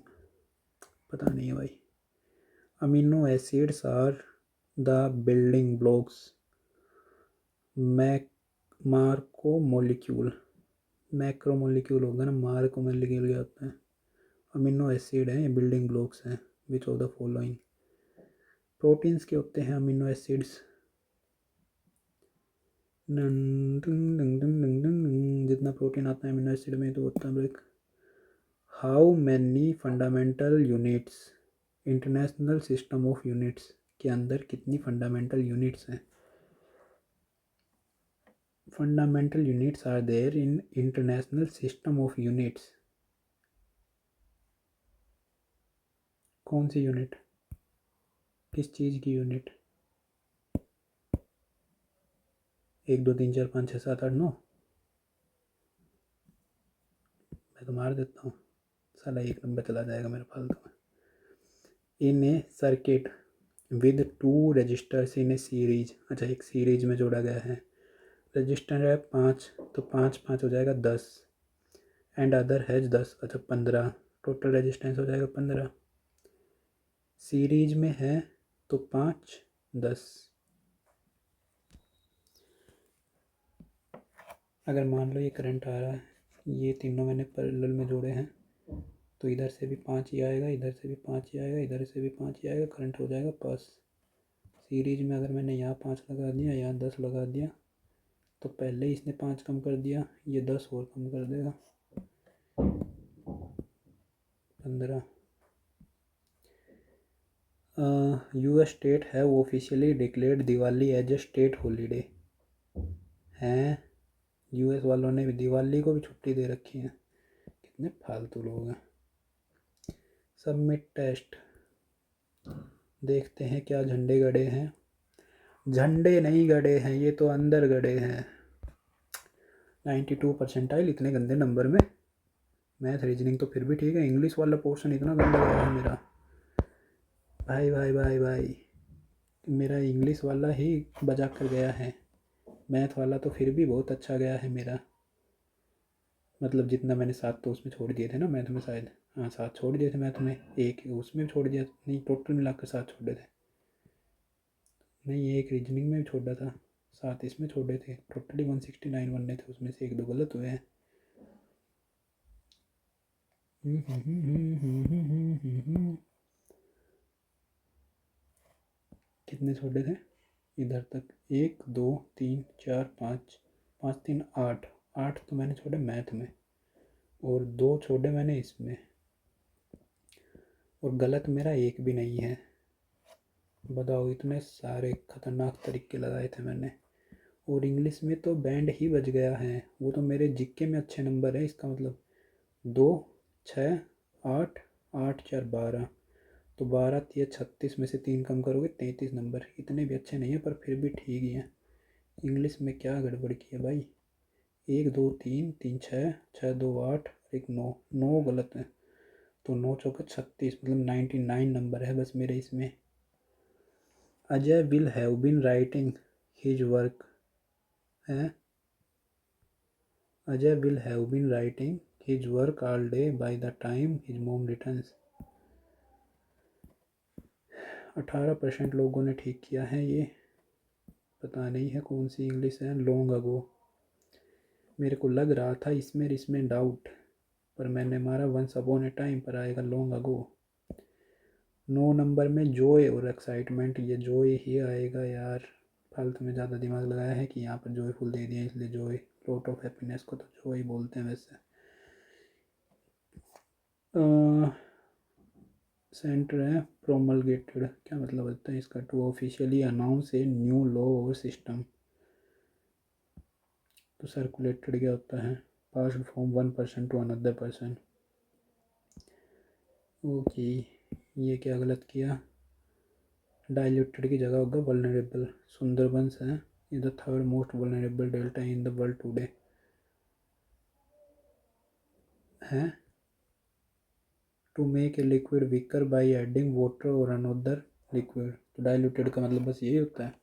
पता नहीं है भाई। Amino acids are the building blocks मार्को मोलिक्यूल, मैक्रो मोलिक्यूल होगा ना, मार्को मोलिक्यूल क्या होता है। अमीनो एसिड हैं, ये बिल्डिंग ब्लॉक्स हैं। विच ऑफ द फॉलोइंग, प्रोटीन्स के होते हैं अमीनो एसिड्स। जितना प्रोटीन आता है अमीनो एसिड में तो होता है break. How many fundamental units, international system of units के अंदर कितनी फंडामेंटल यूनिट्स हैं। Fundamental units are there in international system of units, कौन सी यूनिट, किस चीज़ की यूनिट। 1 2 3 4 5 6 7 8 9, मैं तो मार देता हूँ साला, एक नंबर चला जाएगा मेरे फालतू में। In a circuit with 2 resistors in a series, अच्छा एक सीरीज में जोड़ा गया है। रजिस्टर है 5, तो 5 5 हो जाएगा 10, एंड अदर हैज 10, अच्छा 15, टोटल रेजिस्टेंस हो जाएगा 15। सीरीज में है तो 5 10। अगर मान लो ये करंट आ रहा है, ये तीनों मैंने पैरेलल में जोड़े हैं, तो इधर से भी 5 ही आएगा, इधर से भी 5 ही आएगा, इधर से भी 5 ही आएगा, करंट हो जाएगा पास। सीरीज में अगर मैंने यहाँ 5 लगा दिया, यहाँ 10 लगा दिया, तो पहले ही इसने 5 कम कर दिया, ये 10 और कम कर देगा, 15। US state have officially declared Diwali as a state holiday, हैं यूएस वालों ने दिवाली को भी छुट्टी दे रखी है, कितने फालतू लोग हैं। सबमिट टेस्ट, देखते हैं क्या झंडे गड़े हैं। झंडे नहीं गड़े हैं, ये तो अंदर गड़े हैं। 92 परसेंटाइल, इतने गंदे नंबर में। मैथ रीजनिंग तो फिर भी ठीक है, इंग्लिश वाला पोर्शन इतना गंदा गया है मेरा, भाई भाई भाई भाई, मेरा इंग्लिश वाला ही बजा कर गया है। मैथ वाला तो फिर भी बहुत अच्छा गया है मेरा, मतलब जितना मैंने 7 तो उसमें छोड़ दिए थे ना मैथ में, शायद हाँ 7 छोड़ दिए थे मैथ में, एक उसमें छोड़ दिया, नहीं टोटल मिलाकर 7 छोड़े थे, नहीं एक रीजनिंग में भी छोड़ा था, 7 इसमें छोड़े थे, टोटली 169 बनने थे, उसमें से 1 2 गलत हुए हैं। कितने छोड़े थे इधर तक, 1 2 3 4 5, 5 3 8, 8 तो मैंने छोड़े मैथ में, और 2 छोड़े मैंने इसमें, और गलत मेरा एक भी नहीं है। बताओ, इतने सारे खतरनाक तरीके लगाए थे मैंने। और इंग्लिश में तो बैंड ही बज गया है। वो तो मेरे जीके में अच्छे नंबर है, इसका मतलब 2, 6, 8, 8 4 12, तो 12 या 36 में से 3 कम करोगे 33 नंबर। इतने भी अच्छे नहीं है पर फिर भी ठीक ही है। इंग्लिश में क्या गड़बड़ की है भाई। 1 2 3 3 6, 6 2 8, 1 9, 9 गलत है। तो 9 चौके 36, मतलब 99 नंबर है बस मेरे इसमें। Ajay will have been writing his work है। Ajay will have been writing his work all day by the time his mom returns. 18% लोगों ने ठीक किया है। ये पता नहीं है कौन सी इंग्लिश है। लॉन्ग अगो, मेरे को लग रहा था इसमें डाउट, पर मैंने मारा वंस अपॉन ए टाइम पर आएगा लॉन्ग अगो। 9 नंबर में जॉय और एक्साइटमेंट, ये जॉय ही आएगा यार। फालतू में ज़्यादा दिमाग लगाया है कि यहाँ पर जॉयफुल दे दिया इसलिए जॉय। लॉट ऑफ हैप्पीनेस को तो जॉय बोलते हैं वैसे। सेंटर है प्रोमलगेटेड, क्या मतलब होता है इसका। To officially announce a new law और सिस्टम। तो सर्कुलेटेड क्या होता है। Passed from one person to another person. Okay, ये क्या गलत किया। डाइल्यूटेड की जगह होगा वल्नरेबल। सुंदरबंस है ये the third most vulnerable delta in the world today है। To make a liquid weaker by adding water और अनदर लिक्विड। तो डाइल्यूटेड का मतलब बस यही होता है।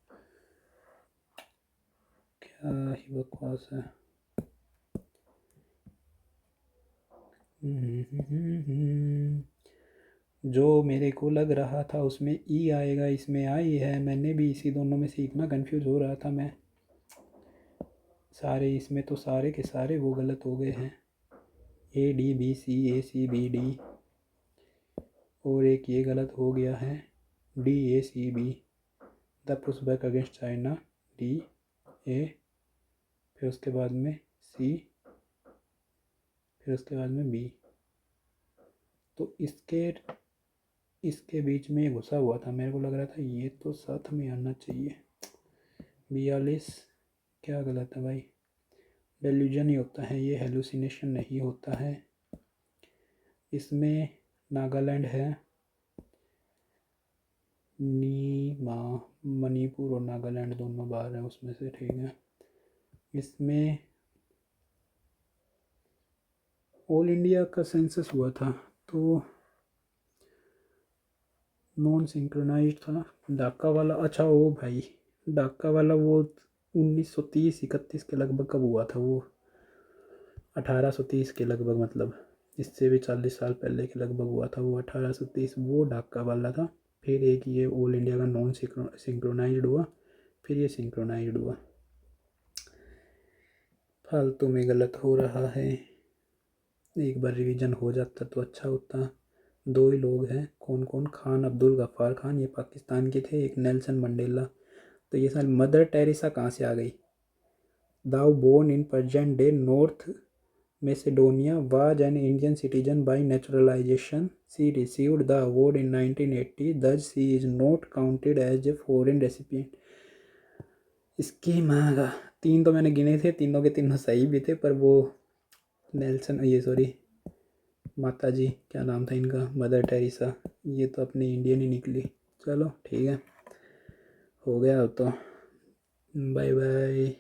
क्या ही बकवास है। जो मेरे को लग रहा था उसमें ई आएगा, इसमें आई है। मैंने भी इसी दोनों में से इतना कंफ्यूज हो रहा था मैं। सारे इसमें तो सारे के सारे वो गलत हो गए हैं। A D B C, A C B D, और एक ये गलत हो गया है D A C B. The pushback against China, D A, फिर उसके बाद में सी, फिर उसके बाद में बी। तो इसके बीच में ये घुसा हुआ था। मेरे को लग रहा था ये तो साथ में आना चाहिए। 42 क्या गलत है भाई। डेल्यूजन ही होता है ये, हेलुसिनेशन नहीं होता है। इसमें नागालैंड है। मणिपुर और नागालैंड दोनों बाहर हैं उसमें से, ठीक है। इसमें ऑल इंडिया का सेंसस हुआ था तो नॉन सिंक्रोनाइज था। ढाका वाला, अच्छा ओ भाई, ढाका वाला वो 1930-31 के लगभग कब हुआ था वो। 1830 के लगभग, मतलब इससे भी 40 साल पहले के लगभग हुआ था वो 1830। वो ढाका वाला था। फिर एक ये ऑल इंडिया का नॉन सिंक्रोनाइज्ड हुआ, फिर ये सिंक्रोनाइज्ड हुआ। फालतू में गलत हो रहा है। एक बार रिवीजन हो जाता तो अच्छा होता। 2 ही लोग हैं, कौन कौन। खान अब्दुल गफ्फार खान, ये पाकिस्तान के थे। एक नेल्सन मंडेला। तो ये साल मदर टेरेसा कहाँ से आ गई। Though born in present day north Macedonia, was an Indian citizen by naturalization. She received the award in 1980, thus she is not counted as a foreign recipient. इसकी माँ का 3 तो मैंने गिने थे, तीनों के तीनों सही भी थे, पर वो नेल्सन, ये सॉरी माता जी, क्या नाम था इनका, मदर टेरेसा, ये तो अपनी इंडियन ही निकली। चलो ठीक है, हो गया अब तो। Bye bye.